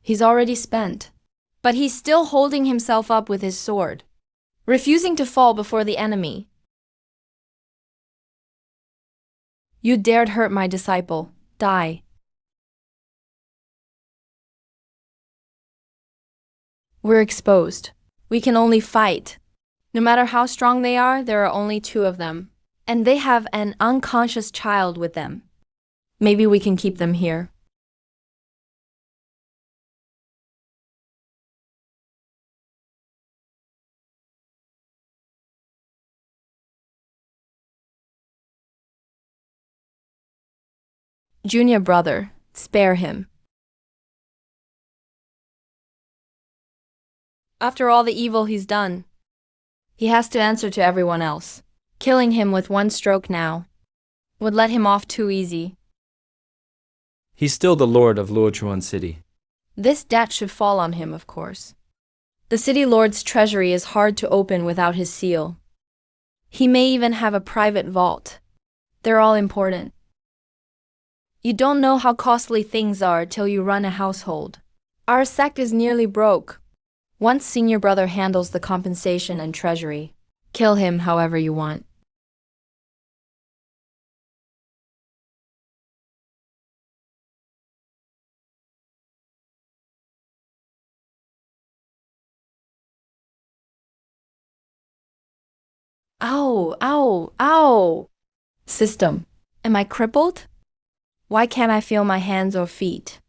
He's already spent, but he's still holding himself up with his sword, refusing to fall before the enemy. You dared hurt my disciple. Die. We're exposed. We can only fight. No matter how strong they are, there are only two of them. And they have an unconscious child with them. Maybe we can keep them here. Junior brother, spare him. After all the evil he's done, he has to answer to everyone else. Killing him with one stroke now would let him off too easy.
He's still the lord of Luochuan City.
This debt should fall on him, of course. The city lord's treasury is hard to open without his seal. He may even have a private vault. They're all important. You don't know how costly things are till you run a household. Our sect is nearly broke. Once senior brother handles the compensation and treasury. Kill him however you want. Ow, ow, ow! System, am I crippled? Why can't I feel my hands or feet?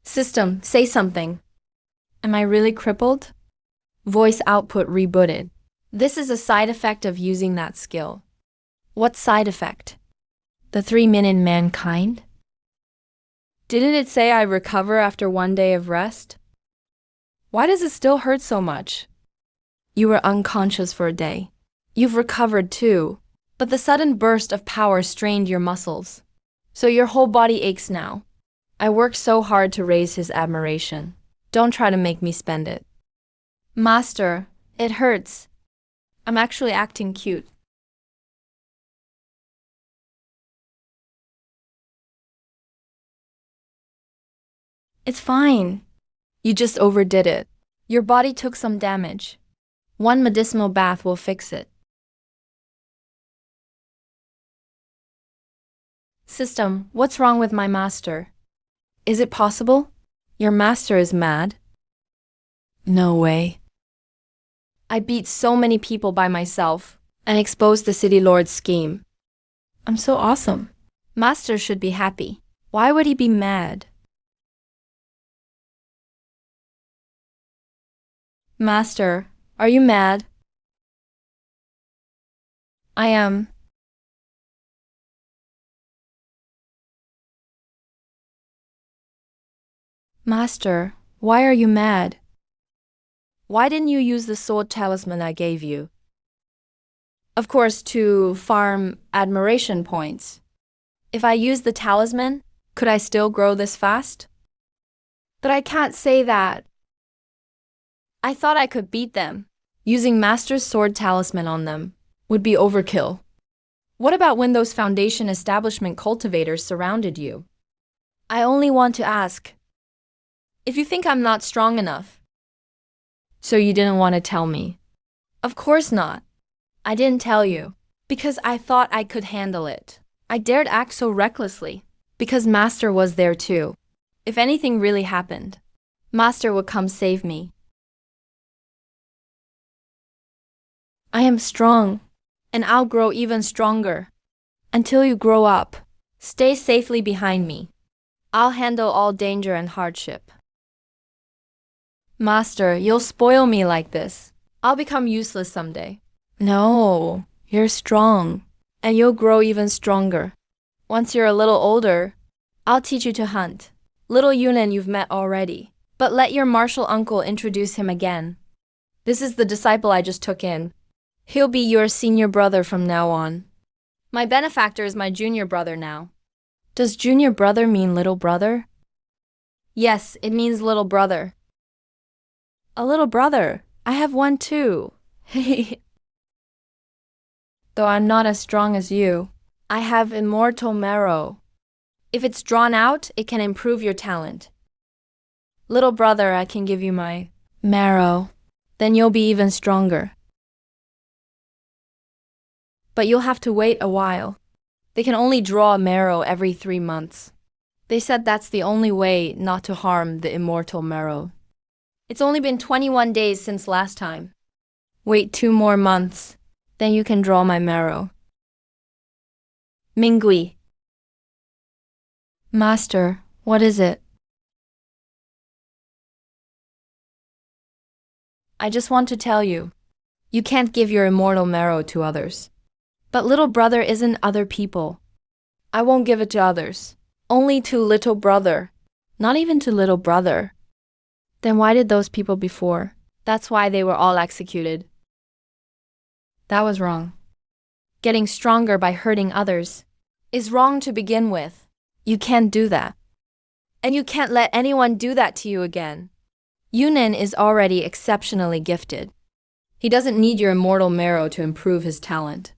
System, say something. Am I really crippled? Voice output rebooted. This is a side effect of using that skill. What side effect? The 3-minute mankind? Didn't it say I recover after 1 day of rest? Why does it still hurt so much? You were unconscious for a day. You've recovered too, but the sudden burst of power strained your muscles. So your whole body aches now. I worked so hard to raise his admiration. Don't try to make me spend it. Master, it hurts. I'm actually acting cute. It's fine. You just overdid it. Your body took some damage. One medicinal bath will fix it. System, what's wrong with my master? Is it possible? Your master is mad? No way. I beat so many people by myself and exposed the city lord's scheme. I'm so awesome. Master should be happy. Why would he be mad? Master, are you mad? I am. Master, why are you mad? Why didn't you use the sword talisman I gave you? Of course, to farm admiration points. If I use the talisman, could I still grow this fast? But I can't say that. I thought I could beat them. Using Master's sword talisman on them would be overkill. What about when those Foundation establishment cultivators surrounded you? I only want to ask. If you think I'm not strong enough. So you didn't want to tell me? Of course not. I didn't tell you, because I thought I could handle it. I dared act so recklessly, because Master was there too. If anything really happened, Master would come save me. I am strong, and I'll grow even stronger. Until you grow up, stay safely behind me. I'll handle all danger and hardship. Master, you'll spoil me like this. I'll become useless someday. No, you're strong. And you'll grow even stronger. Once you're a little older, I'll teach you to hunt. Little Yunan you've met already. But let your martial uncle introduce him again. This is the disciple I just took in. He'll be your senior brother from now on. My benefactor is my junior brother now. Does junior brother mean little brother? Yes, it means little brother. A little brother. I have one too. Though I'm not as strong as you, I have immortal marrow. If it's drawn out, it can improve your talent. Little brother, I can give you my marrow. Then you'll be even stronger. But you'll have to wait a while. They can only draw a marrow every 3 months. They said that's the only way not to harm the immortal marrow. It's only been 21 days since last time. Wait 2 more months, then you can draw my marrow. Mingui. Master, what is it? I just want to tell you, you can't give your immortal marrow to others. But little brother isn't other people. I won't give it to others. Only to little brother. Not even to little brother. Then why did those people before? That's why they were all executed. That was wrong. Getting stronger by hurting others is wrong to begin with. You can't do that. And you can't let anyone do that to you again. Yunan is already exceptionally gifted. He doesn't need your immortal marrow to improve his talent.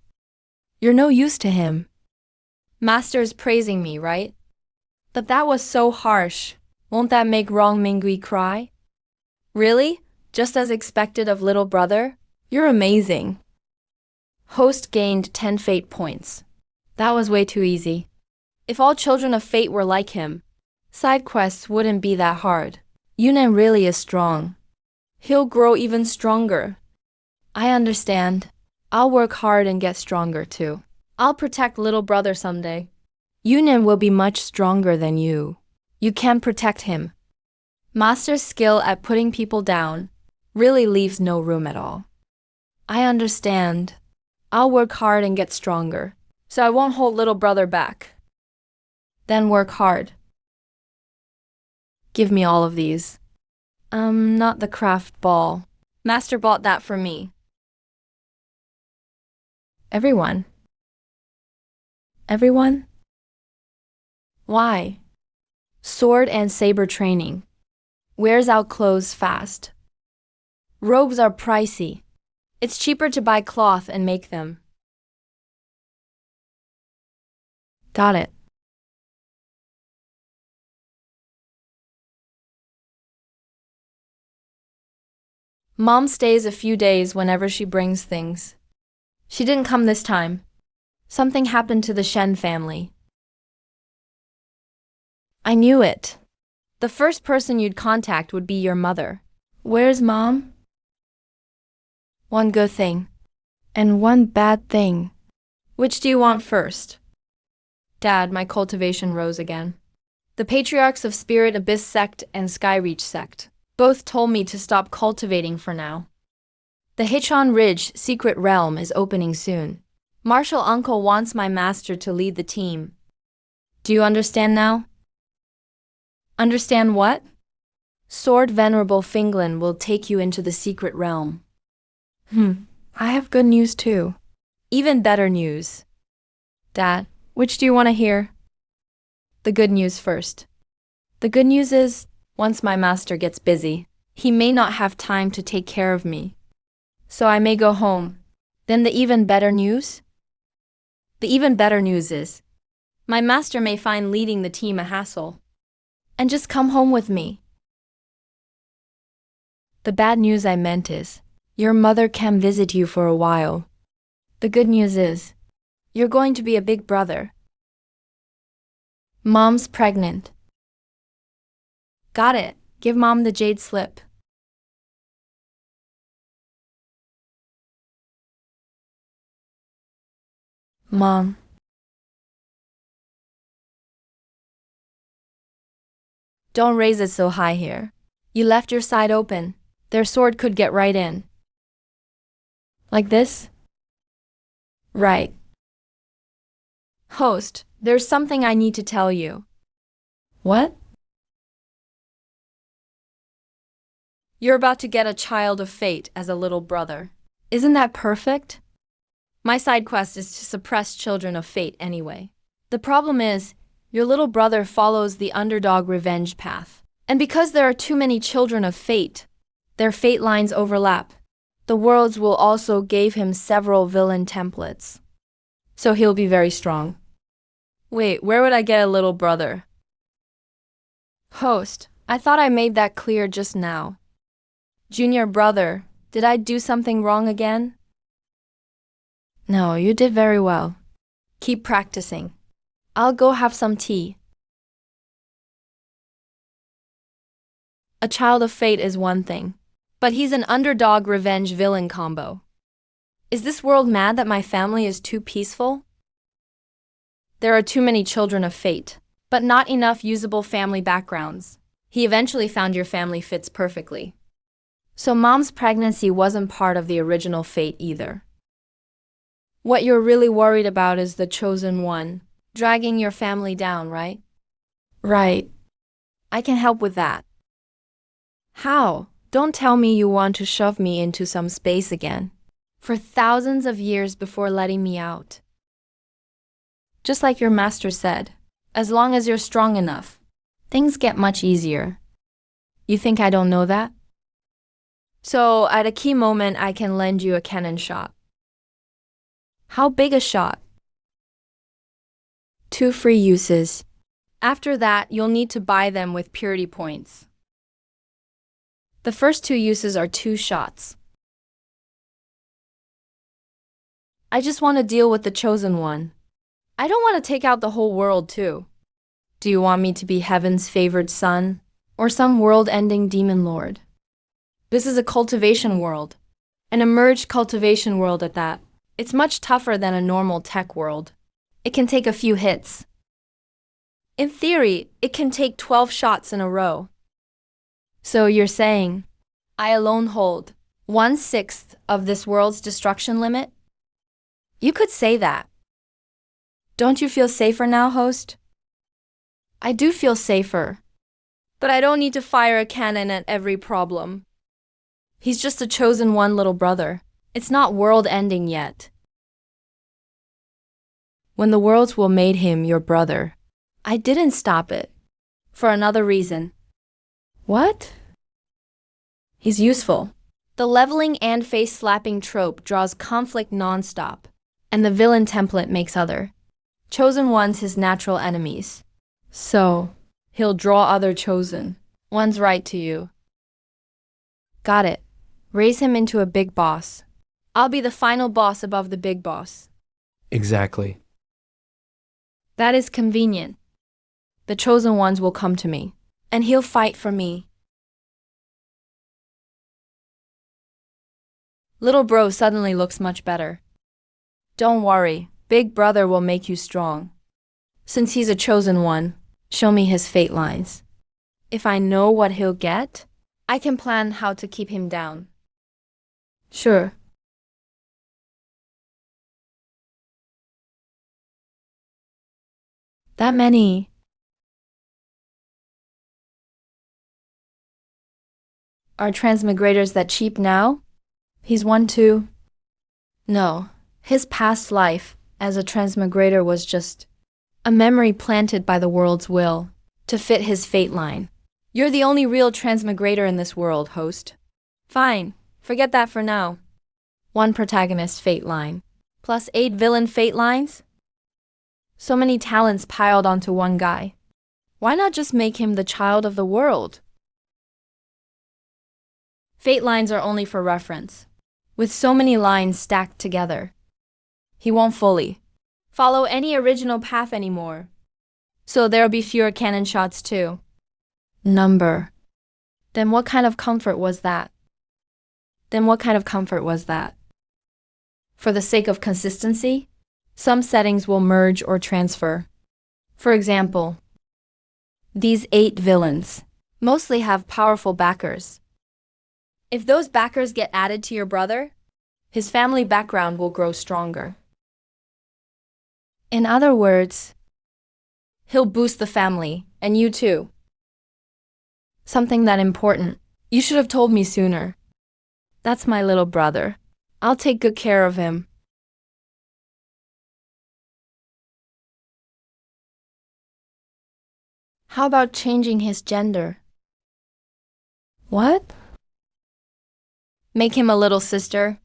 You're no use to him. Master's praising me, right? But that was so harsh. Won't that make Wrong Mingui cry? Really? Just as expected of little brother? You're amazing. Host gained 10 fate points. That was way too easy. If all children of fate were like him, side quests wouldn't be that hard. Yunan really is strong. He'll grow even stronger. I understand. I'll work hard and get stronger too. I'll protect little brother someday. Yunan will be much stronger than you. You can't protect him. Master's skill at putting people down really leaves no room at all. I understand. I'll work hard and get stronger, so I won't hold little brother back. Then work hard. Give me all of these. Not the craft ball. Master bought that for me. Everyone. Everyone? Why? Sword and saber training. Wears out clothes fast. Robes are pricey. It's cheaper to buy cloth and make them. Got it. Mom stays a few days whenever she brings things. She didn't come this time. Something happened to the Shen family. I knew it. The first person you'd contact would be your mother. Where's Mom? One good thing. And one bad thing. Which do you want first? Dad, my cultivation rose again. The patriarchs of Spirit Abyss sect and Skyreach sect both told me to stop cultivating for now. The Hichon Ridge secret realm is opening soon. Martial Uncle wants my master to lead the team. Do you understand now? Understand what? Sword Venerable Finglin will take you into the secret realm. I have good news too. Even better news. Dad, which do you want to hear? The good news first. The good news is, once my master gets busy, he may not have time to take care of me. So I may go home. Then the even better news? The even better news is, my master may find leading the team a hassle. And just come home with me. The bad news I meant is, your mother can visit you for a while. The good news is, you're going to be a big brother. Mom's pregnant. Got it. Give Mom the jade slip. Mom. Don't raise it so high here. You left your side open. Their sword could get right in. Like this?
Right.
Host, there's something I need to tell you.
What?
You're about to get a child of fate as a little brother. Isn't that perfect? My side quest is to suppress children of fate anyway. The problem is, your little brother follows the underdog revenge path. And because there are too many children of fate, their fate lines overlap. The worlds will also give him several villain templates. So he'll be very strong. Wait, where would I get a little brother? Host, I thought I made that clear just now. Junior brother, did I do something wrong again? No, you did very well. Keep practicing. I'll go have some tea. A child of fate is one thing, but he's an underdog revenge villain combo. Is this world mad that my family is too peaceful? There are too many children of fate, but not enough usable family backgrounds. He eventually found your family fits perfectly. So mom's pregnancy wasn't part of the original fate either. What you're really worried about is the chosen one, dragging your family down, right?
Right.
I can help with that. How? Don't tell me you want to shove me into some space again. For thousands of years before letting me out. Just like your master said, as long as you're strong enough, things get much easier. You think I don't know that? So, at a key moment, I can lend you a cannon shot. How big a shot? 2 free uses. After that, you'll need to buy them with purity points. The first 2 uses are 2 shots. I just want to deal with the chosen one. I don't want to take out the whole world, too. Do you want me to be heaven's favored son, or some world-ending demon lord? This is a cultivation world, an emerged cultivation world at that. It's much tougher than a normal tech world. It can take a few hits. In theory, it can take 12 shots in a row. So you're saying, I alone hold 1/6 of this world's destruction limit? You could say that. Don't you feel safer now, host? I do feel safer. But I don't need to fire a cannon at every problem. He's just a chosen one little brother. It's not world-ending yet. When the worlds will made him your brother, I didn't stop it. For another reason. What? He's useful. The leveling and face-slapping trope draws conflict non-stop, and the villain template makes other chosen ones his natural enemies. So, he'll draw other chosen ones right to you. Got it. Raise him into a big boss. I'll be the final boss above the big boss.
Exactly.
That is convenient. The chosen ones will come to me, and he'll fight for me. Little bro suddenly looks much better. Don't worry, big brother will make you strong. Since he's a chosen one, show me his fate lines. If I know what he'll get, I can plan how to keep him down. Sure. That many. Are transmigrators that cheap now? He's one too. No, his past life as a transmigrator was just a memory planted by the world's will to fit his fate line. You're the only real transmigrator in this world, host. Fine, forget that for now. 1 protagonist fate line, plus 8 villain fate lines? So many talents piled onto one guy. Why not just make him the child of the world? Fate lines are only for reference. With so many lines stacked together, he won't fully follow any original path anymore. So there'll be fewer cannon shots too. Number. Then what kind of comfort was that? For the sake of consistency, some settings will merge or transfer. For example, these 8 villains mostly have powerful backers. If those backers get added to your brother, his family background will grow stronger. In other words, he'll boost the family, and you too. Something that important. You should have told me sooner. That's my little brother. I'll take good care of him. How about changing his gender?
What?
Make him a little sister.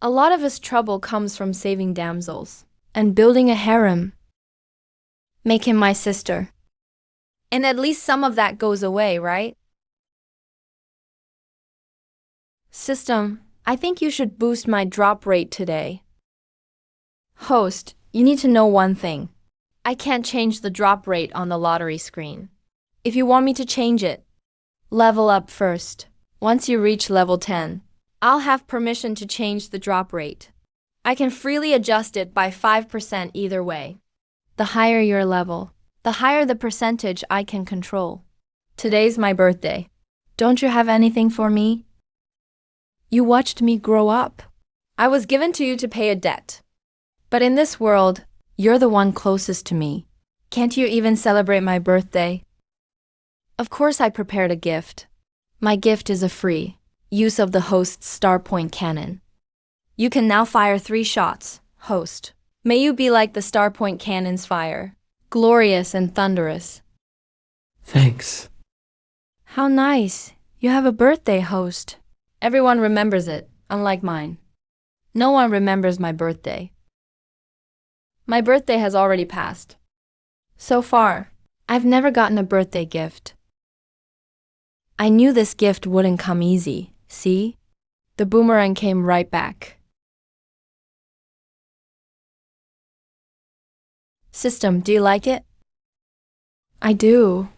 A lot of his trouble comes from saving damsels and building a harem. Make him my sister. And at least some of that goes away, right? System, I think you should boost my drop rate today. Host, you need to know one thing. I can't change the drop rate on the lottery screen. If you want me to change it, level up first. Once you reach level 10, I'll have permission to change the drop rate. I can freely adjust it by 5% either way. The higher your level, the higher the percentage I can control. Today's my birthday. Don't you have anything for me? You watched me grow up. I was given to you to pay a debt. But in this world, you're the one closest to me. Can't you even celebrate my birthday? Of course I prepared a gift. My gift is a free use of the host's Starpoint cannon. You can now fire 3 shots, host. May you be like the Starpoint cannon's fire, glorious and thunderous.
Thanks.
How nice. You have a birthday, host. Everyone remembers it, unlike mine. No one remembers my birthday. My birthday has already passed. So far, I've never gotten a birthday gift. I knew this gift wouldn't come easy, see? The boomerang came right back. System, do you like it?
I do.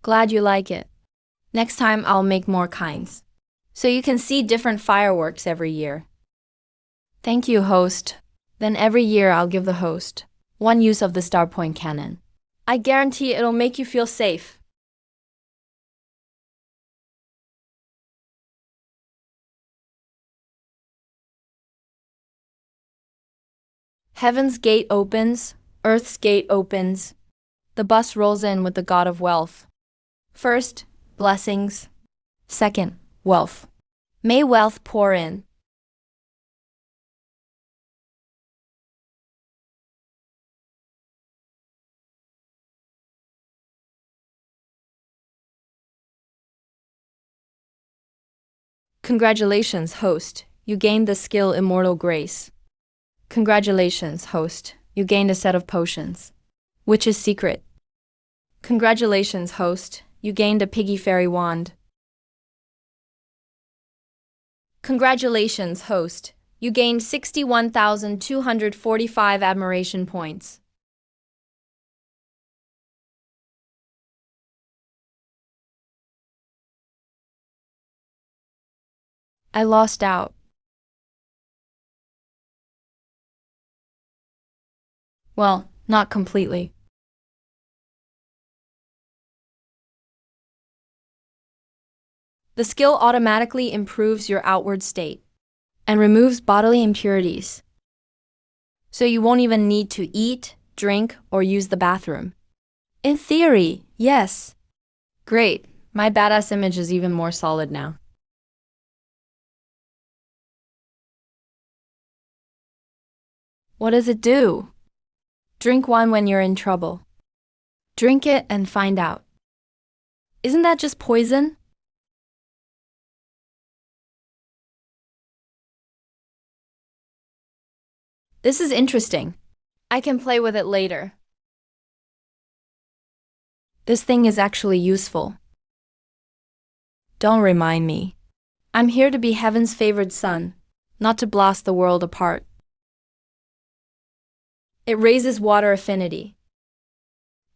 Glad you like it. Next time I'll make more kinds, so you can see different fireworks every year. Thank you, host. Then every year I'll give the host 1 use of the Starpoint cannon. I guarantee it'll make you feel safe. Heaven's gate opens, earth's gate opens. The bus rolls in with the god of wealth. First, blessings. Second, wealth. May wealth pour in. Congratulations, host. You gained the skill Immortal Grace. Congratulations, host. You gained a set of potions. Witch's Secret. Congratulations, host. You gained a Piggy Fairy Wand. Congratulations, host. You gained 61,245 admiration points. I lost out. Well, not completely. The skill automatically improves your outward state and removes bodily impurities. So you won't even need to eat, drink, or use the bathroom. In theory, yes. Great. My badass image is even more solid now. What does it do? Drink one when you're in trouble. Drink it and find out. Isn't that just poison? This is interesting. I can play with it later. This thing is actually useful. Don't remind me. I'm here to be heaven's favored son, not to blast the world apart. It raises water affinity.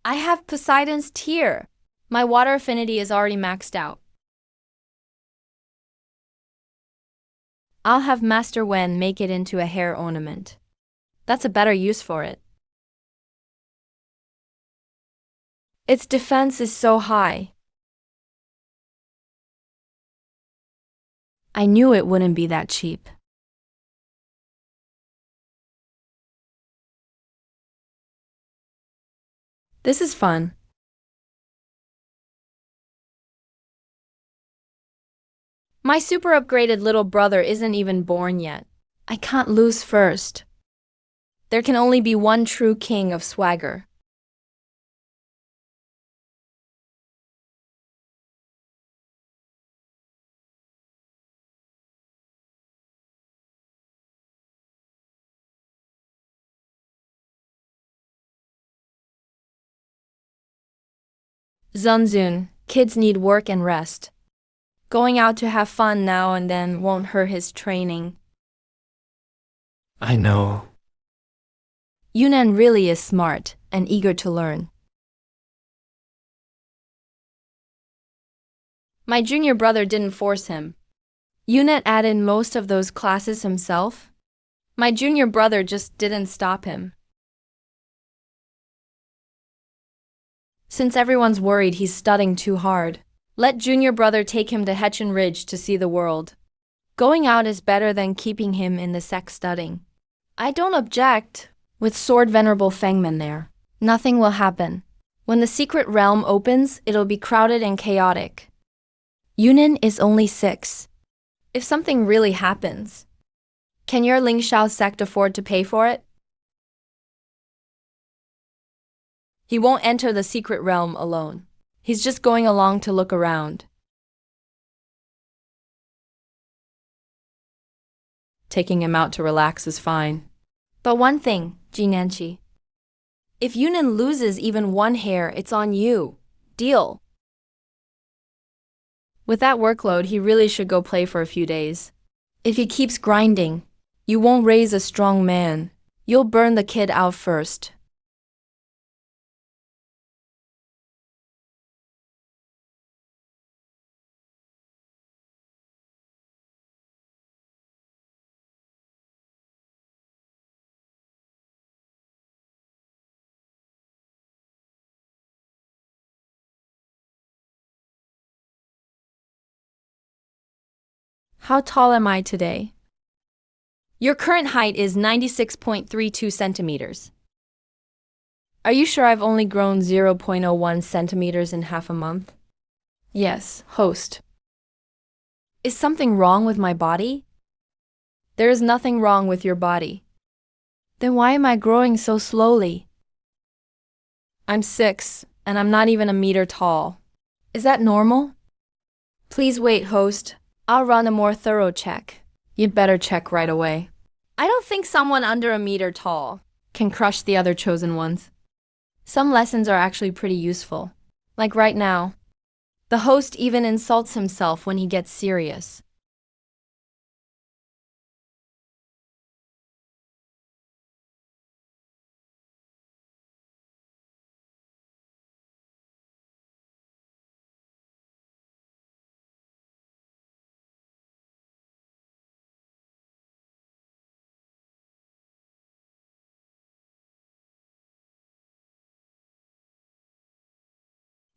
I have Poseidon's tear. My water affinity is already maxed out. I'll have Master Wen make it into a hair ornament. That's a better use for it. Its defense is so high. I knew it wouldn't be that cheap. This is fun. My super upgraded little brother isn't even born yet. I can't lose first. There can only be one true king of swagger. Zunzun, kids need work and rest. Going out to have fun now and then won't hurt his training.
I know.
Yunnan really is smart and eager to learn. My junior brother didn't force him. Yunnan added most of those classes himself. My junior brother just didn't stop him. Since everyone's worried he's studying too hard, let junior brother take him to Hetchin Ridge to see the world. Going out is better than keeping him in the sect studying. I don't object. With Sword Venerable Fengman there, nothing will happen. When the secret realm opens, it'll be crowded and chaotic. Yunnan is only 6. If something really happens, can your Ling Shao sect afford to pay for it? He won't enter the secret realm alone. He's just going along to look around. Taking him out to relax is fine. But one thing, Jinanchi. If Yunnan loses even one hair, it's on you. Deal. With that workload, he really should go play for a few days. If he keeps grinding, you won't raise a strong man. You'll burn the kid out first. How tall am I today? Your current height is 96.32 centimeters. Are you sure I've only grown 0.01 centimeters in half a month? Yes, host. Is something wrong with my body? There is nothing wrong with your body. Then why am I growing so slowly? I'm 6, and I'm not even a meter tall. Is that normal? Please wait, host. I'll run a more thorough check. You'd better check right away. I don't think someone under a meter tall can crush the other chosen ones. Some lessons are actually pretty useful. Like right now. The host even insults himself when he gets serious.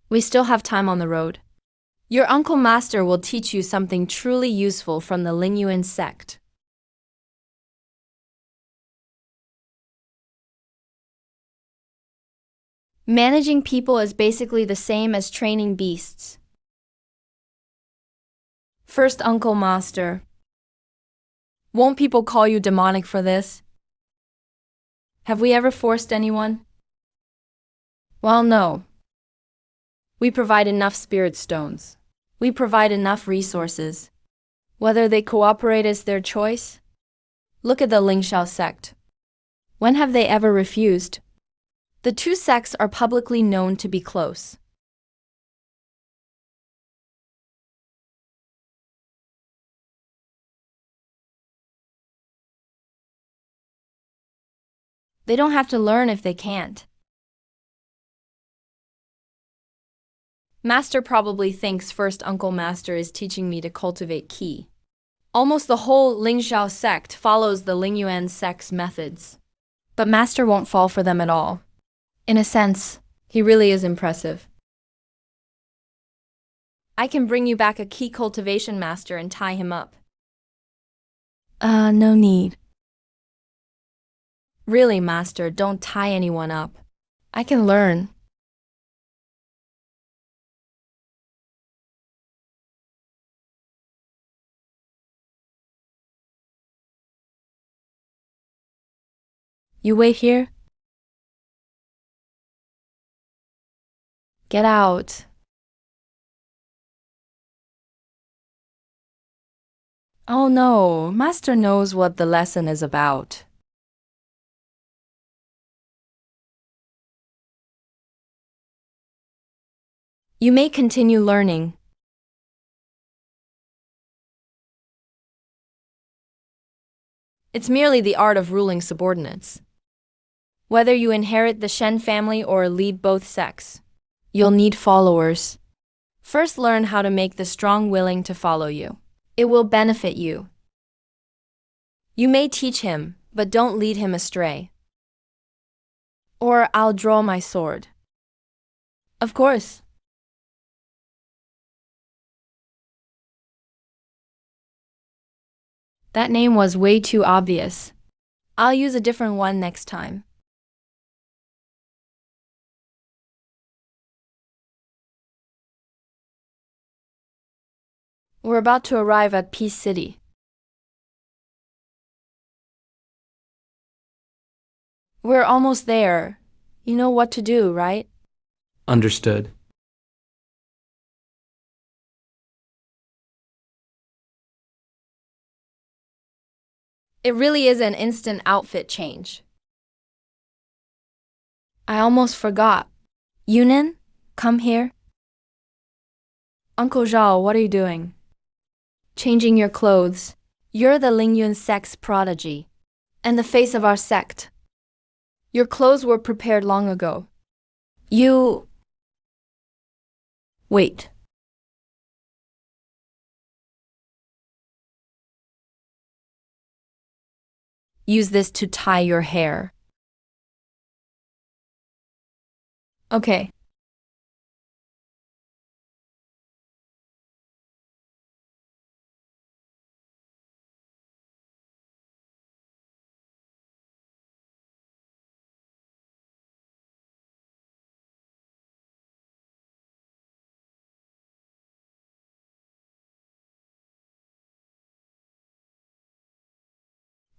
We still have time on the road. Your uncle master will teach you something truly useful from the Lingyuan sect. Managing people is basically the same as training beasts. First uncle master. Won't people call you demonic for this? Have we ever forced anyone? Well, no. We provide enough spirit stones. We provide enough resources. Whether they cooperate is their choice. Look at the Lingshao sect. When have they ever refused? The two sects are publicly known to be close. They don't have to learn if they can't. Master probably thinks First Uncle Master is teaching me to cultivate qi. Almost the whole Lingxiao sect follows the Lingyuan sect's methods. But Master won't fall for them at all. In a sense, he really is impressive. I can bring you back a qi cultivation master and tie him up. No need. Really, Master, don't tie anyone up. I can learn.
You wait here? Get out. Oh no, Master knows what the lesson is about.
You may continue learning. It's merely the art of ruling subordinates. Whether you inherit the Shen family or lead both sects, you'll need followers. First, learn how to make the strong willing to follow you. It will benefit you. You may teach him, but don't lead him astray. Or I'll draw my sword. Of course. That name was way too obvious. I'll use a different one next time. We're about to arrive at Peace City. We're almost there. You know what to do, right?
Understood.
It really is an instant outfit change. I almost forgot. Yunin, come here. Uncle Zhao, what are you doing? Changing your clothes. You're the Lingyun sect's prodigy, and the face of our sect. Your clothes were prepared long ago. You... Wait. Use this to tie your hair. Okay.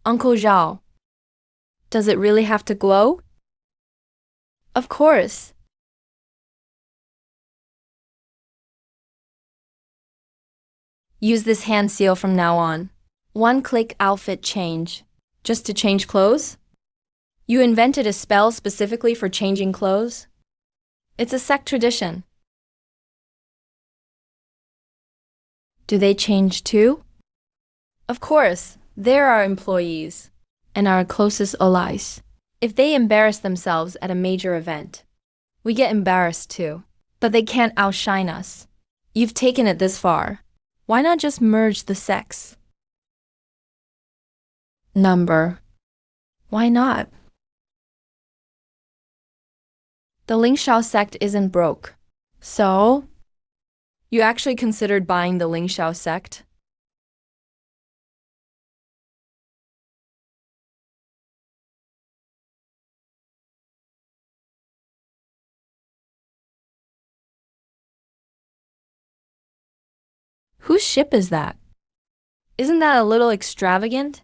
Uncle Zhao, does it really have to glow? Of course. Use this hand seal from now on. One-click outfit change. Just to change clothes? You invented a spell specifically for changing clothes? It's a sect tradition. Do they change too? Of course, they're our employees and our closest allies. If they embarrass themselves at a major event, we get embarrassed too. But they can't outshine us. You've taken it this far. Why not just merge the sects? Number. Why not? The Lingxiao sect isn't broke. So? You actually considered buying the Lingxiao sect? Whose ship is that? Isn't that a little extravagant?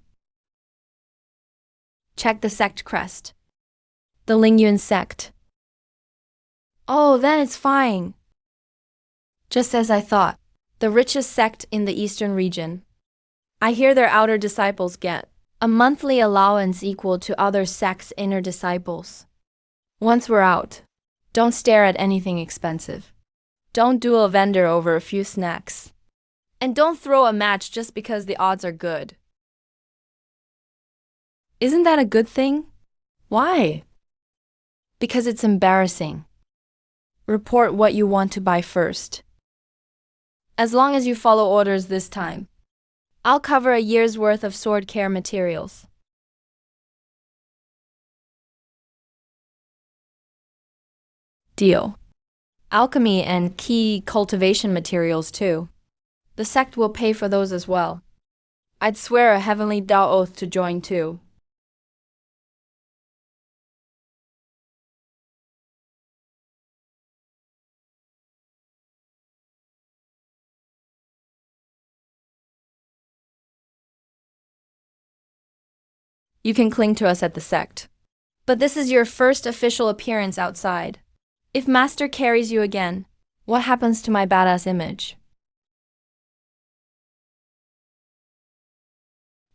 Check the sect crest. The Lingyun sect. Oh, then it's fine. Just as I thought. The richest sect in the eastern region. I hear their outer disciples get a monthly allowance equal to other sects' inner disciples. Once we're out, don't stare at anything expensive. Don't duel a vendor over a few snacks. And don't throw a match just because the odds are good. Isn't that a good thing? Why? Because it's embarrassing. Report what you want to buy first. As long as you follow orders this time, I'll cover a year's worth of sword care materials. Deal. Alchemy and key cultivation materials too. The sect will pay for those as well. I'd swear a heavenly Dao oath to join too. You can cling to us at the sect. But this is your first official appearance outside. If Master carries you again, what happens to my badass image?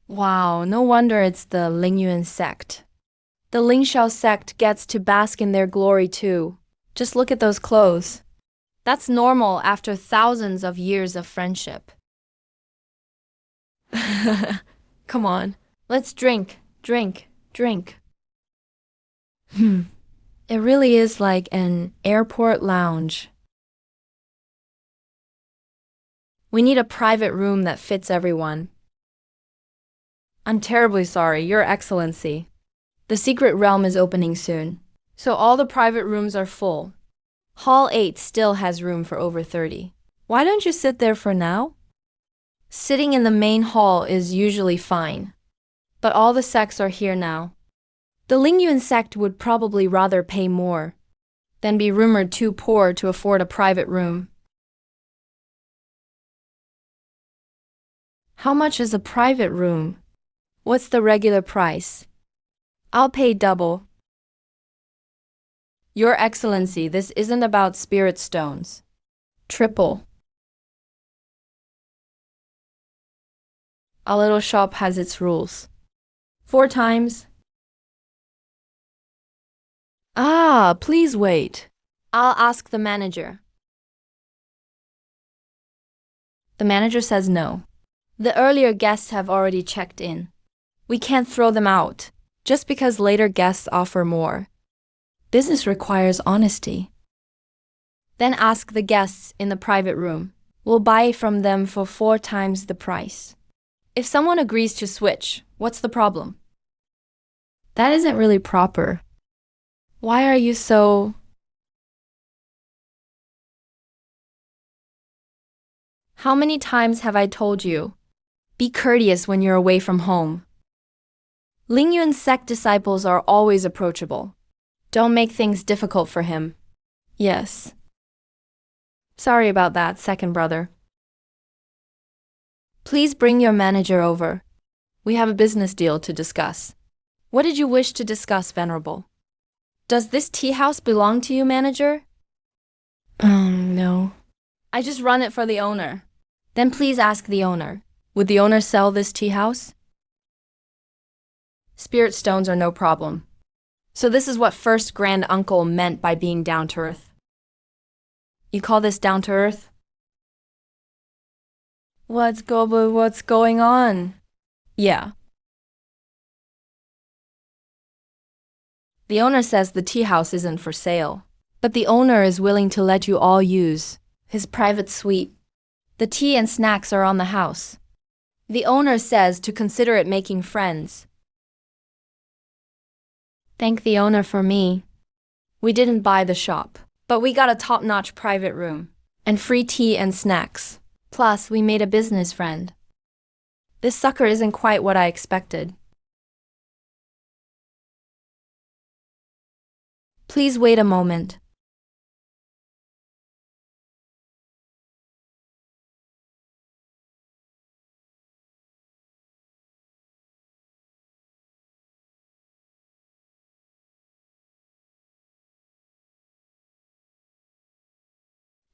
Wow, no wonder it's the Lingyuan sect.
The Lingxiao sect gets to bask in their glory too. Just look at those clothes. That's normal after thousands of years of friendship. Come on, let's drink, drink, drink.
It really is like an airport lounge.
We need a private room that fits everyone.
I'm terribly sorry, Your Excellency.
The secret realm is opening soon, so all the private rooms are full. Hall 8 still has room for over 30.
Why don't you sit there for now?
Sitting in the main hall is usually fine. But all the sects are here now. The Lingyuan sect would probably rather pay more than be rumored too poor to afford a private room.
How much is a private room? What's the regular price?
I'll pay double.
Your Excellency, this isn't about spirit stones.
Triple.
A little shop has its rules.
4 times.
Please wait.
I'll ask the manager.
The manager says no.
The earlier guests have already checked in. We can't throw them out
just because later guests offer more. Business requires honesty.
Then ask the guests in the private room. We'll buy from them for 4 times the price. If someone agrees to switch, what's the problem?
That isn't really proper. Why are you so...
How many times have I told you? Be courteous when you're away from home. Lingyuan sect disciples are always approachable. Don't make things difficult for him.
Yes.
Sorry about that, second brother. Please bring your manager over.
We have a business deal to discuss.
What did you wish to discuss, Venerable? Does this tea house belong to you, manager?
No.
I just run it for the owner. Then please ask the owner.
Would the owner sell this tea house?
Spirit stones are no problem. So this is what first grand uncle meant by being down to earth. You call this down to earth?
What's going on?
Yeah. The owner says the tea house isn't for sale, but the owner is willing to let you all use his private suite. The tea and snacks are on the house. The owner says to consider it making friends. Thank the owner for me. We didn't buy the shop, but we got a top-notch private room and free tea and snacks. Plus, we made a business friend. This sucker isn't quite what I expected. Please wait a moment.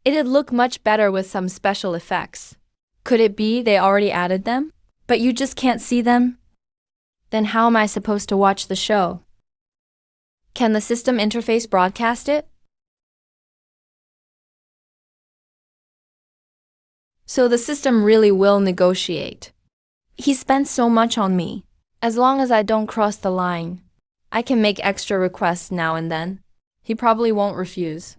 It'd look much better with some special effects. Could it be they already added them? But you just can't see them? Then how am I supposed to watch the show? Can the system interface broadcast it? So the system really will negotiate. He spent so much on me. As long as I don't cross the line, I can make extra requests now and then. He probably won't refuse.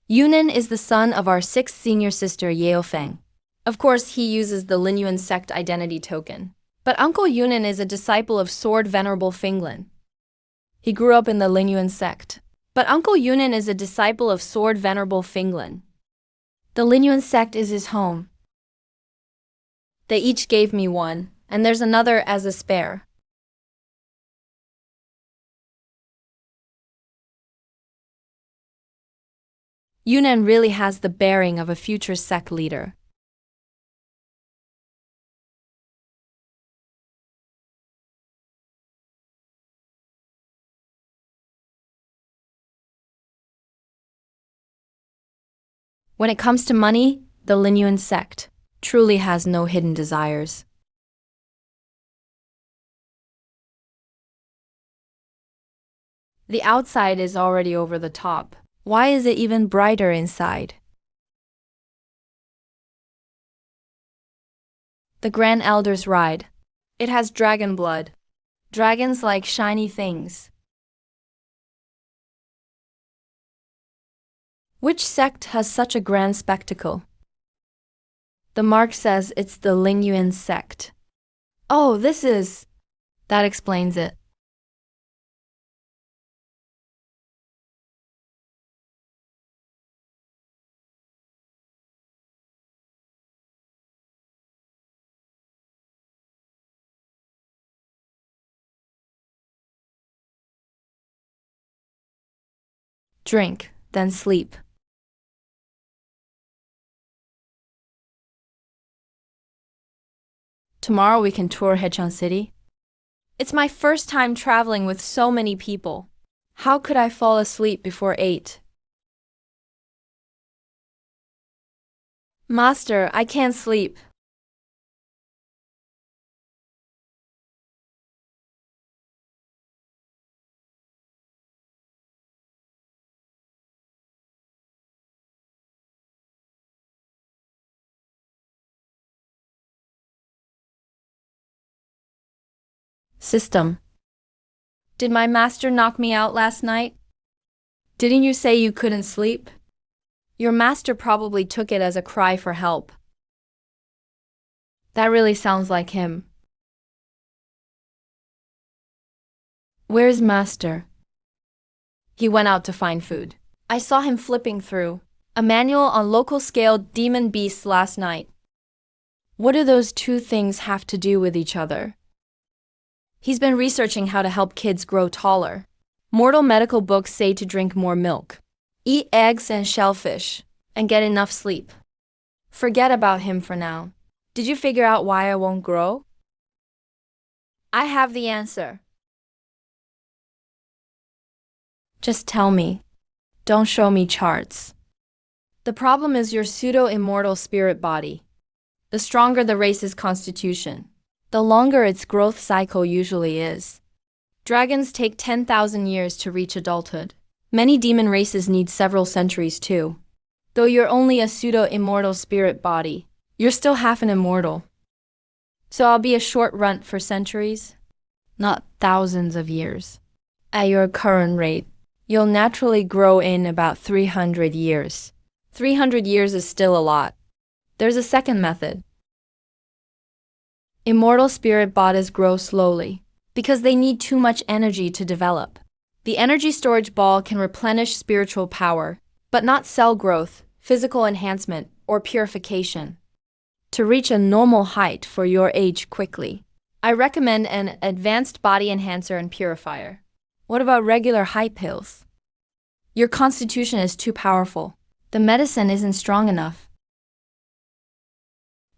Yunan is the son of our 6th senior sister Yao Feng. Of course, he uses the Linyuan sect identity token. But Uncle Yunan is a disciple of Sword Venerable Finglin. He grew up in the Linyuan sect. But Uncle Yunan is a disciple of Sword Venerable Finglin. The Linyuan sect is his home. They each gave me one, and there's another as a spare. Yunan really has the bearing of a future sect leader. When it comes to money, the Linyuan sect truly has no hidden desires. The outside is already over the top. Why is it even brighter inside? The Grand Elder's Ride. It has dragon blood. Dragons like shiny things. Which sect has such a grand spectacle? The mark says it's the Lingyuan sect. Oh, that explains it. Drink, then sleep. Tomorrow we can tour Hechang City. It's my first time traveling with so many people. How could I fall asleep before 8? Master, I can't sleep. System. Did my master knock me out last night? Didn't you say you couldn't sleep? Your master probably took it as a cry for help. That really sounds like him. Where's master? He went out to find food. I saw him flipping through a manual on local scale demon beasts last night. What do those two things have to do with each other? He's been researching how to help kids grow taller. Mortal medical books say to drink more milk, eat eggs and shellfish, and get enough sleep. Forget about him for now. Did you figure out why I won't grow? I have the answer. Just tell me. Don't show me charts. The problem is your pseudo-immortal spirit body. The stronger the race's constitution, the longer its growth cycle usually is. Dragons take 10,000 years to reach adulthood. Many demon races need several centuries too. Though you're only a pseudo-immortal spirit body, you're still half an immortal. So I'll be a short runt for centuries, not thousands of years. At your current rate, you'll naturally grow in about 300 years. 300 years is still a lot. There's a second method. Immortal spirit bodies grow slowly because they need too much energy to develop. The energy storage ball can replenish spiritual power, but not cell growth, physical enhancement, or purification. To reach a normal height for your age quickly, I recommend an advanced body enhancer and purifier. What about regular height pills? Your constitution is too powerful. The medicine isn't strong enough.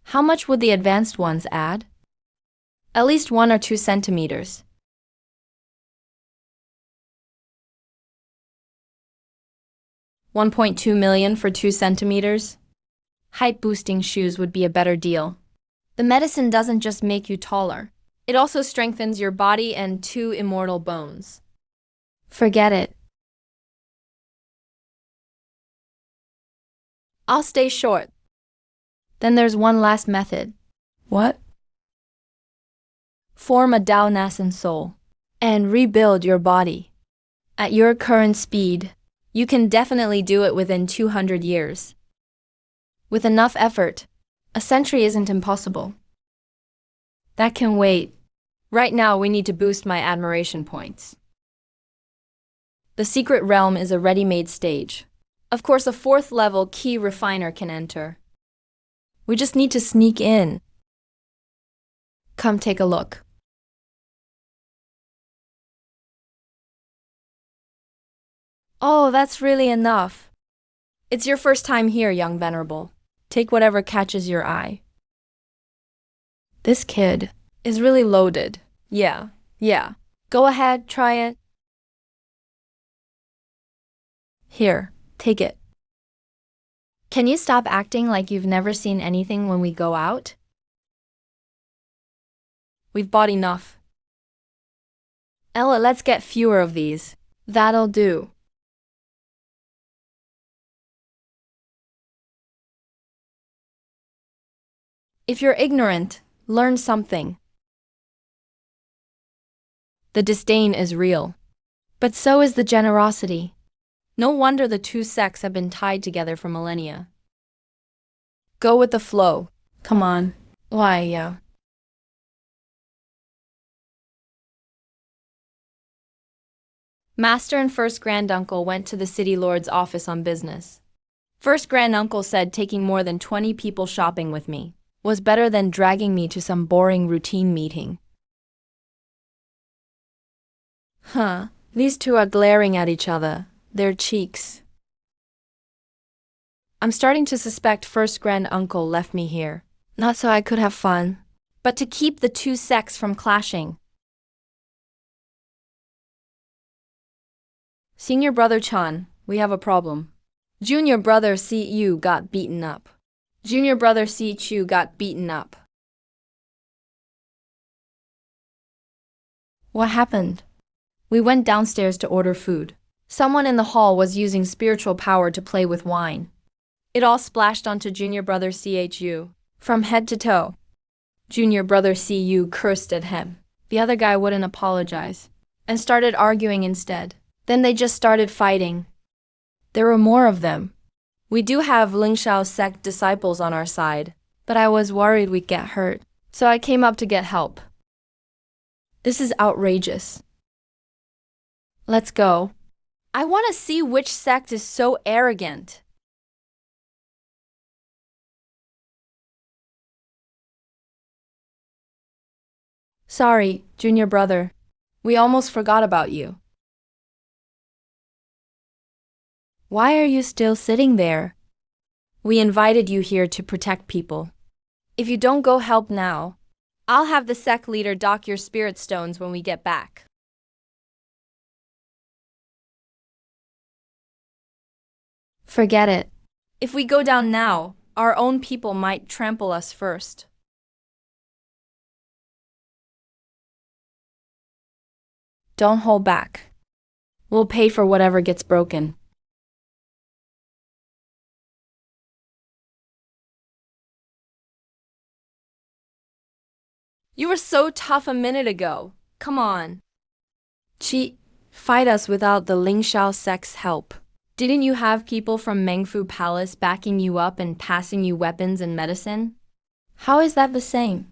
How much would the advanced ones add? At least 1 or 2 centimeters. $1.2 million for 2 centimeters? Height-boosting shoes would be a better deal. The medicine doesn't just make you taller. It also strengthens your body and 2 immortal bones. Forget it. I'll stay short. Then there's one last method. What? Form a Dao nascent soul and rebuild your body. At your current speed, you can definitely do it within 200 years. With enough effort, a century isn't impossible. That can wait. Right now, we need to boost my admiration points. The secret realm is a ready-made stage. Of course, a 4th level key refiner can enter. We just need to sneak in. Come take a look. Oh, that's really enough. It's your first time here, young venerable. Take whatever catches your eye. This kid is really loaded. Yeah. Go ahead, try it. Here, take it. Can you stop acting like you've never seen anything when we go out?
We've bought enough.
Ella, let's get fewer of these.
That'll do.
If you're ignorant, learn something.
The disdain is real.
But so is the generosity.
No wonder the two sects have been tied together for millennia. Go with the flow.
Come on.
Why, yeah.
Master and First Granduncle went to the city lord's office on business. First Granduncle said taking more than 20 people shopping with me was better than dragging me to some boring routine meeting.
These two are glaring at each other, their cheeks.
I'm starting to suspect First Granduncle left me here,
Not so I could have fun.
but to keep the two sects from clashing.
Senior brother Chan, we have a problem. Junior brother Si Yu got beaten up.
Junior brother Si Chu got beaten up.
What happened?
We went downstairs to order food. Someone in the hall was using spiritual power to play with wine. It all splashed onto junior brother Chu, from head to toe. Junior brother Cu cursed at him. The other guy wouldn't apologize, and started arguing instead. Then they just started fighting.
There were more of them.
We do have Ling Shao sect disciples on our side,
But I was worried we'd get hurt.
so I came up to get help.
This is outrageous.
Let's go. I want to see which sect is so arrogant.
Sorry, junior brother. We almost forgot about you. Why are you still sitting there?
We invited you here to protect people. If you don't go help now, I'll have the sect leader dock your spirit stones when we get back.
Forget it.
If we go down now, our own people might trample us first.
Don't hold back. We'll pay for whatever gets broken.
You were so tough a minute ago. Come on.
Fight us without the Ling Shao sect's help.
Didn't you have people from Mengfu Palace backing you up and passing you weapons and medicine?
How is that the same?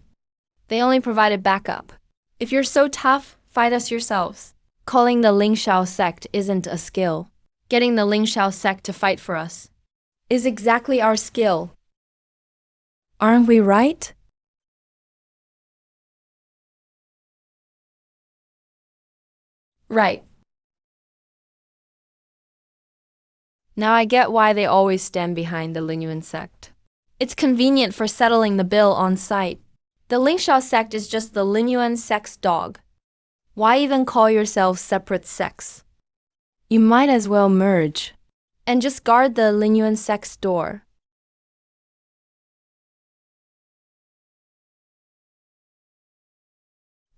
They only provided backup. If you're so tough, fight us yourselves. Calling the Ling Shao sect isn't a skill. Getting the Ling Shao sect to fight for us is exactly our skill.
Aren't we right?
Right. Now I get why they always stand behind the Lingyuan sect. It's convenient for settling the bill on site. The Ling Shao sect is just the Lingyuan sect's dog. Why even call yourselves separate sects?
You might as well merge.
And just guard the Lingyuan sect's door.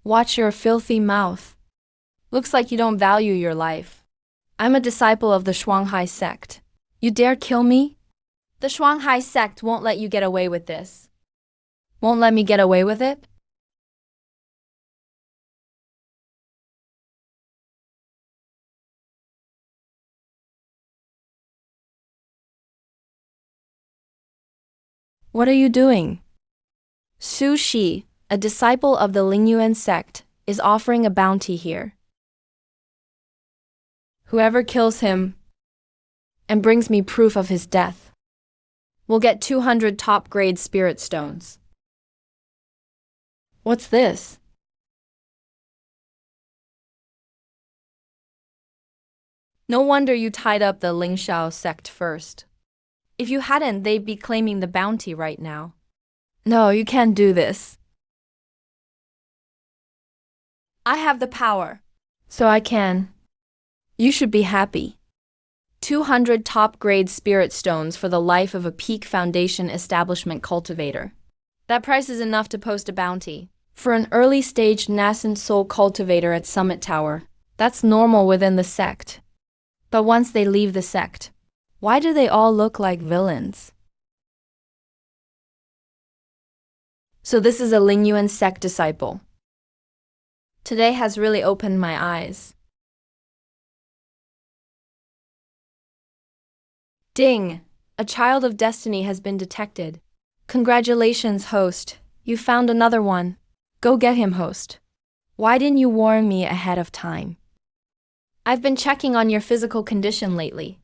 Watch your filthy mouth.
Looks like you don't value your life. I'm a disciple of the Shuanghai sect.
You dare kill me?
The Shuanghai sect won't let you get away with this.
Won't let me get away with it? What are you doing?
Su Shi, a disciple of the Lingyuan sect, is offering a bounty here.
Whoever kills him and brings me proof of his death
will get 200 top-grade spirit stones.
What's this?
No wonder you tied up the Ling Shao sect first. If you hadn't, they'd be claiming the bounty right now.
No, you can't do this.
I have the power.
So I can. You should be happy. 200 top-grade spirit stones for the life of a peak foundation establishment cultivator. That price is enough to post a bounty. For an early-stage nascent soul cultivator at Summit Tower, that's normal within the sect. But once they leave the sect, why do they all look like villains? So this is a Lingyuan sect disciple. Today has really opened my eyes. Ding! A child of destiny has been detected. Congratulations, host. You found another one. Go get him, host. Why didn't you warn me ahead of time? I've been checking on your physical condition lately.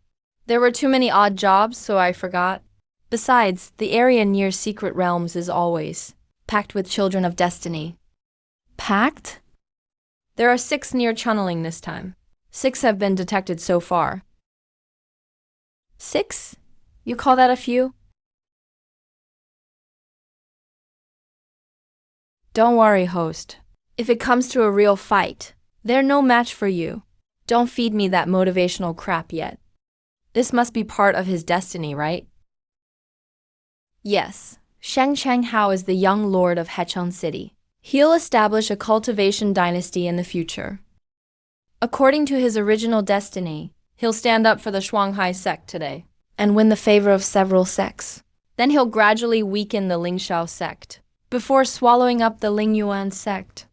There were too many odd jobs, so I forgot. Besides, the area near Secret Realms is always packed with children of destiny. Packed? There are 6 near tunneling this time. 6 have been detected so far. 6? You call that a few? Don't worry, host. If it comes to a real fight, they're no match for you. Don't feed me that motivational crap yet. This must be part of his destiny, right? Yes, Sheng Changhao is the young lord of Hecheng City. He'll establish a cultivation dynasty in the future. According to his original destiny, he'll stand up for the Shuanghai sect today and win the favor of several sects. Then he'll gradually weaken the Lingshao sect before swallowing up the Lingyuan sect.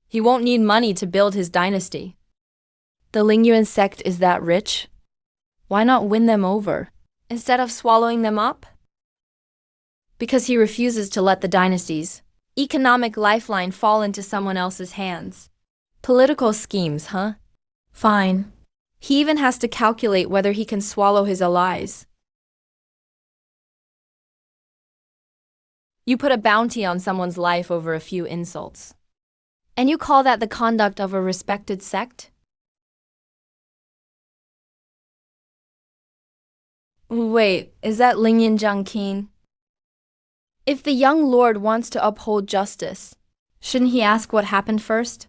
He won't need money to build his dynasty. The Lingyuan sect is that rich? Why not win them over instead of swallowing them up? Because he refuses to let the dynasty's economic lifeline fall into someone else's hands. Political schemes, huh? Fine. He even has to calculate whether he can swallow his allies. You put a bounty on someone's life over a few insults. And you call that the conduct of a respected sect? Wait, is that Lingyan Jiangqin? If the young lord wants to uphold justice, shouldn't he ask what happened first?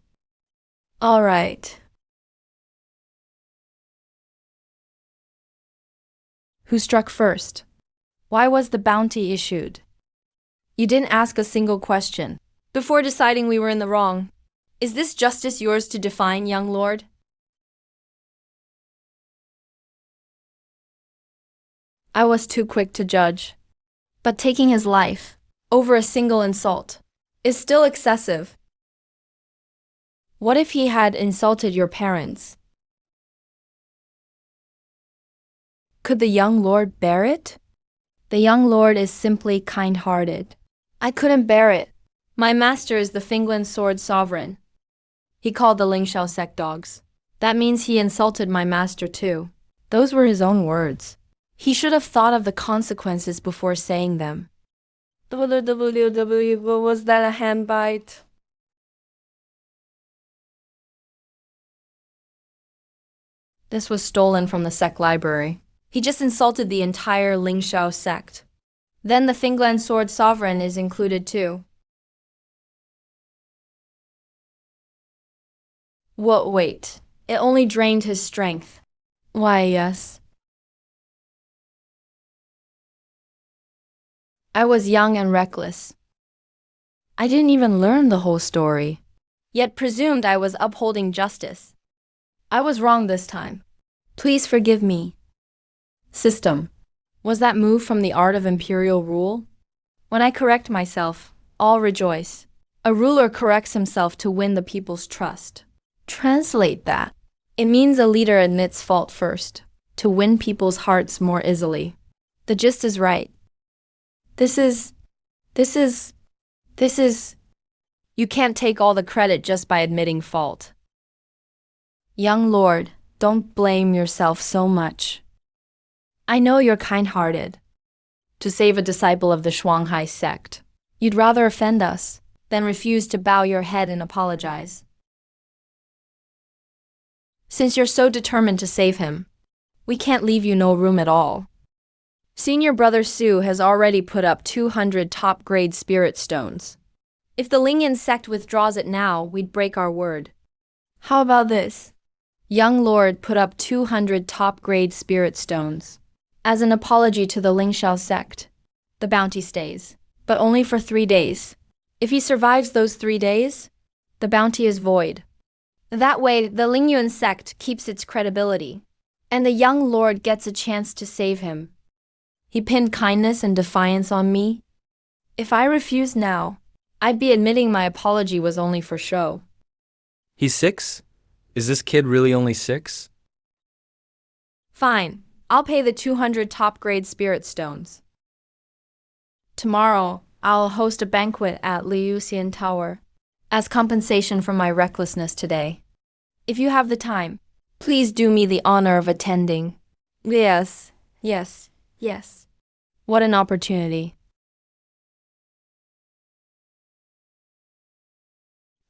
All right. Who struck first? Why was the bounty issued? You didn't ask a single question before deciding we were in the wrong. Is this justice yours to define, young lord? I was too quick to judge. But taking his life over a single insult is still excessive. What if he had insulted your parents? Could the young lord bear it? The young lord is simply kind-hearted. I couldn't bear it. My master is the Finglan Sword Sovereign. He called the Lingshao sect dogs. That means he insulted my master too. Those were his own words. He should have thought of the consequences before saying them. What was that, a hand bite? This was stolen from the sect library. He just insulted the entire Lingshao sect. Then the Finglan Sword Sovereign is included too. What? Wait. It only drained his strength. Why, yes. I was young and reckless. I didn't even learn the whole story, yet presumed I was upholding justice. I was wrong this time. Please forgive me. System. Was that move from the art of imperial rule? When I correct myself, all rejoice. A ruler corrects himself to win the people's trust. Translate that. It means a leader admits fault first, to win people's hearts more easily. The gist is right. This is... You can't take all the credit just by admitting fault. Young lord, don't blame yourself so much. I know you're kind-hearted. To save a disciple of the Shuanghai sect, you'd rather offend us than refuse to bow your head and apologize. Since you're so determined to save him, we can't leave you no room at all. Senior brother Su has already put up 200 top-grade spirit stones. If the Lingyan sect withdraws it now, we'd break our word. How about this? Young Lord put up 200 top-grade spirit stones. As an apology to the Lingxiao sect, the bounty stays, but only for 3 days. If he survives those 3 days, the bounty is void. That way, the Lingyuan sect keeps its credibility, and the young lord gets a chance to save him. He pinned kindness and defiance on me. If I refuse now, I'd be admitting my apology was only for show.
He's 6? Is this kid really only 6?
Fine, I'll pay the 200 top-grade spirit stones. Tomorrow, I'll host a banquet at Liuxian Tower as compensation for my recklessness today. If you have the time, please do me the honor of attending. Yes. What an opportunity.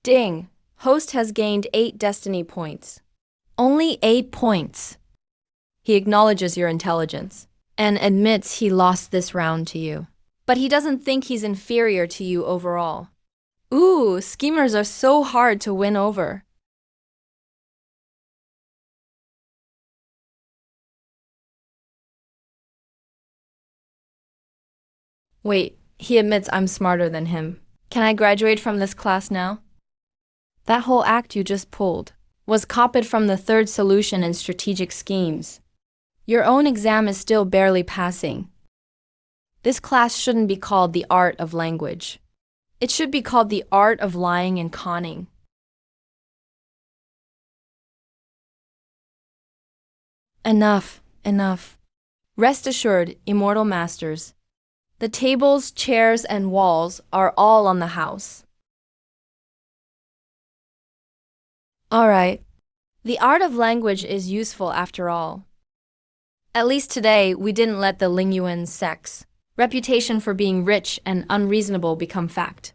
Ding! Host has gained 8 destiny points. Only 8 points. He acknowledges your intelligence and admits he lost this round to you. But he doesn't think he's inferior to you overall. Ooh, schemers are so hard to win over. Wait, he admits I'm smarter than him. Can I graduate from this class now? That whole act you just pulled was copied from the third solution in strategic schemes. Your own exam is still barely passing. This class shouldn't be called the art of language. It should be called the art of lying and conning. Enough. Rest assured, immortal masters. The tables, chairs, and walls are all on the house. Alright. The art of language is useful after all. At least today, we didn't let the Lingyuan sect's reputation for being rich and unreasonable become fact.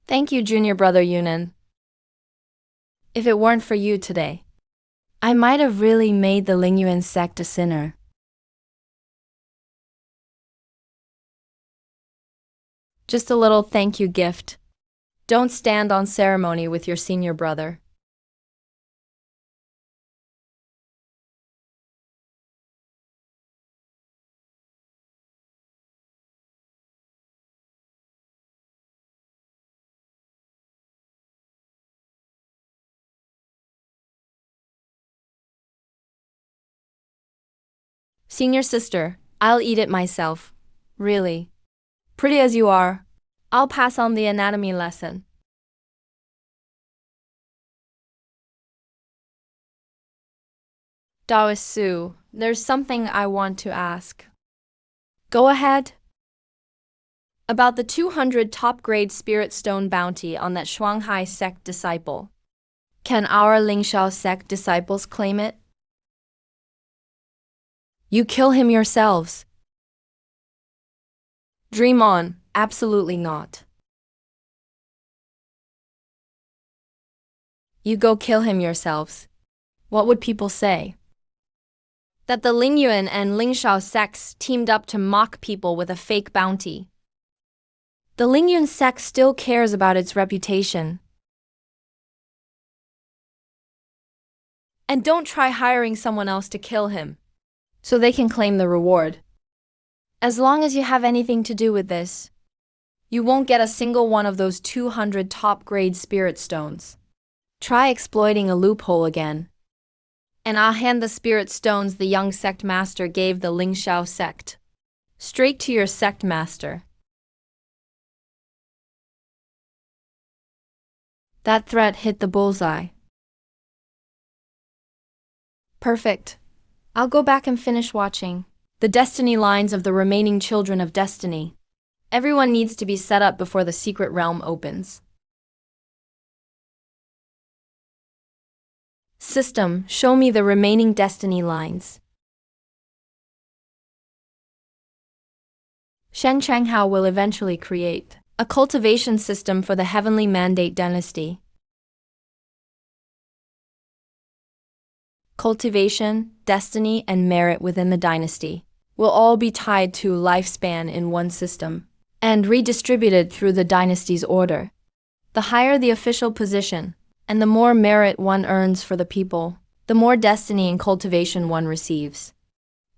Thank you, junior brother Yunan. If it weren't for you today, I might have really made the Lingyuan sect a sinner. Just a little thank you gift. Don't stand on ceremony with your senior brother. Senior sister, I'll eat it myself. Really. Pretty as you are, I'll pass on the anatomy lesson. Taoist Su, there's something I want to ask. Go ahead. About the 200 top-grade spirit stone bounty on that Shuanghai sect disciple. Can our Lingxiao sect disciples claim it? You kill him yourselves. Dream on, absolutely not. You go kill him yourselves. What would people say? That the Lingyuan and Lingxiao sects teamed up to mock people with a fake bounty. The Lingyuan sect still cares about its reputation. And don't try hiring someone else to kill him, so they can claim the reward. As long as you have anything to do with this, you won't get a single one of those 200 top-grade spirit stones. Try exploiting a loophole again, and I'll hand the spirit stones the young sect master gave the Lingxiao sect straight to your sect master. That threat hit the bullseye. Perfect. I'll go back and finish watching the destiny lines of the remaining children of destiny. Everyone needs to be set up before the secret realm opens. System, show me the remaining destiny lines. Shen Changhao will eventually create a cultivation system for the Heavenly Mandate dynasty. Cultivation, destiny, and merit within the dynasty will all be tied to lifespan in one system and redistributed through the dynasty's order. The higher the official position, And the more merit one earns for the people, the more destiny and cultivation one receives.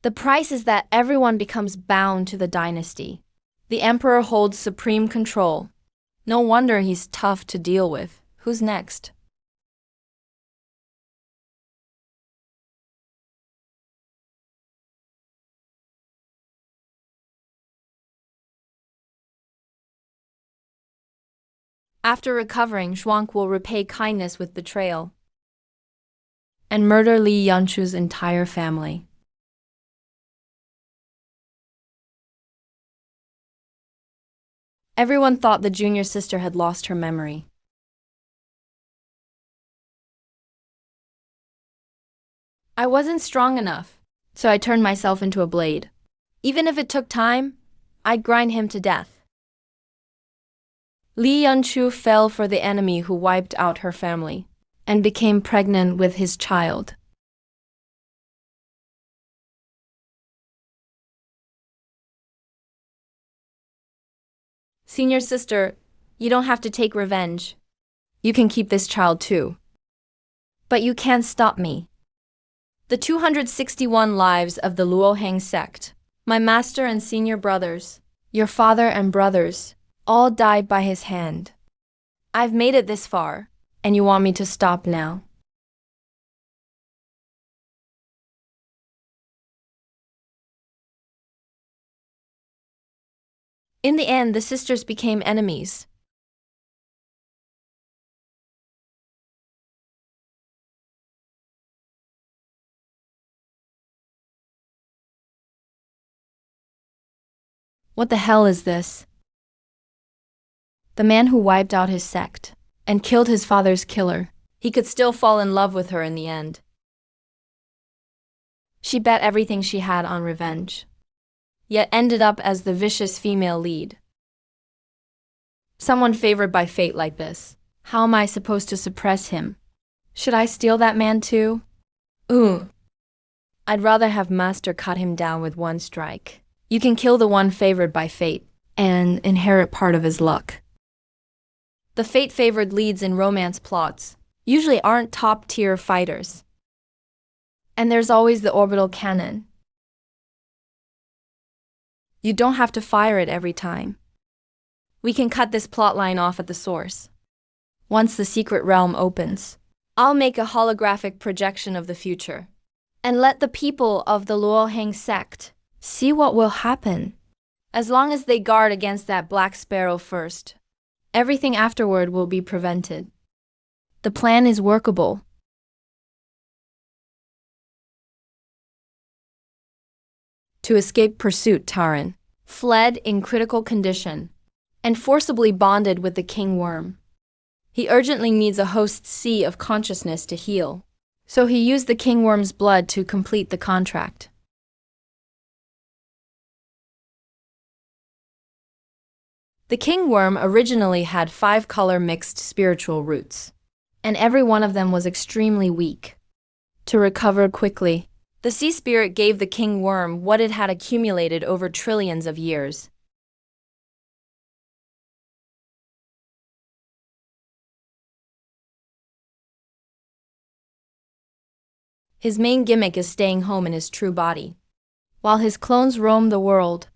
The price is that everyone becomes bound to the dynasty. The emperor holds supreme control. No wonder he's tough to deal with. Who's next? After recovering, Zhuang will repay kindness with betrayal and murder Li Yanchu's entire family. Everyone thought the junior sister had lost her memory. I wasn't strong enough, so I turned myself into a blade. Even if it took time, I'd grind him to death. Li Yanchu fell for the enemy who wiped out her family and became pregnant with his child. Senior sister, you don't have to take revenge. You can keep this child too. But you can't stop me. The 261 lives of the Luoheng sect, my master and senior brothers, your father and brothers, all died by his hand. I've made it this far, and you want me to stop now? In the end, the sisters became enemies. What the hell is this? The man who wiped out his sect and killed his father's killer, he could still fall in love with her in the end. She bet everything she had on revenge, yet ended up as the vicious female lead. Someone favored by fate like this. How am I supposed to suppress him? Should I steal that man too? Ooh. I'd rather have Master cut him down with one strike. You can kill the one favored by fate and inherit part of his luck. The fate-favored leads in romance plots usually aren't top-tier fighters. And there's always the orbital cannon. You don't have to fire it every time. We can cut this plotline off at the source. Once the secret realm opens, I'll make a holographic projection of the future and let the people of the Luoheng sect see what will happen. As long as they guard against that black sparrow first, everything afterward will be prevented. The plan is workable. To escape pursuit, Taran fled in critical condition and forcibly bonded with the king worm. He urgently needs a host's sea of consciousness to heal, so he used the king worm's blood to complete the contract. The king worm originally had 5 color mixed spiritual roots, and every one of them was extremely weak. To recover quickly, the sea spirit gave the king worm what it had accumulated over trillions of years. His main gimmick is staying home in his true body, while his clones roam the world.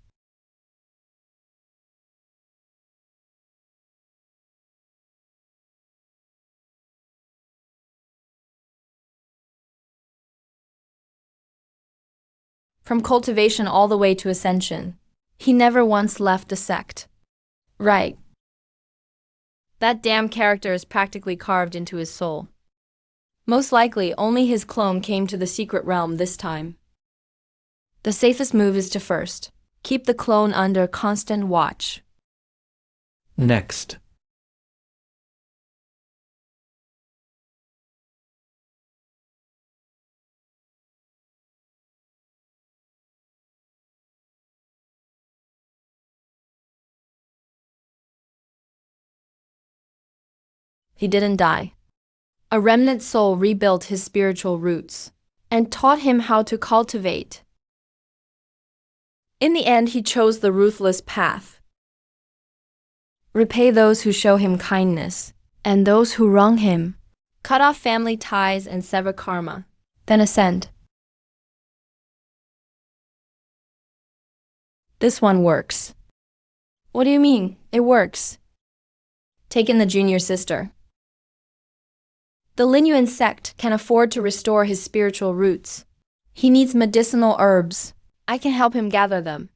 From cultivation all the way to ascension, he never once left the sect. Right. That damn character is practically carved into his soul. Most likely, only his clone came to the secret realm this time. The safest move is to first keep the clone under constant watch.
Next.
He didn't die. A remnant soul rebuilt his spiritual roots and taught him how to cultivate. In the end, he chose the ruthless path. Repay those who show him kindness, and those who wrong him, Cut off family ties and sever karma. Then ascend. This one works. What do you mean? It works. Take in the junior sister. The Linyuan sect can afford to restore his spiritual roots. He needs medicinal herbs. I can help him gather them.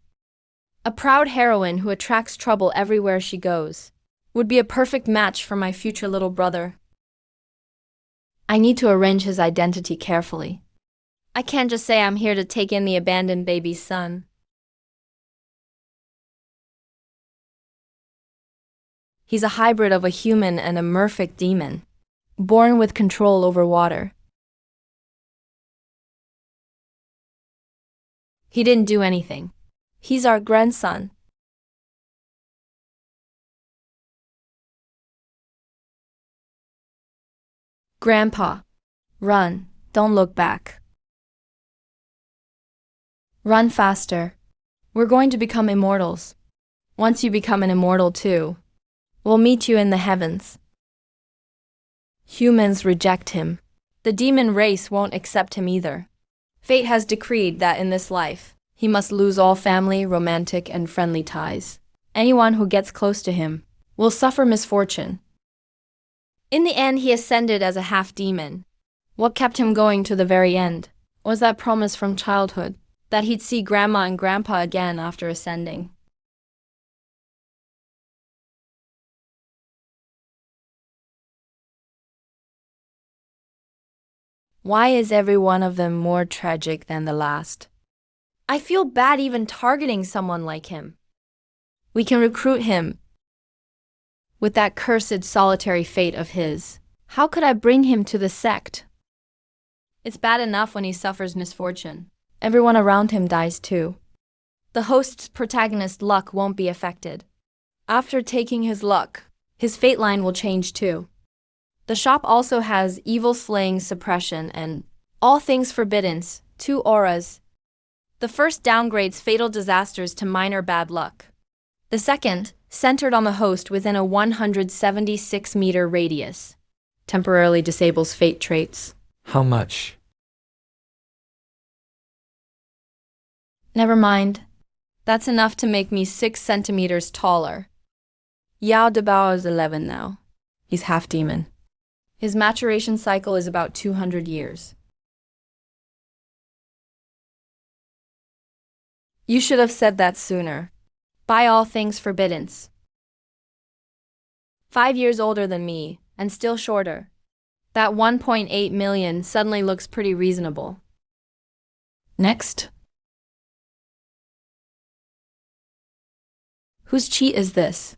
A proud heroine who attracts trouble everywhere she goes would be a perfect match for my future little brother. I need to arrange his identity carefully. I can't just say I'm here to take in the abandoned baby's son. He's a hybrid of a human and a merfolk demon, born with control over water. He didn't do anything. He's our grandson. Grandpa, run, don't look back. Run faster. We're going to become immortals. Once you become an immortal too, we'll meet you in the heavens. Humans reject him. The demon race won't accept him either. Fate has decreed that in this life, he must lose all family, romantic, and friendly ties. Anyone who gets close to him will suffer misfortune. In the end, he ascended as a half-demon. What kept him going to the very end was that promise from childhood that he'd see Grandma and Grandpa again after ascending. Why is every one of them more tragic than the last? I feel bad even targeting someone like him. We can recruit him. With that cursed solitary fate of his, how could I bring him to the sect? It's bad enough when he suffers misfortune. Everyone around him dies too. The host's protagonist's luck won't be affected. After taking his luck, his fate line will change too. The shop also has evil slaying suppression and all things forbiddens, 2 auras. The first downgrades fatal disasters to minor bad luck. The second, centered on the host within a 176-meter radius, temporarily disables fate traits.
How much?
Never mind. That's enough to make me 6 centimeters taller. Yao Debao is 11 now. He's half-demon. His maturation cycle is about 200 years. You should have said that sooner. By all things forbiddens. 5 years older than me, and still shorter. That 1.8 million suddenly looks pretty reasonable. Next. Whose cheat is this?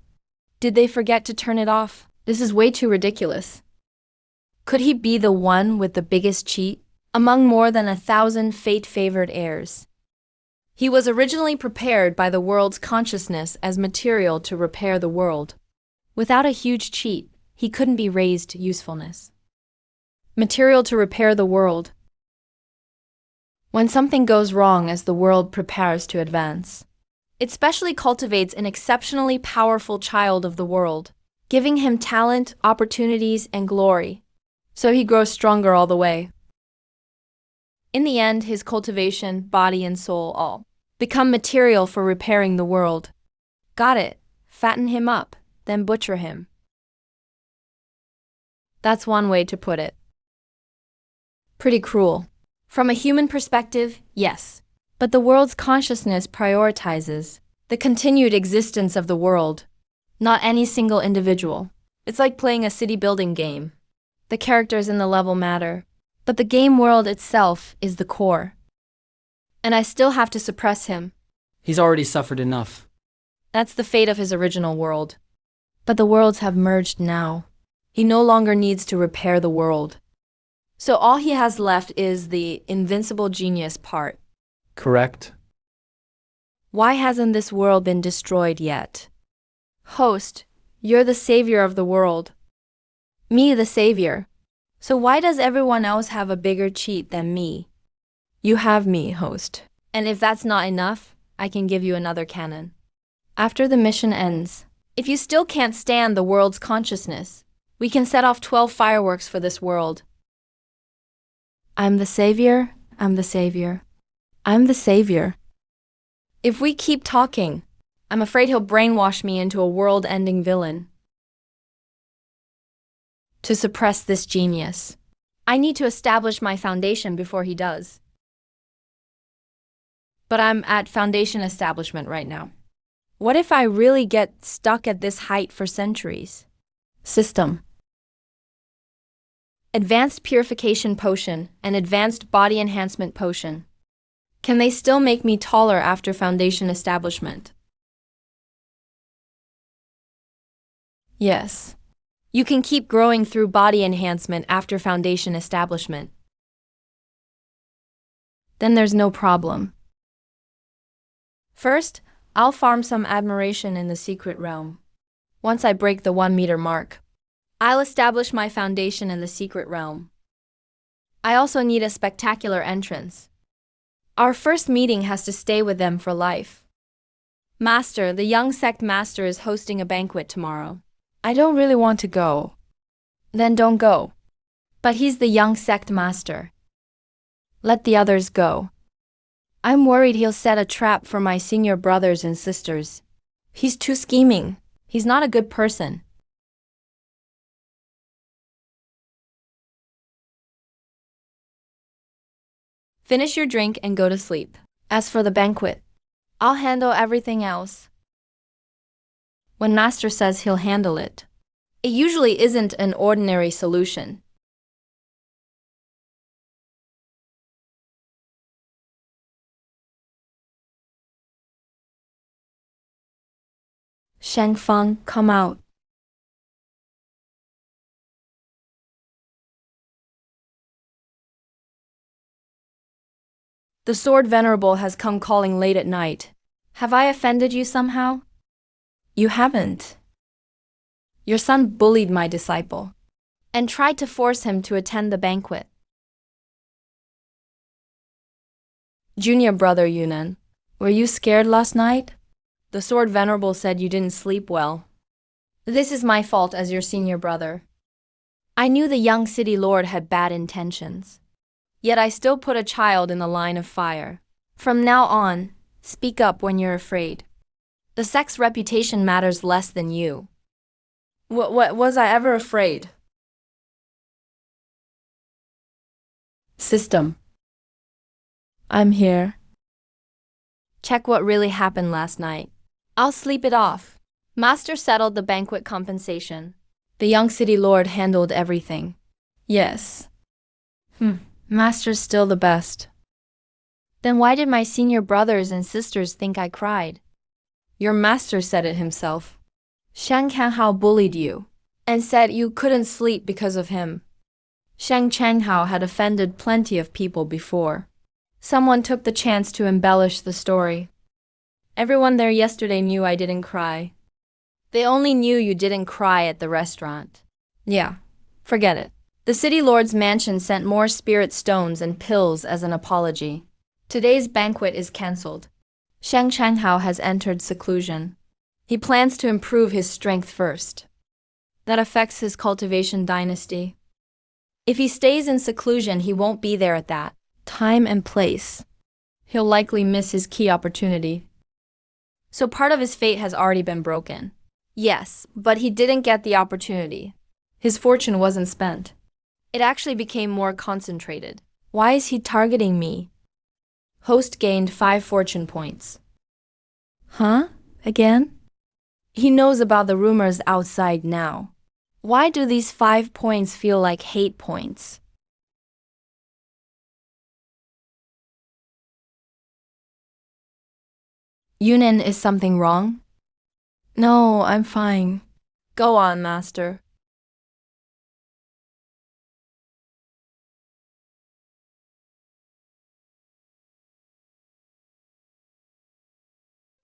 Did they forget to turn it off? This is way too ridiculous. Could he be the one with the biggest cheat among more than 1,000 fate-favored heirs? He was originally prepared by the world's consciousness as material to repair the world. Without a huge cheat, he couldn't be raised to usefulness. Material to repair the world. When something goes wrong as the world prepares to advance, it specially cultivates an exceptionally powerful child of the world, giving him talent, opportunities, and glory. So he grows stronger all the way. In the end, his cultivation, body and soul all become material for repairing the world. Got it. Fatten him up, then butcher him. That's one way to put it. Pretty cruel. From a human perspective, yes. But the world's consciousness prioritizes the continued existence of the world, not any single individual. It's like playing a city-building game. The characters in the level matter, but the game world itself is the core. And I still have to suppress him.
He's already suffered enough.
That's the fate of his original world. But the worlds have merged now. He no longer needs to repair the world. So all he has left is the invincible genius part.
Correct.
Why hasn't this world been destroyed yet? Host, you're the savior of the world. Me, the savior. So why does everyone else have a bigger cheat than me? You have me, host. And if that's not enough, I can give you another cannon. After the mission ends, if you still can't stand the world's consciousness, We can set off 12 fireworks for this world. I'm the savior, I'm the savior, I'm the savior. If we keep talking, I'm afraid he'll brainwash me into a world-ending villain. To suppress this genius, I need to establish my foundation before he does. But I'm at foundation establishment right now. What if I really get stuck at this height for centuries? System. Advanced purification potion and advanced body enhancement potion. Can they still make me taller after foundation establishment? Yes. You can keep growing through body enhancement after foundation establishment. Then there's no problem. First, I'll farm some admiration in the secret realm. Once I break the 1-meter mark, I'll establish my foundation in the secret realm. I also need a spectacular entrance. Our first meeting has to stay with them for life. Master, the young sect master is hosting a banquet tomorrow. I don't really want to go. Then don't go. But he's the young sect master. Let the others go. I'm worried he'll set a trap for my senior brothers and sisters. He's too scheming. He's not a good person. Finish your drink and go to sleep. As for the banquet, I'll handle everything else. When Master says he'll handle it, it usually isn't an ordinary solution. Shang Feng, come out. The Sword Venerable has come calling late at night. Have I offended you somehow? You haven't. Your son bullied my disciple and tried to force him to attend the banquet. Junior brother Yunnan, were you scared last night? The Sword Venerable said you didn't sleep well. This is my fault as your senior brother. I knew the young city lord had bad intentions. Yet I still put a child in the line of fire. From now on, speak up when you're afraid. The sect's reputation matters less than you. What was I ever afraid? System. I'm here. Check what really happened last night. I'll sleep it off. Master settled the banquet compensation. The young city lord handled everything. Yes. Master's still the best. Then why did my senior brothers and sisters think I cried? Your master said it himself. Shang Changhao bullied you and said you couldn't sleep because of him. Shang Changhao had offended plenty of people before. Someone took the chance to embellish the story. Everyone there yesterday knew I didn't cry. They only knew you didn't cry at the restaurant. Yeah, forget it. The city lord's mansion sent more spirit stones and pills as an apology. Today's banquet is cancelled. Shang Changhao has entered seclusion. He plans to improve his strength first. That affects his cultivation dynasty. If he stays in seclusion, he won't be there at that time and place. He'll likely miss his key opportunity. So part of his fate has already been broken. Yes, but he didn't get the opportunity. His fortune wasn't spent. It actually became more concentrated. Why is he targeting me? Host gained 5 fortune points. Huh? Again? He knows about the rumors outside now. Why do these 5 points feel like hate points? Yunnan, is something wrong? No, I'm fine. Go on, Master.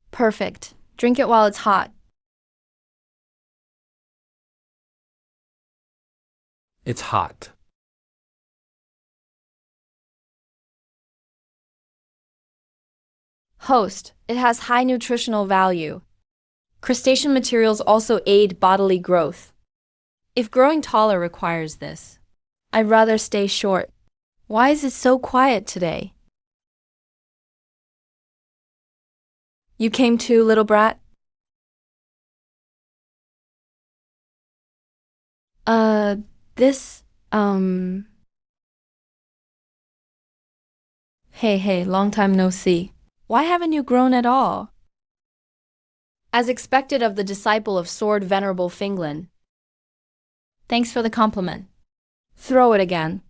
Perfect. Drink it while it's hot.
It's hot.
Host, it has high nutritional value. Crustacean materials also aid bodily growth. If growing taller requires this, I'd rather stay short. Why is it so quiet today? You came too, little brat? This, Hey, long time no see. Why haven't you grown at all? As expected of the disciple of Sword Venerable Finglin. Thanks for the compliment. Throw it again.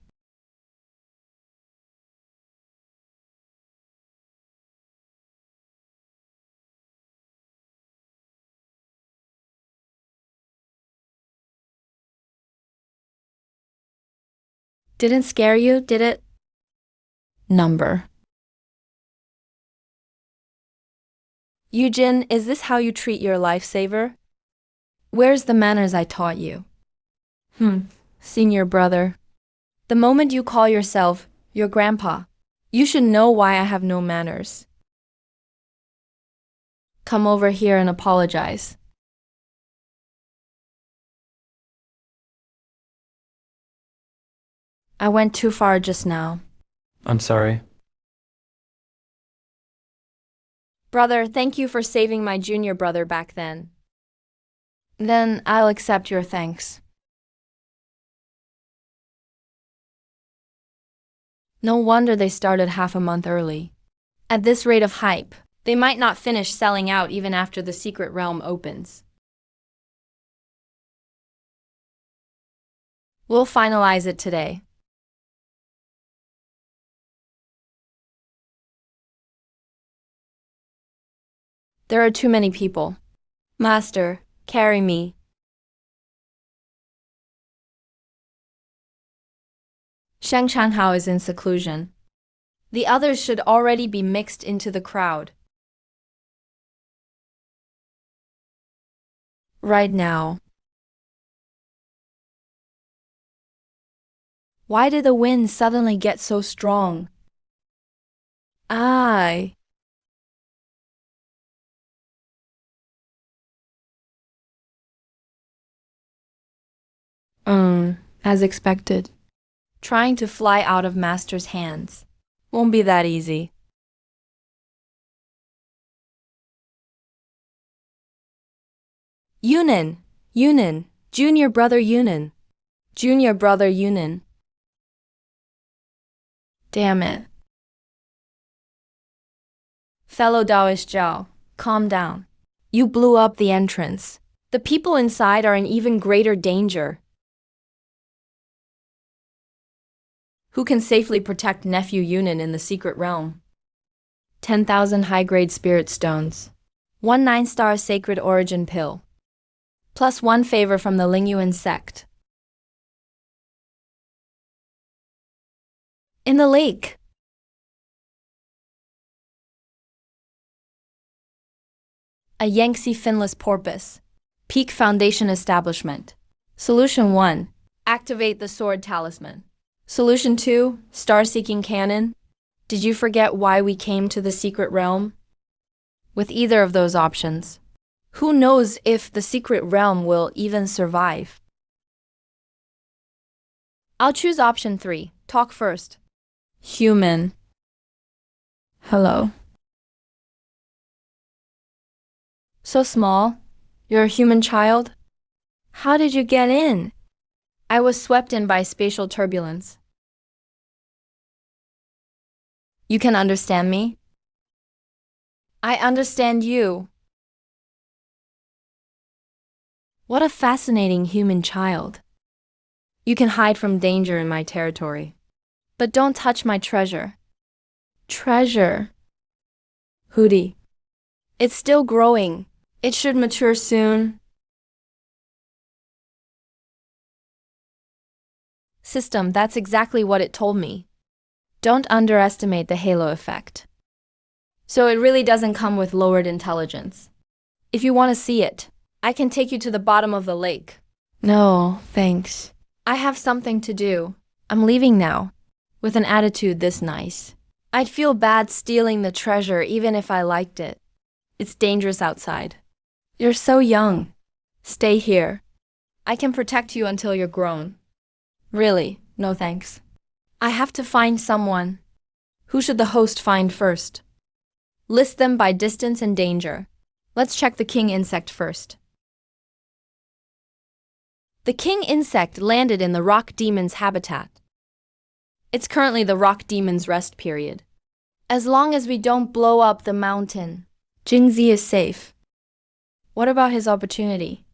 Didn't scare you, did it? Number. Eugene, is this how you treat your lifesaver? Where's the manners I taught you? Senior brother. The moment you call yourself your grandpa, you should know why I have no manners. Come over here and apologize. I went too far just now.
I'm sorry.
Brother, thank you for saving my junior brother back then. Then I'll accept your thanks. No wonder they started half a month early. At this rate of hype, they might not finish selling out even after the secret realm opens. We'll finalize it today. There are too many people. Master, carry me. Sheng Changhao is in seclusion. The others should already be mixed into the crowd. Right now. Why did the wind suddenly get so strong? Aye. As expected. Trying to fly out of Master's hands. Won't be that easy. Yunin, junior brother Yunin. Junior brother Yunin. Damn it. Fellow Taoist Zhao, calm down. You blew up the entrance. The people inside are in even greater danger. Who can safely protect nephew Yunin in the secret realm? 10,000 high-grade spirit stones. 1 9-star sacred origin pill. Plus 1 favor from the Lingyuan sect. In the lake. A Yangtze finless porpoise. Peak Foundation establishment. Solution 1. Activate the sword talisman. Solution 2. Star-seeking cannon. Did you forget why we came to the secret realm? With either of those options, who knows if the secret realm will even survive? I'll choose option 3. Talk first. Human. Hello. So small? You're a human child? How did you get in? I was swept in by spatial turbulence. You can understand me? I understand you. What a fascinating human child. You can hide from danger in my territory. But don't touch my treasure. Treasure? Hootie. It's still growing. It should mature soon. System, that's exactly what it told me. Don't underestimate the halo effect. So it really doesn't come with lowered intelligence. If you want to see it, I can take you to the bottom of the lake. No, thanks. I have something to do. I'm leaving now. With an attitude this nice. I'd feel bad stealing the treasure even if I liked it. It's dangerous outside. You're so young. Stay here.
I can protect you until you're grown. Really, no thanks. I have to find someone. Who should the host find first? List them by distance and danger. Let's check the king insect first. The king insect landed in the rock demon's habitat. It's currently the rock demon's rest period. As long as we don't blow up the mountain, Jingzi is safe. What about his opportunity?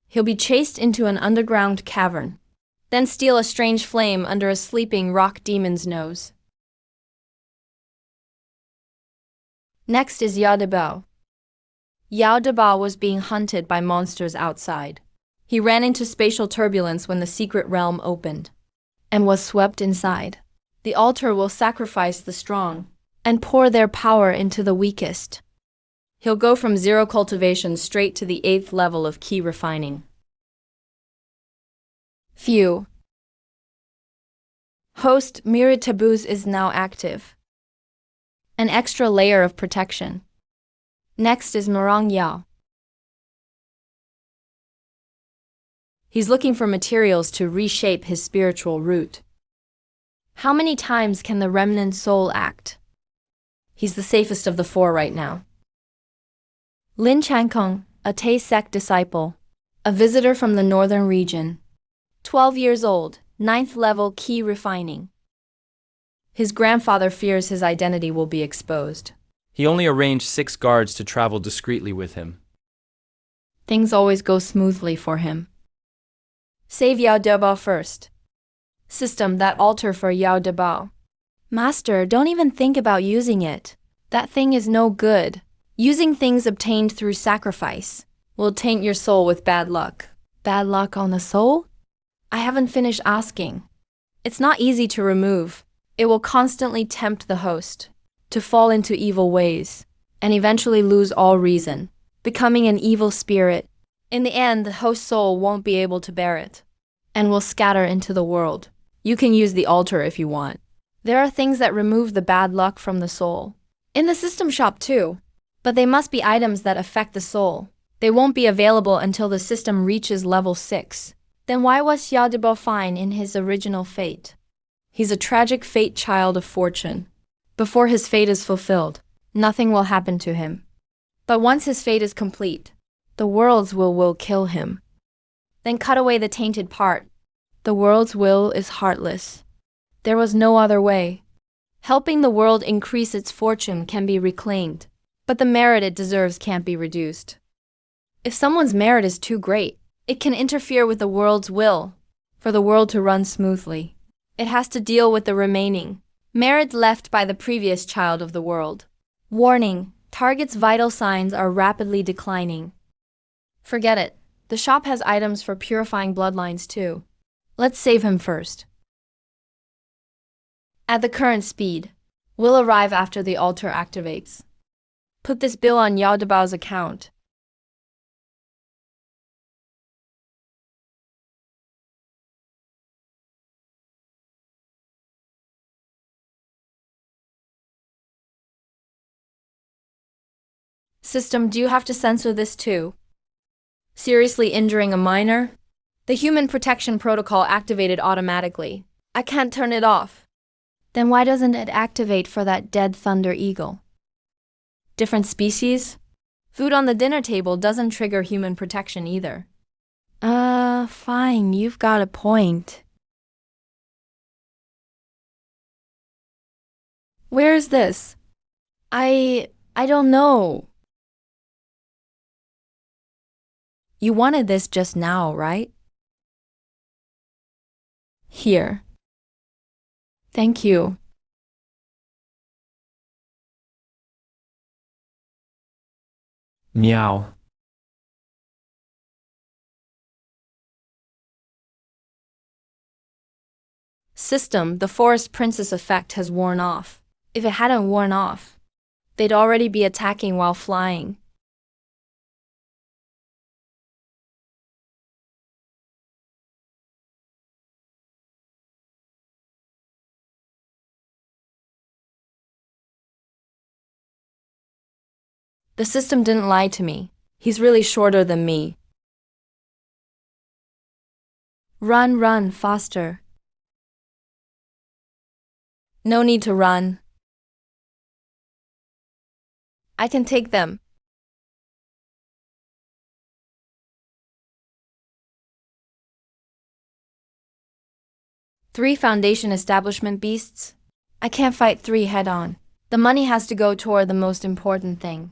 He'll be chased into an underground cavern, then steal a strange flame under a sleeping rock demon's nose. Next is Yao Debao. Yao Debao was being hunted by monsters outside. He ran into spatial turbulence when the secret realm opened, and was swept inside. The altar will sacrifice the strong and pour their power into the weakest. He'll go from 0 cultivation straight to the 8th level of key refining. Phew. Host Mirror Taboos is now active. An extra layer of protection. Next is Murong Yao. He's looking for materials to reshape his spiritual root. How many times can the remnant soul act? He's the safest of the 4 right now. Lin Chankong, a Tay sect disciple, a visitor from the northern region. 12 years old, 9th level key refining. His grandfather fears his identity will be exposed.
He only arranged 6 guards to travel discreetly with him.
Things always go smoothly for him. Save Yao Debao first. System that altar for Yao Debao. Master, don't even think about using it. That thing is no good. Using things obtained through sacrifice will taint your soul with bad luck. Bad luck on the soul? I haven't finished asking. It's not easy to remove. It will constantly tempt the host to fall into evil ways and eventually lose all reason, becoming an evil spirit. In the end, the host soul won't be able to bear it and will scatter into the world. You can use the altar if you want. There are things that remove the bad luck from the soul. In the system shop too. But they must be items that affect the soul. They won't be available until the system reaches level 6. Then why was Yao Debao fine in his original fate? He's a tragic fate child of fortune. Before his fate is fulfilled, nothing will happen to him. But once his fate is complete, the world's will kill him. Then cut away the tainted part. The world's will is heartless. There was no other way. Helping the world increase its fortune can be reclaimed, but the merit it deserves can't be reduced. If someone's merit is too great, it can interfere with the world's will. For the world to run smoothly, it has to deal with the remaining merit left by the previous child of the world. Warning: target's vital signs are rapidly declining. Forget it. The shop has items for purifying bloodlines too. Let's save him first. At the current speed, we'll arrive after the altar activates. Put this bill on Yao Debao's account. System, do you have to censor this too? Seriously injuring a minor? The human protection protocol activated automatically. I can't turn it off. Then why doesn't it activate for that dead thunder eagle? Different species? Food on the dinner table doesn't trigger human protection either. Fine, you've got a point. Where is this? I don't know. You wanted this just now, right? Here. Thank you.
Meow.
System, the forest princess effect has worn off. If it hadn't worn off, they'd already be attacking while flying. The system didn't lie to me. He's really shorter than me.
Run, run, faster. No need to run. I can take them. Three foundation establishment beasts? I can't fight three head-on. The money has to go toward the most important thing.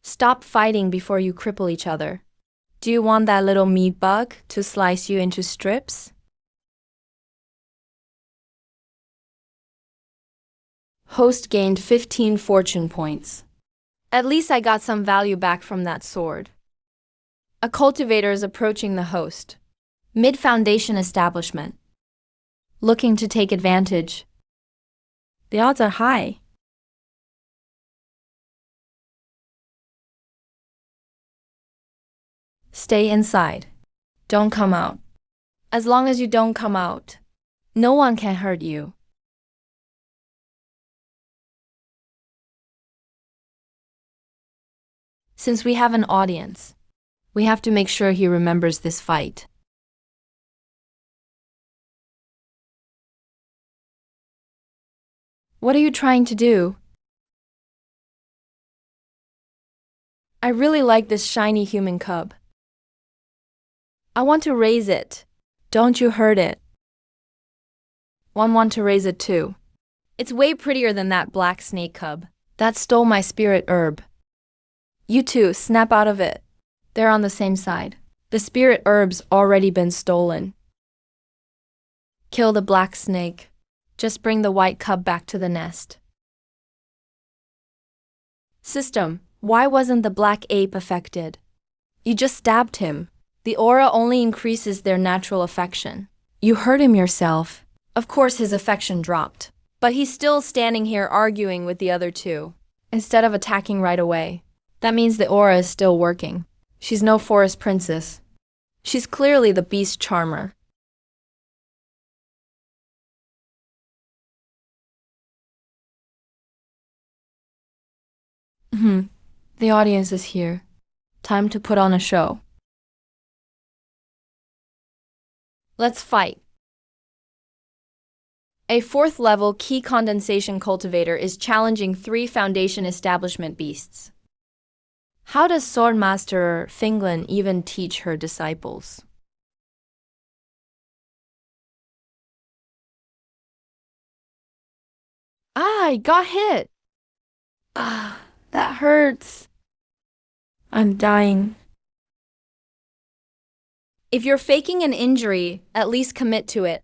Stop fighting before you cripple each other. Do you want that little meat bug to slice you into strips? Host gained 15 fortune points. At least I got some value back from that sword. A cultivator is approaching the host. Mid-foundation establishment. Looking to take advantage. The odds are high. Stay inside. Don't come out. As long as you don't come out, no one can hurt you. Since we have an audience, we have to make sure he remembers this fight. What are you trying to do? I really like this shiny human cub. I want to raise it. Don't you hurt it. Want to raise it too. It's way prettier than that black snake cub. That stole my spirit herb. You two, snap out of it. They're on the same side. The spirit herb's already been stolen. Kill the black snake. Just bring the white cub back to the nest. System, why wasn't the black ape affected? You just stabbed him. The aura only increases their natural affection. You hurt him yourself. Of course his affection dropped. But he's still standing here arguing with the other two, instead of attacking right away. That means the aura is still working. She's no forest princess. She's clearly the beast charmer. The audience is here. Time to put on a show. Let's fight. A fourth-level key condensation cultivator is challenging three foundation establishment beasts. How does Swordmaster Finglin even teach her disciples? I got hit. That hurts. I'm dying. If you're faking an injury, at least commit to it.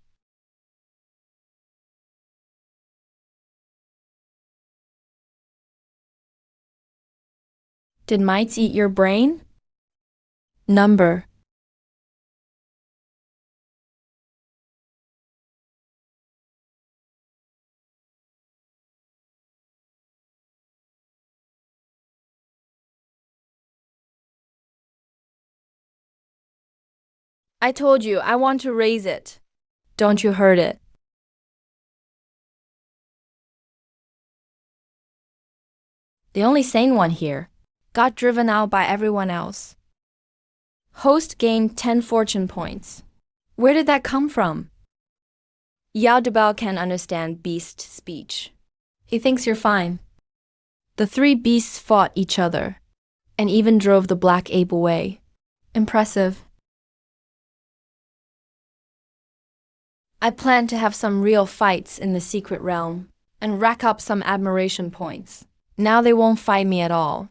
Did mites eat your brain? Number. I told you, I want to raise it. Don't you hurt it. The only sane one here got driven out by everyone else. Host gained 10 fortune points. Where did that come from? Yao Debel can understand beast speech. He thinks you're fine. The three beasts fought each other, and even drove the black ape away. Impressive. I plan to have some real fights in the secret realm, and rack up some admiration points. Now they won't fight me at all.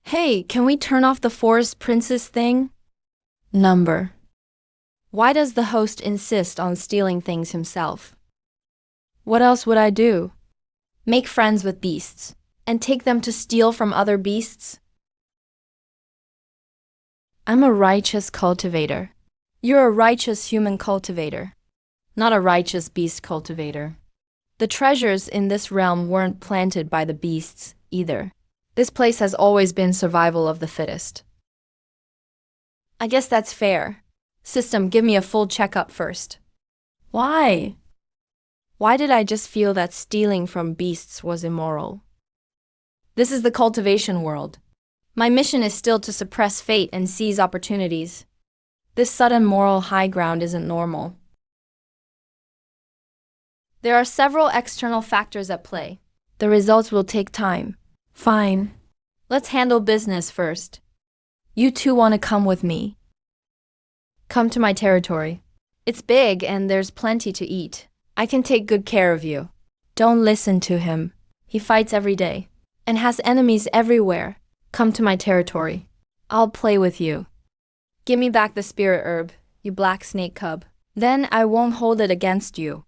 Hey, can we turn off the forest princess thing? Number. Why does the host insist on stealing things himself? What else would I do? Make friends with beasts, and take them to steal from other beasts? I'm a righteous cultivator. You're a righteous human cultivator, not a righteous beast cultivator. The treasures in this realm weren't planted by the beasts, either. This place has always been survival of the fittest. I guess that's fair. System, give me a full checkup first. Why? Why did I just feel that stealing from beasts was immoral? This is the cultivation world. My mission is still to suppress fate and seize opportunities. This sudden moral high ground isn't normal. There are several external factors at play. The results will take time. Fine. Let's handle business first. You two want to come with me? Come to my territory. It's big and there's plenty to eat. I can take good care of you. Don't listen to him. He fights every day and has enemies everywhere. Come to my territory. I'll play with you. Give me back the spirit herb, you black snake cub. Then I won't hold it against you.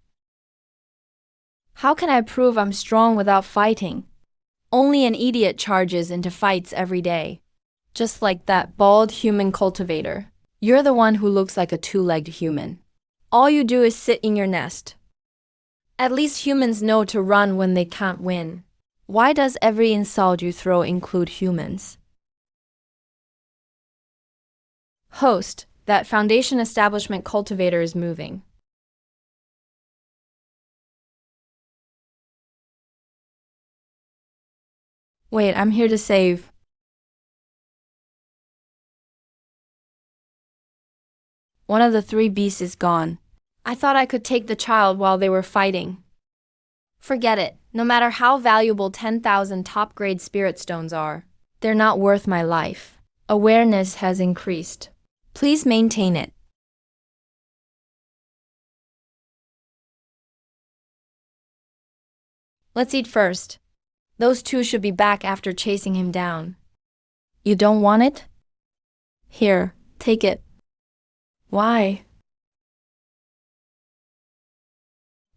How can I prove I'm strong without fighting? Only an idiot charges into fights every day. Just like that bald human cultivator. You're the one who looks like a two-legged human. All you do is sit in your nest. At least humans know to run when they can't win. Why does every insult you throw include humans? Host, that foundation establishment cultivator is moving. Wait, I'm here to save. One of the three beasts is gone. I thought I could take the child while they were fighting. Forget it. No matter how valuable 10,000 top-grade spirit stones are, they're not worth my life. Awareness has increased. Please maintain it. Let's eat first. Those two should be back after chasing him down. You don't want it? Here, take it. Why?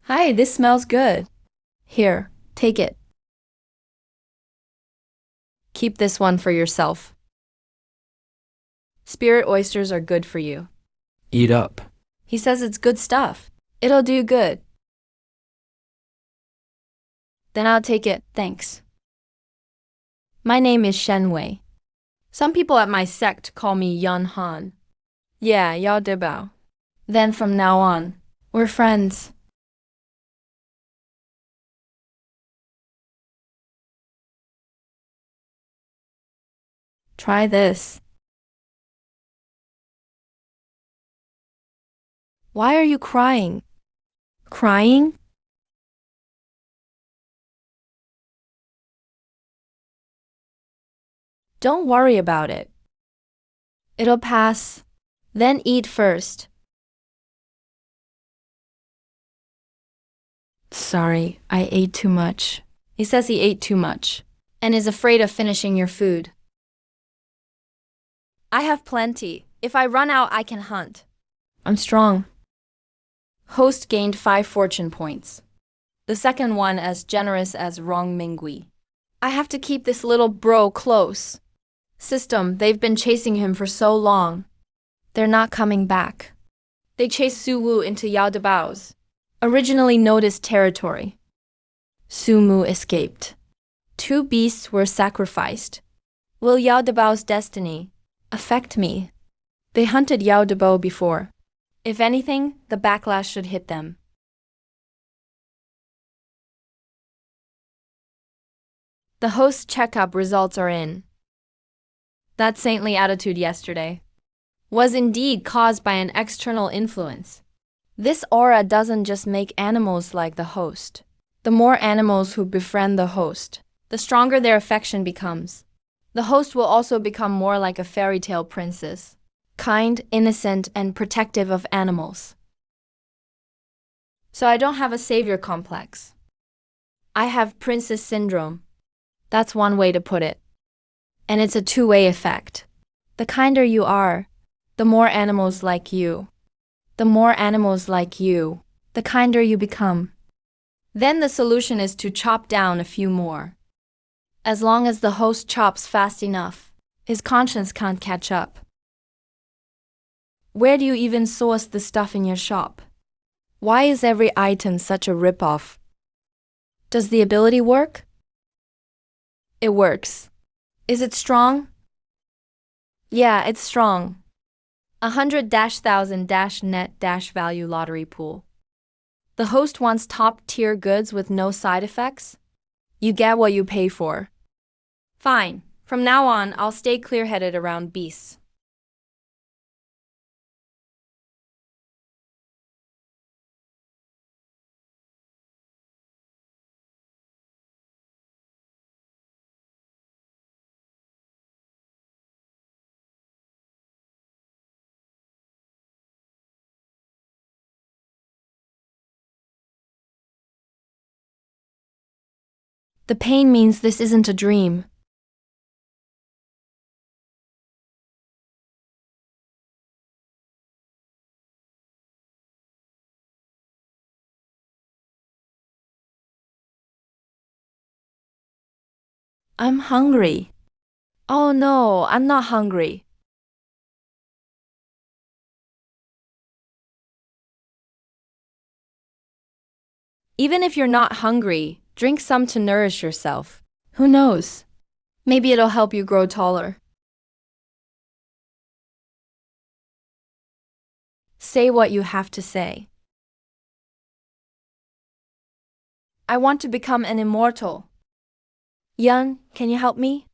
Hi, this smells good. Here, take it. Keep this one for yourself. Spirit oysters are good for you.
Eat up.
He says it's good stuff. It'll do good. Then I'll take it, thanks. My name is Shenwei. Some people at my sect call me Yun Han. Yeah, Yao Debao. Then from now on, we're friends. Try this. Why are you crying? Crying? Don't worry about it. It'll pass. Then eat first. Sorry, I ate too much. He says he ate too much and is afraid of finishing your food. I have plenty. If I run out, I can hunt. I'm strong. Host gained 5 fortune points. The second one as generous as Rong Mingui. I have to keep this little bro close. System, they've been chasing him for so long. They're not coming back. They chased Su Wu into Yao Debao's originally noticed territory. Su Mu escaped. 2 beasts were sacrificed. Will Yao Debao's destiny affect me? They hunted Yao Debao before. If anything, the backlash should hit them. The host's checkup results are in. That saintly attitude yesterday was indeed caused by an external influence. This aura doesn't just make animals like the host. The more animals who befriend the host, the stronger their affection becomes. The host will also become more like a fairy tale princess, kind, innocent, and protective of animals. So I don't have a savior complex. I have princess syndrome. That's one way to put it. And it's a two-way effect. The kinder you are, the more animals like you. The more animals like you, the kinder you become. Then the solution is to chop down a few more. As long as the host chops fast enough, his conscience can't catch up. Where do you even source the stuff in your shop? Why is every item such a ripoff? Does the ability work? It works. Is it strong? Yeah, it's strong. 100,000-net-value lottery pool. The host wants top-tier goods with no side effects? You get what you pay for. Fine. From now on, I'll stay clear-headed around beasts. The pain means this isn't a dream. I'm hungry. Oh no, I'm not hungry. Even if you're not hungry, drink some to nourish yourself. Who knows? Maybe it'll help you grow taller. Say what you have to say. I want to become an immortal. Yan, can you help me?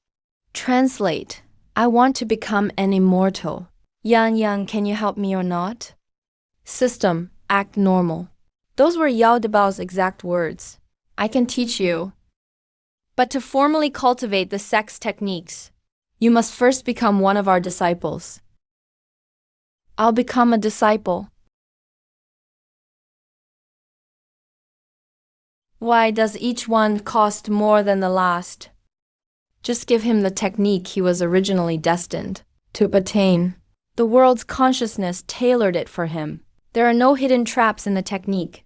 Translate. I want to become an immortal. Yan, can you help me or not? System, act normal. Those were Yao Debao's exact words. I can teach you. But to formally cultivate the sex techniques, you must first become one of our disciples. I'll become a disciple. Why does each one cost more than the last? Just give him the technique he was originally destined to attain. The world's consciousness tailored it for him. There are no hidden traps in the technique.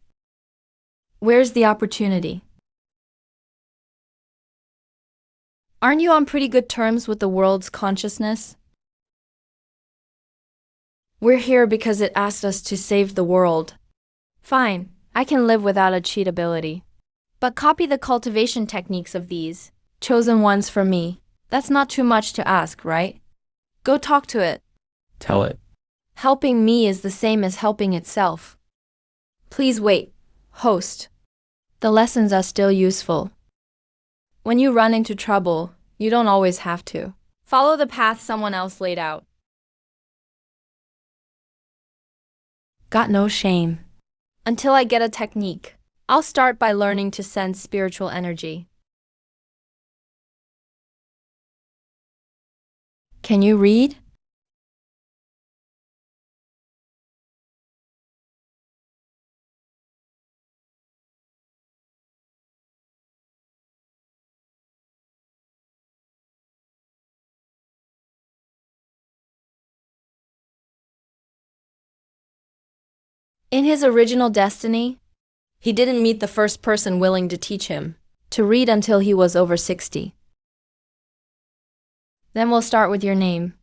Where's the opportunity? Aren't you on pretty good terms with the world's consciousness? We're here because it asked us to save the world. Fine, I can live without a cheat ability. But copy the cultivation techniques of these chosen ones for me. That's not too much to ask, right? Go talk to it.
Tell it.
Helping me is the same as helping itself. Please wait, host. The lessons are still useful. When you run into trouble, you don't always have to. Follow the path someone else laid out. Got no shame. Until I get a technique, I'll start by learning to sense spiritual energy. Can you read? In his original destiny, he didn't meet the first person willing to teach him to read until he was over 60. Then we'll start with your name.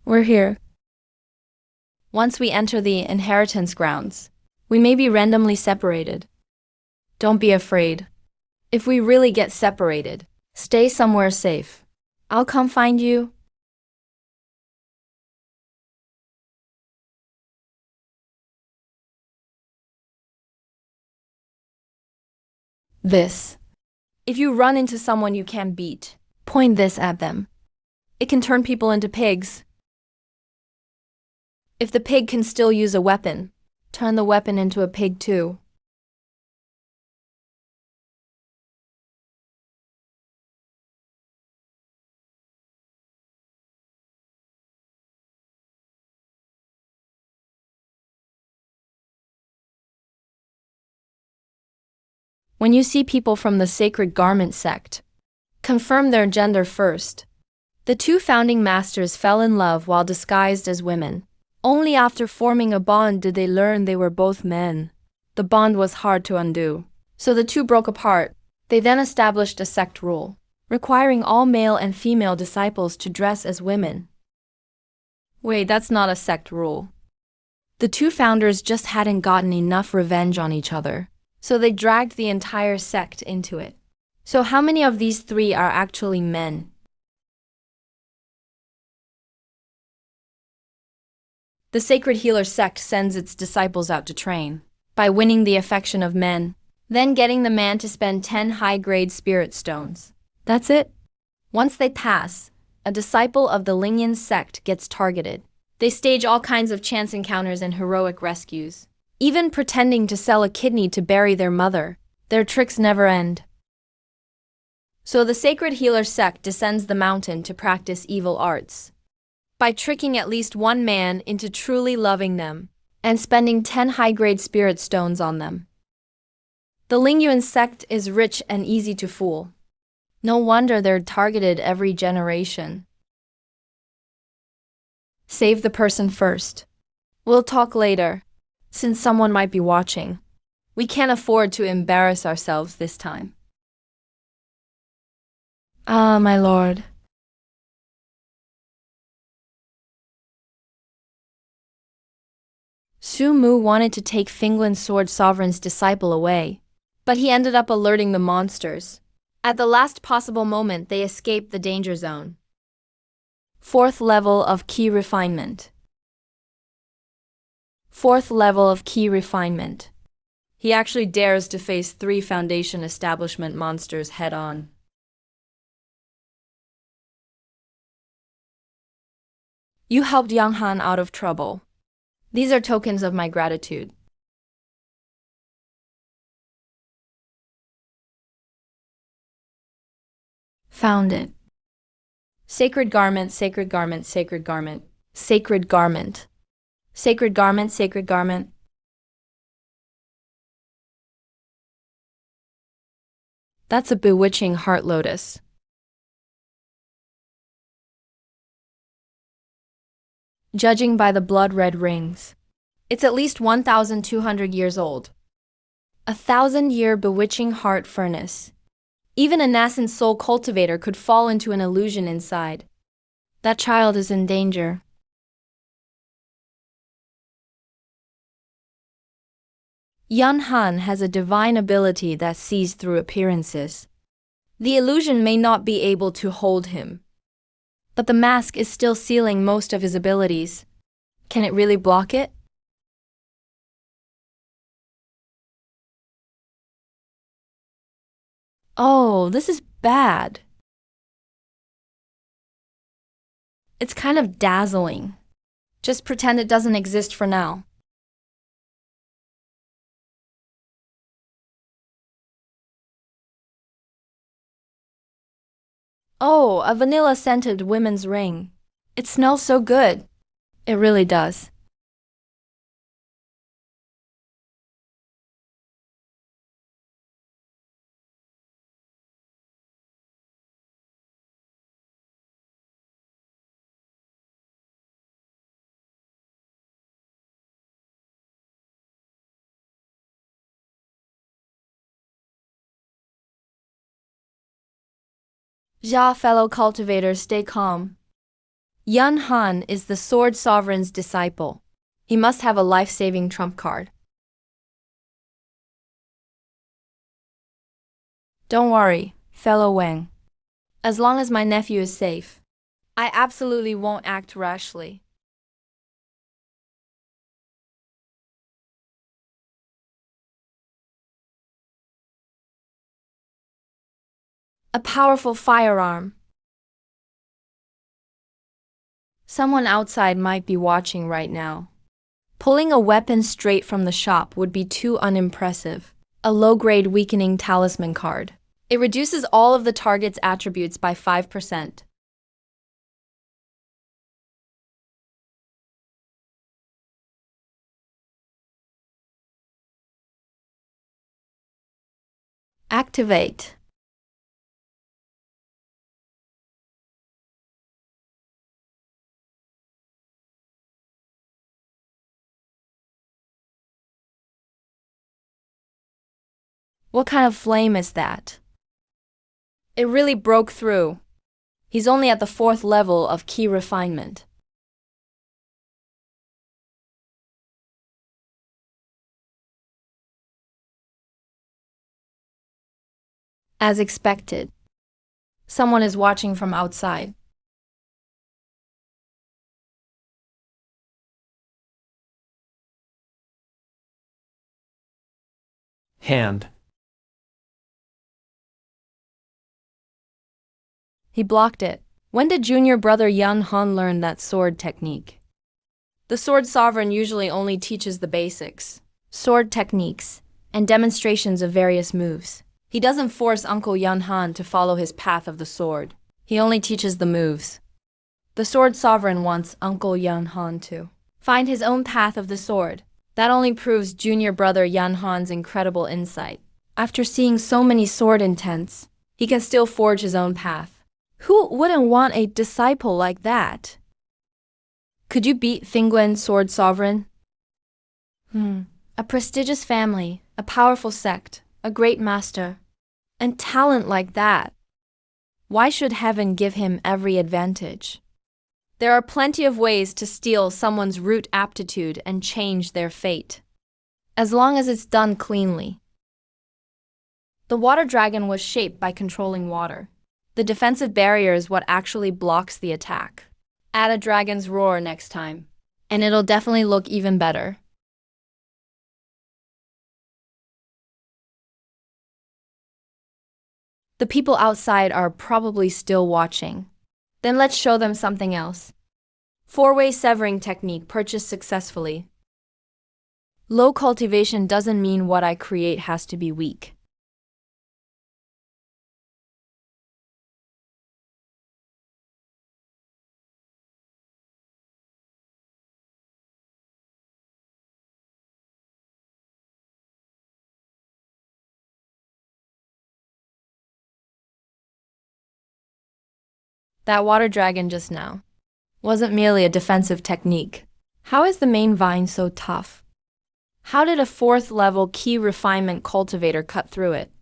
We're here. Once we enter the inheritance grounds, we may be randomly separated. Don't be afraid. If we really get separated, stay somewhere safe. I'll come find you. This. If you run into someone you can't beat, point this at them. It can turn people into pigs. If the pig can still use a weapon, turn the weapon into a pig too. When you see people from the sacred garment sect, confirm their gender first. The two founding masters fell in love while disguised as women. Only after forming a bond did they learn they were both men. The bond was hard to undo, so the two broke apart. They then established a sect rule, requiring all male and female disciples to dress as women. Wait, that's not a sect rule. The two founders just hadn't gotten enough revenge on each other, so they dragged the entire sect into it. So how many of these three are actually men? The Sacred Healer sect sends its disciples out to train by winning the affection of men, then getting the man to spend 10 high-grade spirit stones. That's it? Once they pass, a disciple of the Lingyan sect gets targeted. They stage all kinds of chance encounters and heroic rescues, even pretending to sell a kidney to bury their mother. Their tricks never end. So the Sacred Healer sect descends the mountain to practice evil arts by tricking at least one man into truly loving them and spending 10 high-grade spirit stones on them. The Lingyuan sect is rich and easy to fool. No wonder they're targeted every generation. Save the person first. We'll talk later, since someone might be watching. We can't afford to embarrass ourselves this time. Ah, my lord. Su Mu wanted to take Finglin's Sword Sovereign's disciple away, but he ended up alerting the monsters. At the last possible moment, they escaped the danger zone. 4th level of key refinement. 4th level of key refinement. He actually dares to face 3 Foundation establishment monsters head-on. You helped Yang Han out of trouble. These are tokens of my gratitude. Found it. Sacred garment, sacred garment, sacred garment, sacred garment, sacred garment, sacred garment. That's a bewitching heart lotus. Judging by the blood-red rings, it's at least 1,200 years old. 1,000-year bewitching heart furnace. Even a nascent soul cultivator could fall into an illusion inside. That child is in danger. Yan Han has a divine ability that sees through appearances. The illusion may not be able to hold him, but the mask is still sealing most of his abilities. Can it really block it? Oh, this is bad. It's kind of dazzling. Just pretend it doesn't exist for now. Oh, a vanilla-scented women's ring. It smells so good. It really does. Ja, fellow cultivators, stay calm. Yan Han is the Sword Sovereign's disciple. He must have a life-saving trump card. Don't worry, fellow Wang. As long as my nephew is safe, I absolutely won't act rashly. A powerful firearm. Someone outside might be watching right now. Pulling a weapon straight from the shop would be too unimpressive. A low-grade weakening talisman card. It reduces all of the target's attributes by 5%. Activate. What kind of flame is that? It really broke through. He's only at the 4th level of key refinement. As expected, someone is watching from outside.
Hand.
He blocked it. When did junior brother Yun Han learn that sword technique? The sword sovereign usually only teaches the basics, sword techniques, and demonstrations of various moves. He doesn't force Uncle Yun Han to follow his path of the sword. He only teaches the moves. The sword sovereign wants Uncle Yun Han to find his own path of the sword. That only proves junior brother Yun Han's incredible insight. After seeing so many sword intents, he can still forge his own path. Who wouldn't want a disciple like that? Could you beat Thingguen's sword sovereign? A prestigious family, a powerful sect, a great master, and talent like that. Why should heaven give him every advantage? There are plenty of ways to steal someone's root aptitude and change their fate, as long as it's done cleanly. The water dragon was shaped by controlling water. The defensive barrier is what actually blocks the attack. Add a dragon's roar next time, and it'll definitely look even better. The people outside are probably still watching. Then let's show them something else. 4-way severing technique purchased successfully. Low cultivation doesn't mean what I create has to be weak. That water dragon just now wasn't merely a defensive technique. How is the main vine so tough? How did a 4th level key refinement cultivator cut through it?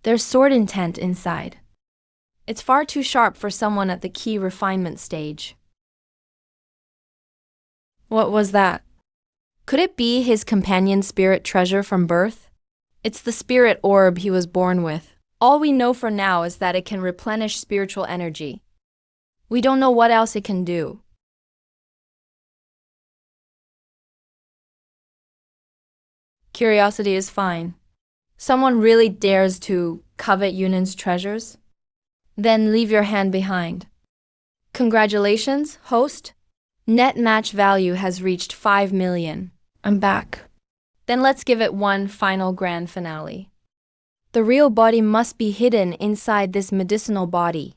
There's sword intent inside. It's far too sharp for someone at the key refinement stage. What was that? Could it be his companion spirit treasure from birth? It's the spirit orb he was born with. All we know for now is that it can replenish spiritual energy. We don't know what else it can do. Curiosity is fine. Someone really dares to covet Yunan's treasures? Then leave your hand behind. Congratulations, host. Net match value has reached 5 million. I'm back. Then let's give it one final grand finale. The real body must be hidden inside this medicinal body.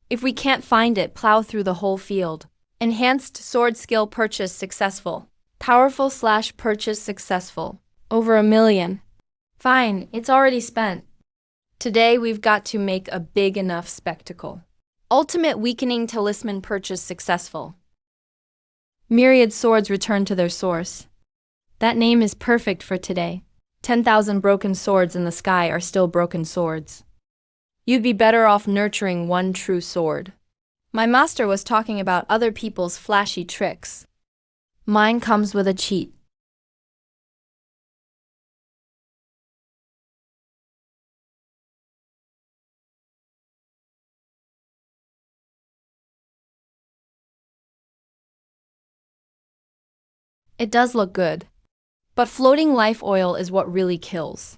If we can't find it, plow through the whole field. Enhanced sword skill purchase successful. Powerful / purchase successful. Over 1 million. Fine, it's already spent. Today we've got to make a big enough spectacle. Ultimate weakening talisman purchase successful. Myriad swords return to their source. That name is perfect for today. 10,000 broken swords in the sky are still broken swords. You'd be better off nurturing one true sword. My master was talking about other people's flashy tricks. Mine comes with a cheat. It does look good. But floating life oil is what really kills.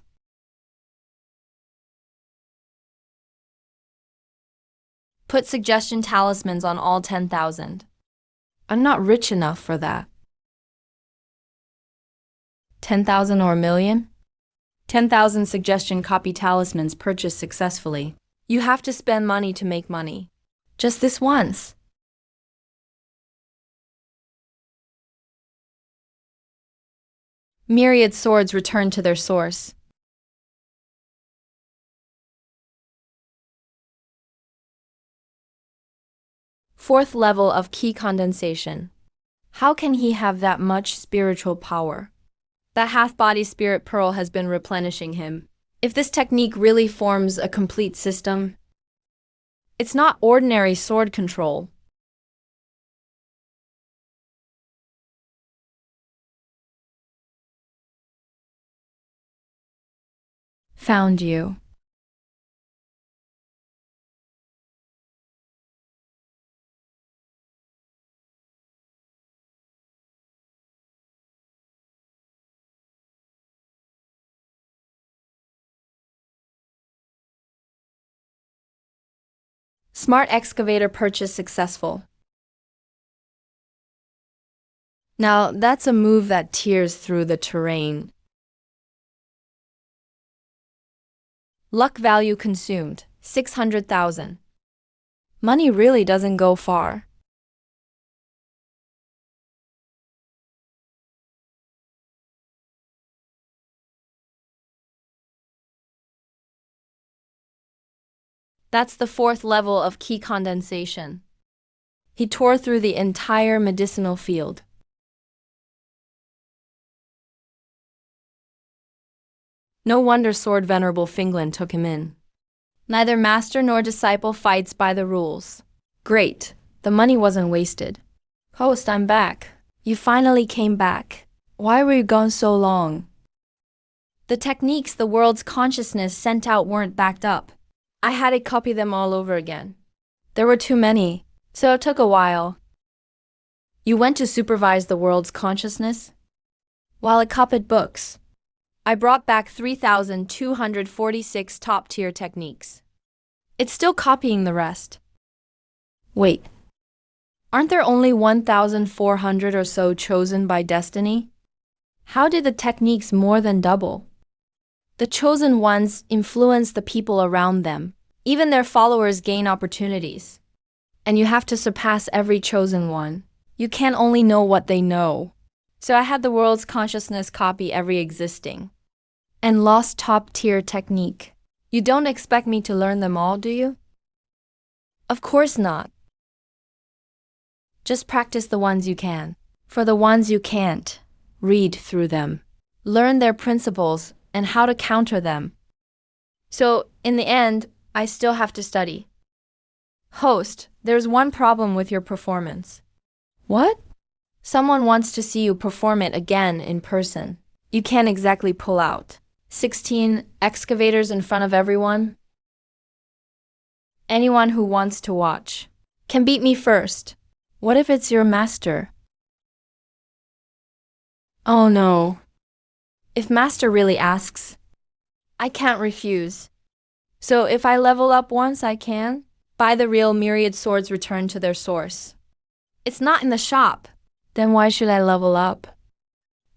Put suggestion talismans on all 10,000. I'm not rich enough for that. 10,000 or 1 million? 10,000 suggestion copy talismans purchased successfully. You have to spend money to make money. Just this once. Myriad swords return to their source. Fourth level of key condensation. How can he have that much spiritual power? That half-body spirit pearl has been replenishing him. If this technique really forms a complete system, it's not ordinary sword control. Found you. Smart excavator purchase successful. Now, that's a move that tears through the terrain. Luck value consumed, 600,000. Money really doesn't go far. That's the 4th level of key condensation. He tore through the entire medicinal field. No wonder Sword Venerable Finglin took him in. Neither master nor disciple fights by the rules. Great, the money wasn't wasted. Host, I'm back. You finally came back. Why were you gone so long? The techniques the world's consciousness sent out weren't backed up. I had to copy them all over again. There were too many, so it took a while. You went to supervise the world's consciousness? While it copied books. I brought back 3,246 top-tier techniques. It's still copying the rest. Wait. Aren't there only 1,400 or so chosen by destiny? How did the techniques more than double? The chosen ones influence the people around them. Even their followers gain opportunities. And you have to surpass every chosen one. You can't only know what they know. So I had the world's consciousness copy every existing and lost top-tier technique. You don't expect me to learn them all, do you? Of course not. Just practice the ones you can. For the ones you can't, read through them. Learn their principles and how to counter them. So, in the end, I still have to study. Host, there's one problem with your performance. What? Someone wants to see you perform it again in person. You can't exactly pull out 16 excavators in front of everyone. Anyone who wants to watch can beat me first. What if it's your master? Oh no. If master really asks, I can't refuse. So if I level up once, I can buy the real myriad swords returned to their source. It's not in the shop. Then why should I level up?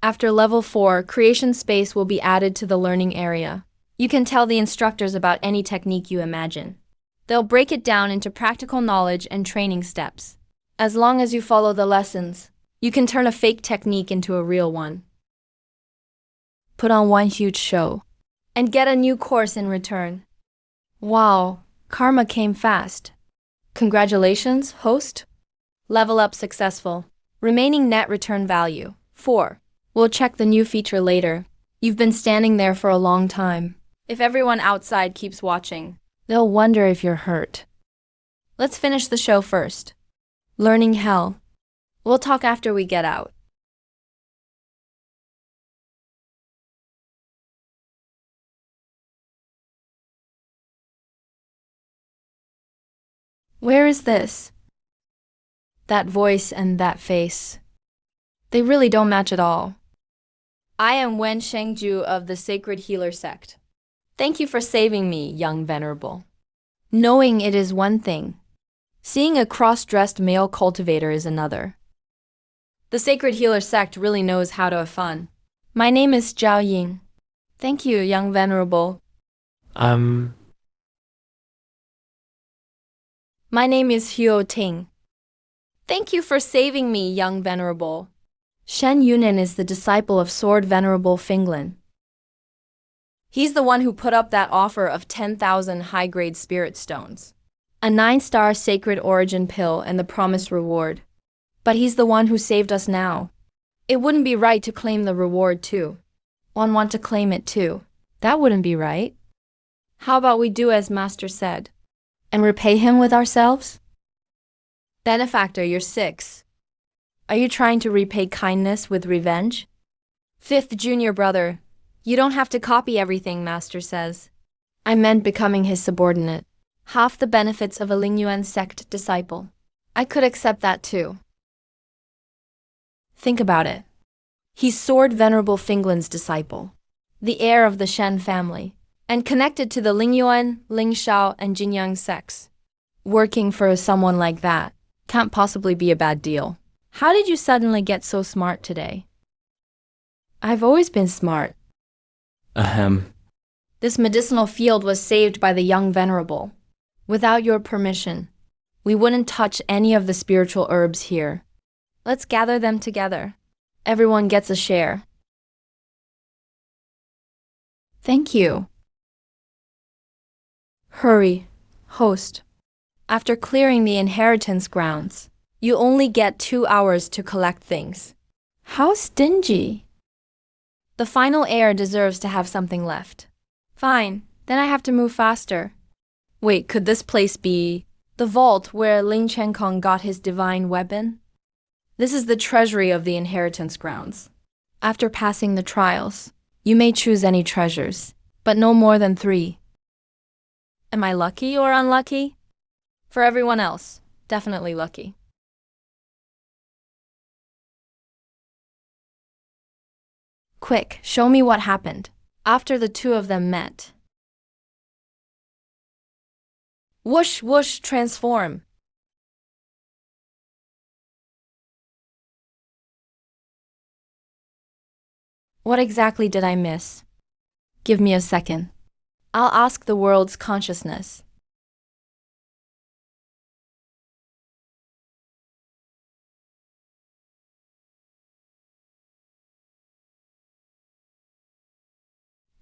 After level 4, creation space will be added to the learning area. You can tell the instructors about any technique you imagine. They'll break it down into practical knowledge and training steps. As long as you follow the lessons, you can turn a fake technique into a real one. Put on one huge show and get a new course in return. Wow, karma came fast. Congratulations, host. Level up successful. Remaining net return value, 4. We'll check the new feature later. You've been standing there for a long time. If everyone outside keeps watching, they'll wonder if you're hurt. Let's finish the show first. Learning hell. We'll talk after we get out. Where is this? That voice and that face. They really don't match at all. I am Wen Shengju of the Sacred Healer Sect. Thank you for saving me, young venerable. Knowing it is one thing. Seeing a cross-dressed male cultivator is another. The Sacred Healer Sect really knows how to have fun. My name is Zhao Ying. Thank you, young venerable. My name is Huo Ting. Thank you for saving me, young venerable. Shen Yunan is the disciple of Sword Venerable Finglin. He's the one who put up that offer of 10,000 high-grade spirit stones, a 9-star sacred origin pill and the promised reward. But he's the one who saved us now. It wouldn't be right to claim the reward too. One want to claim it too. That wouldn't be right. How about we do as Master said, and repay him with ourselves? Benefactor, you're 6. Are you trying to repay kindness with revenge? 5th junior brother, you don't have to copy everything Master says. I meant becoming his subordinate. Half the benefits of a Lingyuan sect disciple. I could accept that too. Think about it. He's Sword Venerable Finglan's disciple, the heir of the Shen family, and connected to the Lingyuan, Lingshao, and Jinyang sects. Working for someone like that can't possibly be a bad deal. How did you suddenly get so smart today? I've always been smart.
Ahem.
This medicinal field was saved by the young venerable. Without your permission, we wouldn't touch any of the spiritual herbs here. Let's gather them together. Everyone gets a share. Thank you. Hurry, host. After clearing the inheritance grounds, you only get 2 hours to collect things. How stingy. The final heir deserves to have something left. Fine, then I have to move faster. Wait, could this place be the vault where Ling Chenkong got his divine weapon? This is the treasury of the inheritance grounds. After passing the trials, you may choose any treasures, but no more than 3. Am I lucky or unlucky? For everyone else, definitely lucky. Quick, show me what happened after the 2 of them met. Whoosh, whoosh, transform. What exactly did I miss? Give me a second. I'll ask the world's consciousness.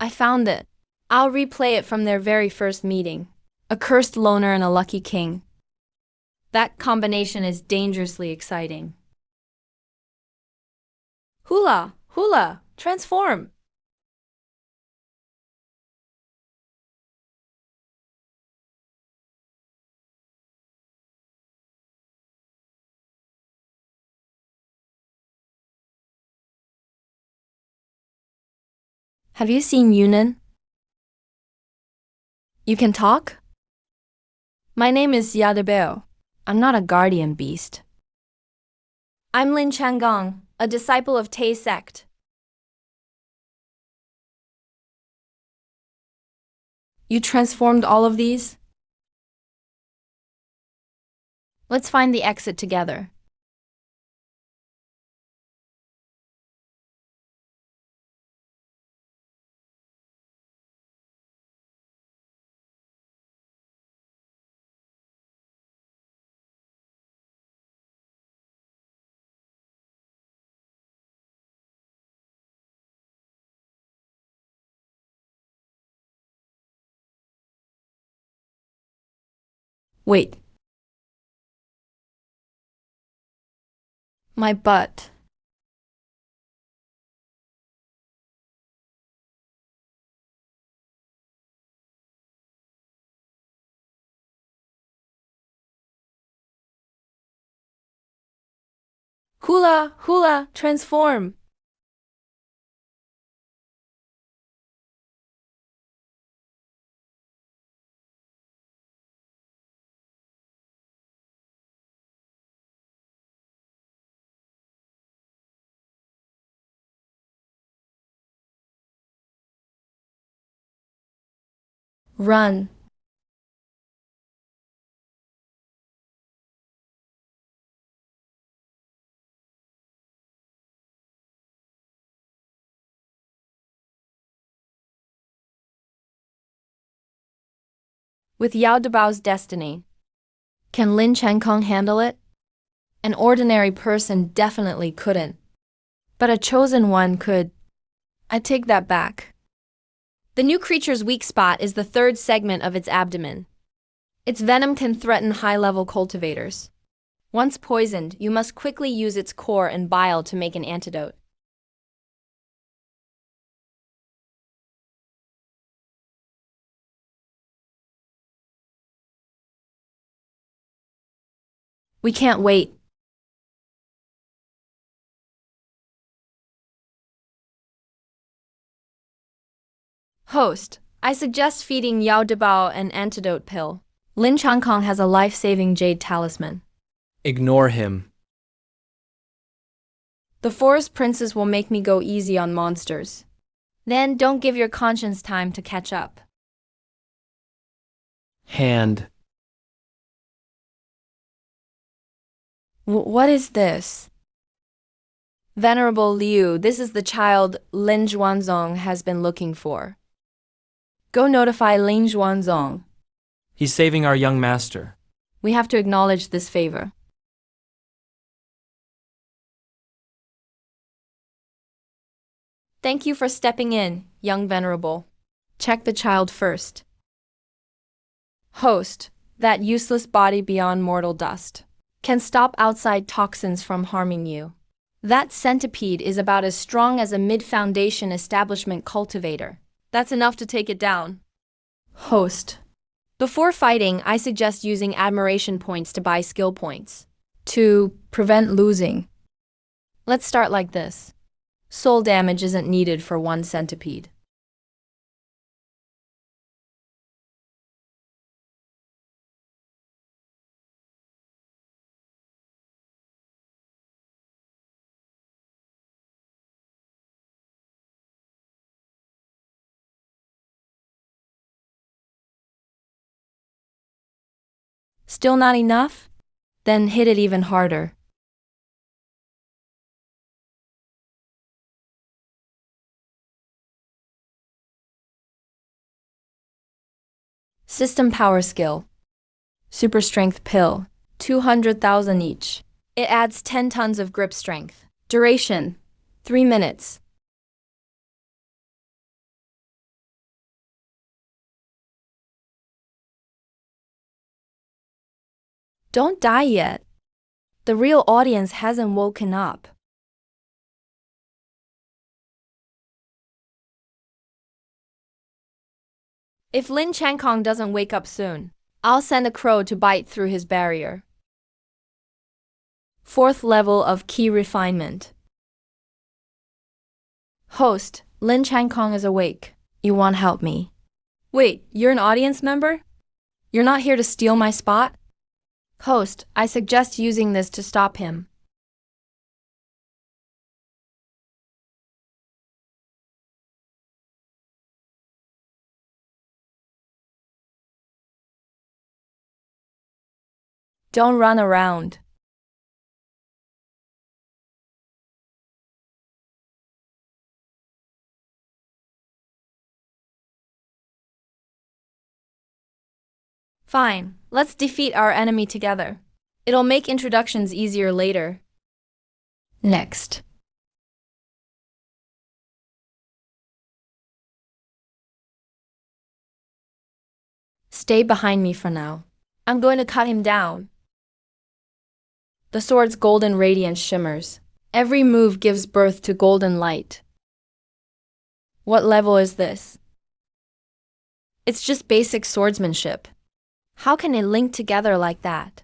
I found it. I'll replay it from their very first meeting. A cursed loner and a lucky king. That combination is dangerously exciting. Hula, hula, transform! Have you seen Yunan? You can talk? My name is Yadebeo. I'm not a guardian beast. I'm Lin Changong, a disciple of Tei sect. You transformed all of these? Let's find the exit together. Wait. My butt. Hula, hula, transform! Run. With Yao Dabao's destiny, can Lin Chenkong handle it? An ordinary person definitely couldn't. But a chosen one could. I take that back. The new creature's weak spot is the 3rd segment of its abdomen. Its venom can threaten high-level cultivators. Once poisoned, you must quickly use its core and bile to make an antidote. We can't wait. Host, I suggest feeding Yao Debao an antidote pill. Lin Changkong has a life-saving jade talisman.
Ignore him.
The forest princes will make me go easy on monsters. Then don't give your conscience time to catch up.
Hand.
What is this? Venerable Liu, this is the child Lin Zhuanzong has been looking for. Go notify Lin Zhuanzong.
He's saving our young master.
We have to acknowledge this favor. Thank you for stepping in, young venerable. Check the child first. Host, that useless body beyond mortal dust, can stop outside toxins from harming you. That centipede is about as strong as a mid-foundation establishment cultivator. That's enough to take it down. Host. Before fighting, I suggest using admiration points to buy skill points. To prevent losing. Let's start like this. Soul damage isn't needed for one centipede. Still not enough? Then hit it even harder. System power skill. Super strength pill. 200,000 each. It adds 10 tons of grip strength. Duration. 3 minutes. Don't die yet. The real audience hasn't woken up. If Lin Changkong doesn't wake up soon, I'll send a crow to bite through his barrier. 4th level of key refinement. Host, Lin Changkong is awake. You want help me? Wait, you're an audience member? You're not here to steal my spot? Host, I suggest using this to stop him. Don't run around. Fine, let's defeat our enemy together. It'll make introductions easier later. Next. Stay behind me for now. I'm going to cut him down. The sword's golden radiance shimmers. Every move gives birth to golden light. What level is this? It's just basic swordsmanship. How can it link together like that?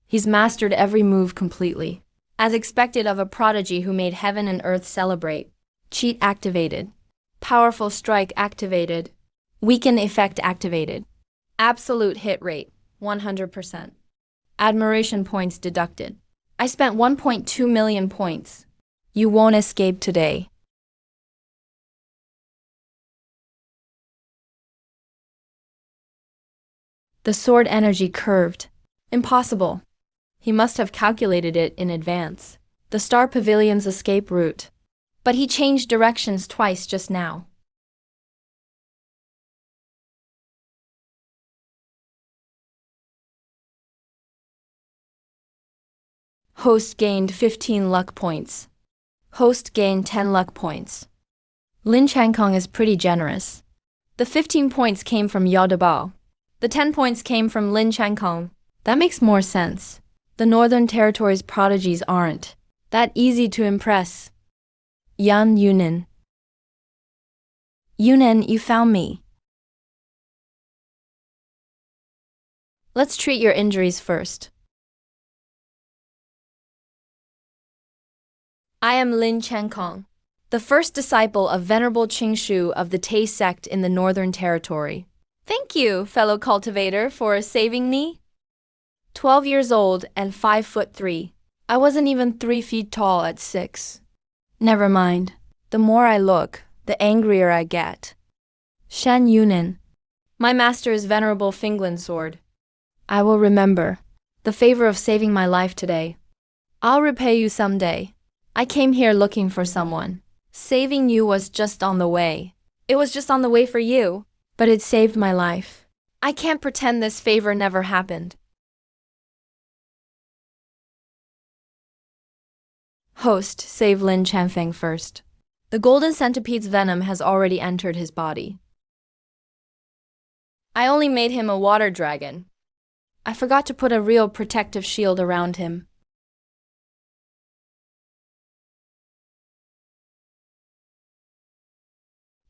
He's mastered every move completely, as expected of a prodigy who made heaven and earth celebrate. Cheat activated. Powerful strike activated. Weaken effect activated. Absolute hit rate, 100%. Admiration points deducted. I spent 1.2 million points. You won't escape today. The sword energy curved. Impossible. He must have calculated it in advance. The Star Pavilion's escape route. But he changed directions twice just now. Host gained 15 luck points. Host gained 10 luck points. Lin Changkong is pretty generous. The 15 points came from Yao Debao. The 10 points came from Lin Changkong. That makes more sense. The Northern Territory's prodigies aren't that easy to impress. Yan Yunin. Yunin, you found me. Let's treat your injuries first. I am Lin Chenkong, the first disciple of Venerable Qingshu of the Tai sect in the Northern Territory. Thank you, fellow cultivator, for saving me. 12 years old and 5'3". I wasn't even 3 feet tall at 6. Never mind. The more I look, the angrier I get. Shan Yunin. My master is Venerable Finglin Sword. I will remember the favor of saving my life today. I'll repay you someday. I came here looking for someone. Saving you was just on the way. It was just on the way for you, but it saved my life. I can't pretend this favor never happened. Host, save Lin Chanfeng first. The golden centipede's venom has already entered his body. I only made him a water dragon. I forgot to put a real protective shield around him.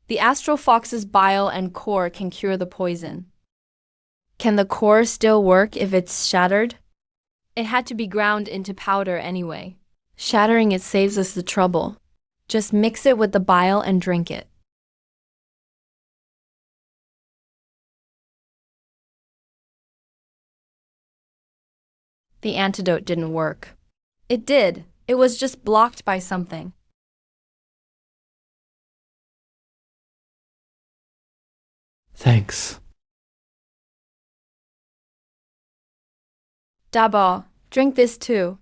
The astral fox's bile and core can cure the poison. Can the core still work if it's shattered? It had to be ground into powder anyway. Shattering it saves us the trouble. Just mix it with the bile and drink it. The antidote didn't work. It did. It was just blocked by something.
Thanks.
Dabo, drink this too.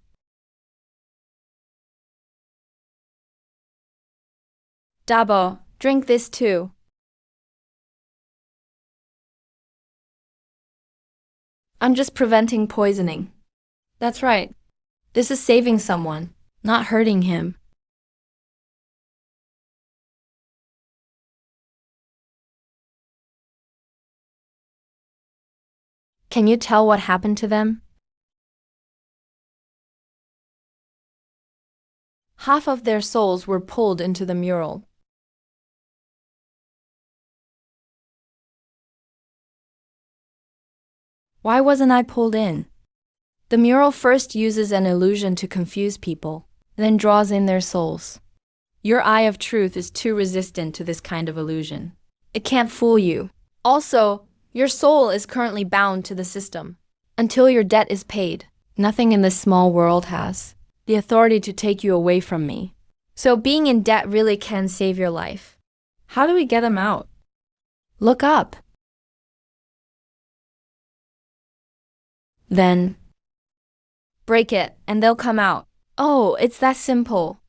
Dabo, drink this too. I'm just preventing poisoning. That's right. This is saving someone, not hurting him. Can you tell what happened to them? Half of their souls were pulled into the mural. Why wasn't I pulled in? The mural first uses an illusion to confuse people, then draws in their souls. Your eye of truth is too resistant to this kind of illusion. It can't fool you. Also, your soul is currently bound to the system. Until your debt is paid, nothing in this small world has the authority to take you away from me. So being in debt really can save your life. How do we get them out? Look up. Then break it, and they'll come out. Oh, it's that simple.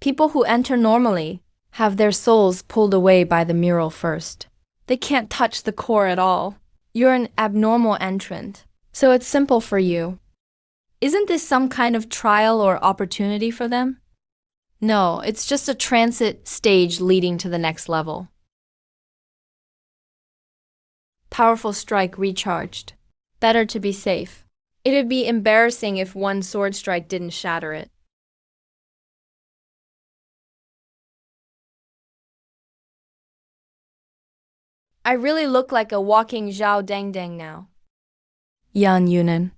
People who enter normally have their souls pulled away by the mural first. They can't touch the core at all. You're an abnormal entrant, so it's simple for you. Isn't this some kind of trial or opportunity for them? No, it's just a transit stage leading to the next level. Powerful strike recharged. Better to be safe. It'd be embarrassing if one sword strike didn't shatter it. I really look like a walking Zhao Dang Dang now. Yan Yunan.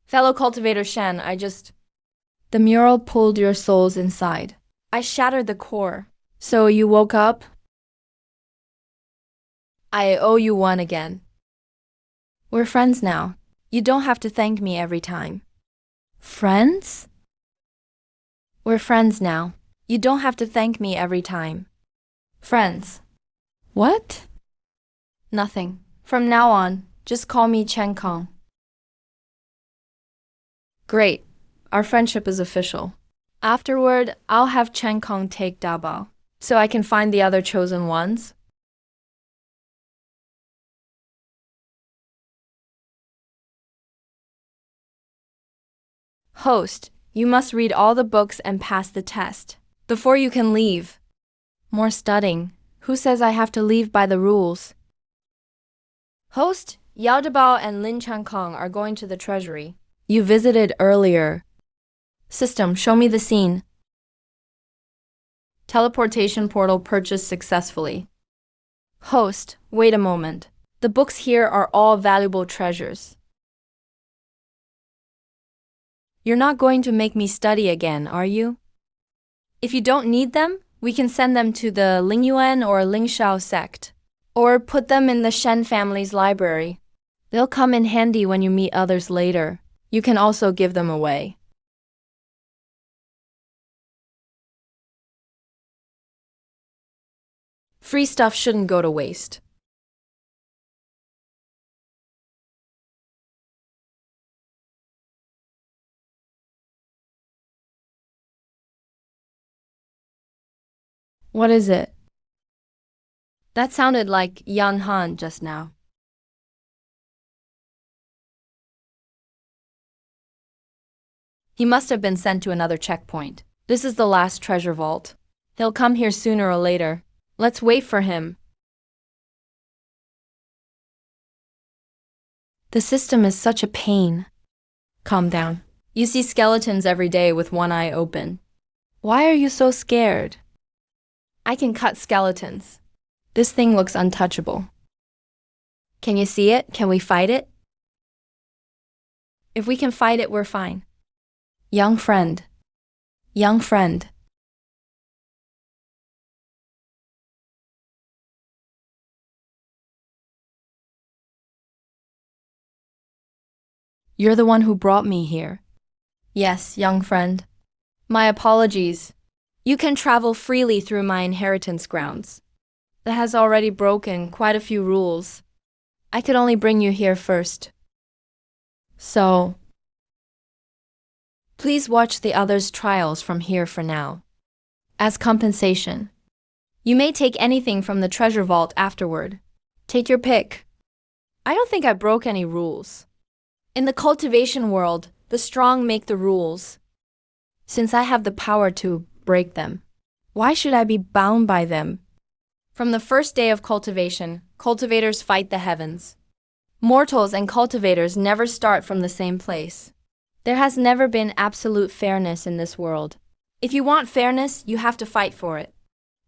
Fellow cultivator Shen, The mural pulled your souls inside. I shattered the core. So you woke up? I owe you one again. We're friends now. You don't have to thank me every time. Friends? We're friends now. You don't have to thank me every time. Friends. What? Nothing. From now on, just call me Chen Kong. Great. Our friendship is official. Afterward, I'll have Chen Kong take Dabao, so I can find the other chosen ones. Host, you must read all the books and pass the test before you can leave. More studying. Who says I have to leave by the rules? Host, Yao Dabao and Lin Chankong are going to the treasury. You visited earlier. System, show me the scene. Teleportation portal purchased successfully. Host, wait a moment. The books here are all valuable treasures. You're not going to make me study again, are you? If you don't need them, we can send them to the Lingyuan or Lingshao sect, or put them in the Shen family's library. They'll come in handy when you meet others later. You can also give them away. Free stuff shouldn't go to waste. What is it? That sounded like Yan Han just now. He must have been sent to another checkpoint. This is the last treasure vault. He'll come here sooner or later. Let's wait for him. The system is such a pain. Calm down. You see skeletons every day with one eye open. Why are you so scared? I can cut skeletons. This thing looks untouchable. Can you see it? Can we fight it? If we can fight it, we're fine. Young friend. Young friend. You're the one who brought me here. Yes, young friend. My apologies. You can travel freely through my inheritance grounds. That has already broken quite a few rules. I could only bring you here first. So, please watch the others' trials from here for now. As compensation, you may take anything from the treasure vault afterward. Take your pick. I don't think I broke any rules. In the cultivation world, the strong make the rules. Since I have the power to break them, why should I be bound by them? From the first day of cultivation, cultivators fight the heavens. Mortals and cultivators never start from the same place. There has never been absolute fairness in this world. If you want fairness, you have to fight for it.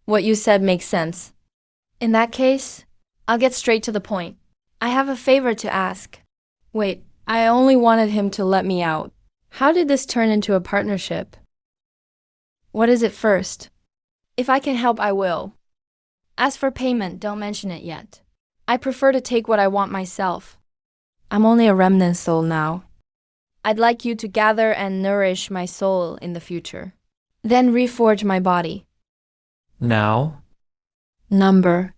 What you said makes sense. In that case, I'll get straight to the point. I have a favor to ask. Wait, I only wanted him to let me out. How did this turn into a partnership? What is it first? If I can help, I will. As for payment, don't mention it yet. I prefer to take what I want myself. I'm only a remnant soul now. I'd like you to gather and nourish my soul in the future. Then reforge my body.
Now?
Number.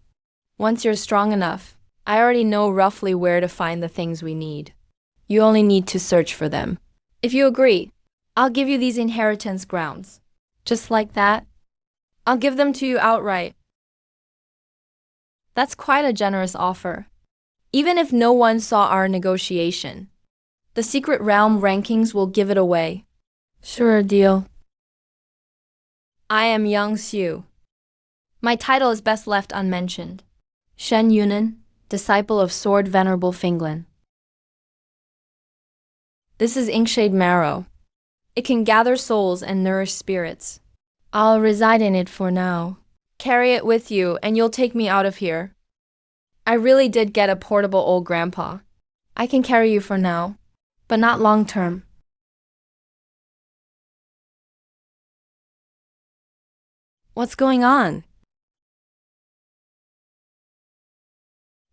Once you're strong enough, I already know roughly where to find the things we need. You only need to search for them. If you agree, I'll give you these inheritance grounds. Just like that, I'll give them to you outright. That's quite a generous offer. Even if no one saw our negotiation, the secret realm rankings will give it away. Sure, deal. I am Yang Xiu. My title is best left unmentioned. Shen Yunan, disciple of Sword Venerable Finglin. This is Inkshade Marrow. It can gather souls and nourish spirits. I'll reside in it for now. Carry it with you and you'll take me out of here. I really did get a portable old grandpa. I can carry you for now, but not long term. What's going on?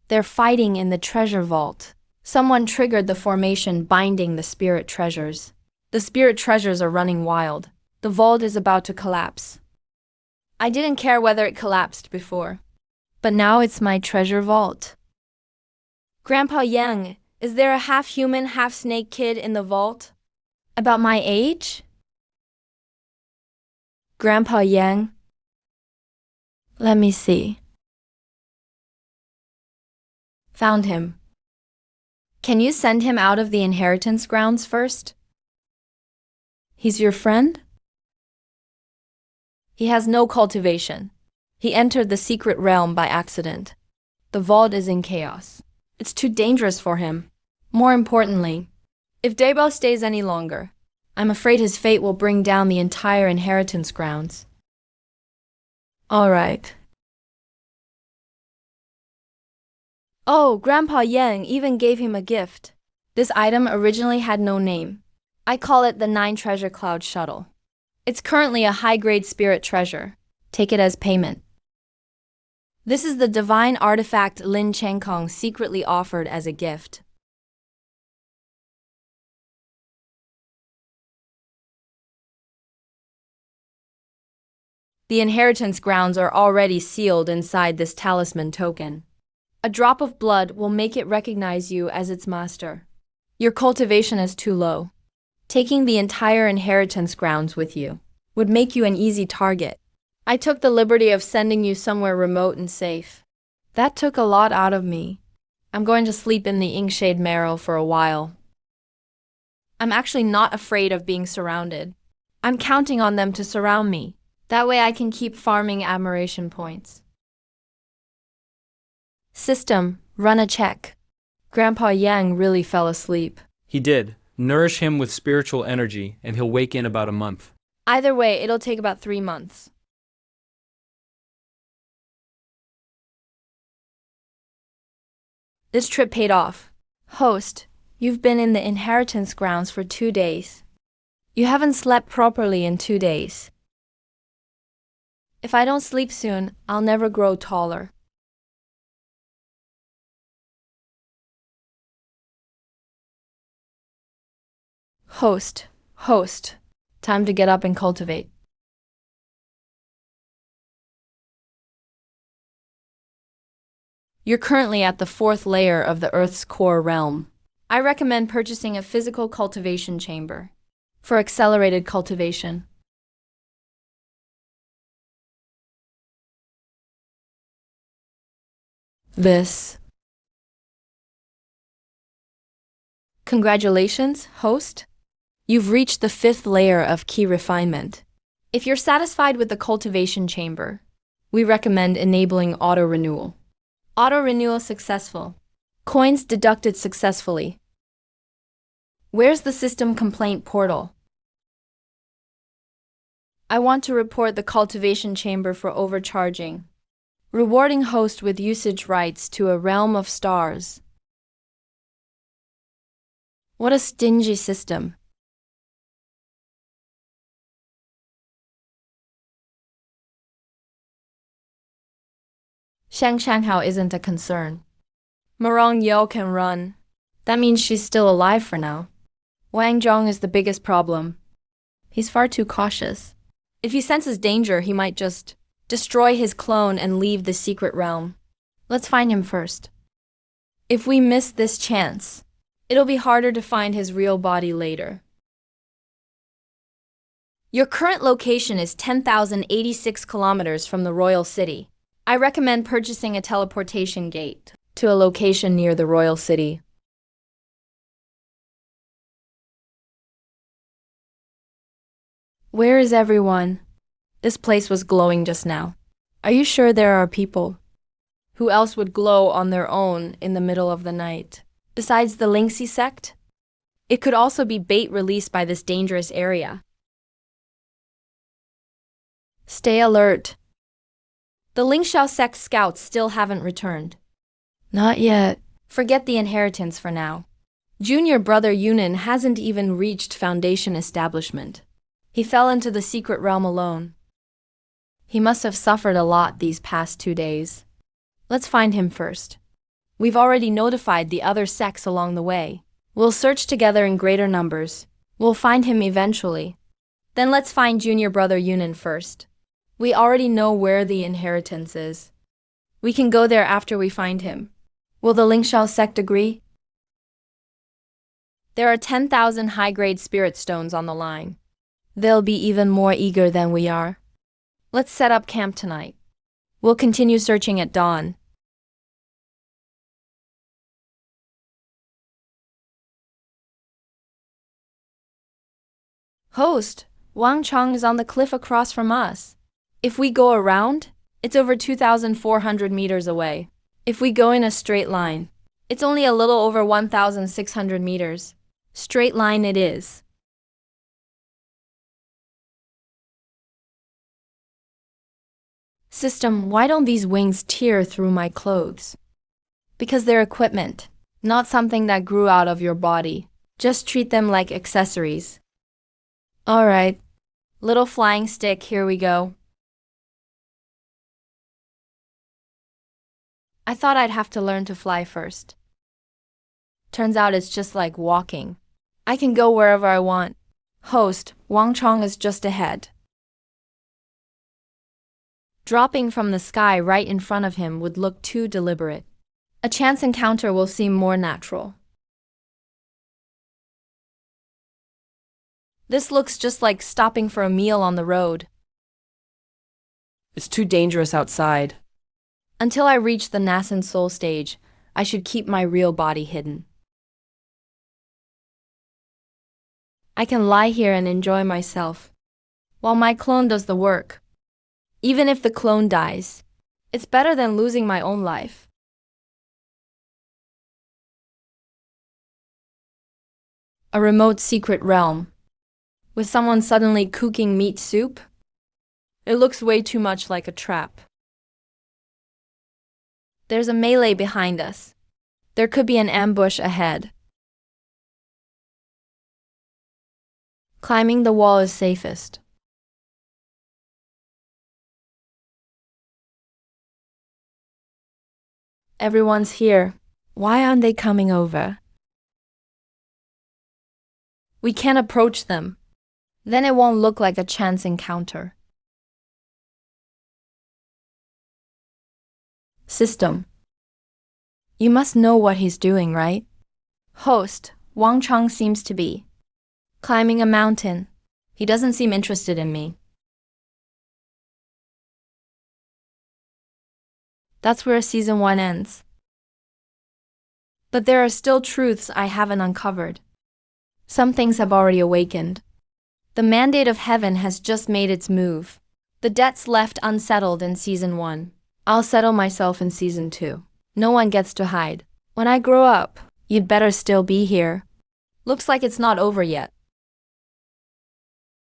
They're fighting in the treasure vault. Someone triggered the formation binding the spirit treasures. The spirit treasures are running wild. The vault is about to collapse. I didn't care whether it collapsed before, but now it's my treasure vault. Grandpa Yang, is there a half-human, half-snake kid in the vault? About my age? Grandpa Yang? Let me see. Found him. Can you send him out of the inheritance grounds first? He's your friend? He has no cultivation. He entered the secret realm by accident. The vault is in chaos. It's too dangerous for him. More importantly, if Debo stays any longer, I'm afraid his fate will bring down the entire inheritance grounds. All right. Oh, Grandpa Yang even gave him a gift. This item originally had no name. I call it the 9 Treasure Cloud Shuttle. It's currently a high-grade spirit treasure. Take it as payment. This is the divine artifact Lin Changkong secretly offered as a gift. The inheritance grounds are already sealed inside this talisman token. A drop of blood will make it recognize you as its master. Your cultivation is too low. Taking the entire inheritance grounds with you would make you an easy target. I took the liberty of sending you somewhere remote and safe. That took a lot out of me. I'm going to sleep in the Inkshade Marrow for a while. I'm actually not afraid of being surrounded. I'm counting on them to surround me. That way I can keep farming admiration points. System, run a check. Grandpa Yang really fell asleep.
He did. Nourish him with spiritual energy, and he'll wake in about a month.
Either way, it'll take about 3 months. This trip paid off. Host, you've been in the inheritance grounds for 2 days. You haven't slept properly in 2 days. If I don't sleep soon, I'll never grow taller. Host, time to get up and cultivate. You're currently at the 4th layer of the Earth's core realm. I recommend purchasing a physical cultivation chamber for accelerated cultivation. Congratulations, host. You've reached the 5th layer of key refinement. If you're satisfied with the cultivation chamber, we recommend enabling auto-renewal. Auto-renewal successful. Coins deducted successfully. Where's the system complaint portal? I want to report the cultivation chamber for overcharging. Rewarding host with usage rights to a realm of stars. What a stingy system. Shang Shanghao isn't a concern. Marong Yo can run. That means she's still alive for now. Wang Zhong is the biggest problem. He's far too cautious. If he senses danger, he might just destroy his clone and leave the secret realm. Let's find him first. If we miss this chance, it'll be harder to find his real body later. Your current location is 10,086 kilometers from the royal city. I recommend purchasing a teleportation gate to a location near the royal city. Where is everyone? This place was glowing just now. Are you sure there are people? Who else would glow on their own in the middle of the night? Besides the Lingxi sect? It could also be bait released by this dangerous area. Stay alert. The Lingxiao sect scouts still haven't returned. Not yet. Forget the inheritance for now. Junior brother Yunin hasn't even reached Foundation establishment. He fell into the secret realm alone. He must have suffered a lot these past 2 days. Let's find him first. We've already notified the other sects along the way. We'll search together in greater numbers. We'll find him eventually. Then let's find junior brother Yunin first. We already know where the inheritance is. We can go there after we find him. Will the Lingxiao sect agree? There are 10,000 high-grade spirit stones on the line. They'll be even more eager than we are. Let's set up camp tonight. We'll continue searching at dawn. Host, Wang Chong is on the cliff across from us. If we go around, it's over 2,400 meters away. If we go in a straight line, it's only a little over 1,600 meters. Straight line it is. System, why don't these wings tear through my clothes? Because they're equipment, not something that grew out of your body. Just treat them like accessories. Alright. Little flying stick, here we go. I thought I'd have to learn to fly first. Turns out it's just like walking. I can go wherever I want. Host, Wang Chong is just ahead. Dropping from the sky right in front of him would look too deliberate. A chance encounter will seem more natural. This looks just like stopping for a meal on the road.
It's too dangerous outside.
Until I reach the nascent soul stage, I should keep my real body hidden. I can lie here and enjoy myself, while my clone does the work. Even if the clone dies, it's better than losing my own life. A remote secret realm, with someone suddenly cooking meat soup? It looks way too much like a trap. There's a melee behind us. There could be an ambush ahead. Climbing the wall is safest. Everyone's here. Why aren't they coming over? We can't approach them. Then it won't look like a chance encounter. System. You must know what he's doing, right? Host, Wang Chong seems to be climbing a mountain. He doesn't seem interested in me. That's where season 1 ends. But there are still truths I haven't uncovered. Some things have already awakened. The mandate of heaven has just made its move. The debts left unsettled in season 1. I'll settle myself in season 2. No one gets to hide. When I grow up, you'd better still be here. Looks like it's not over yet.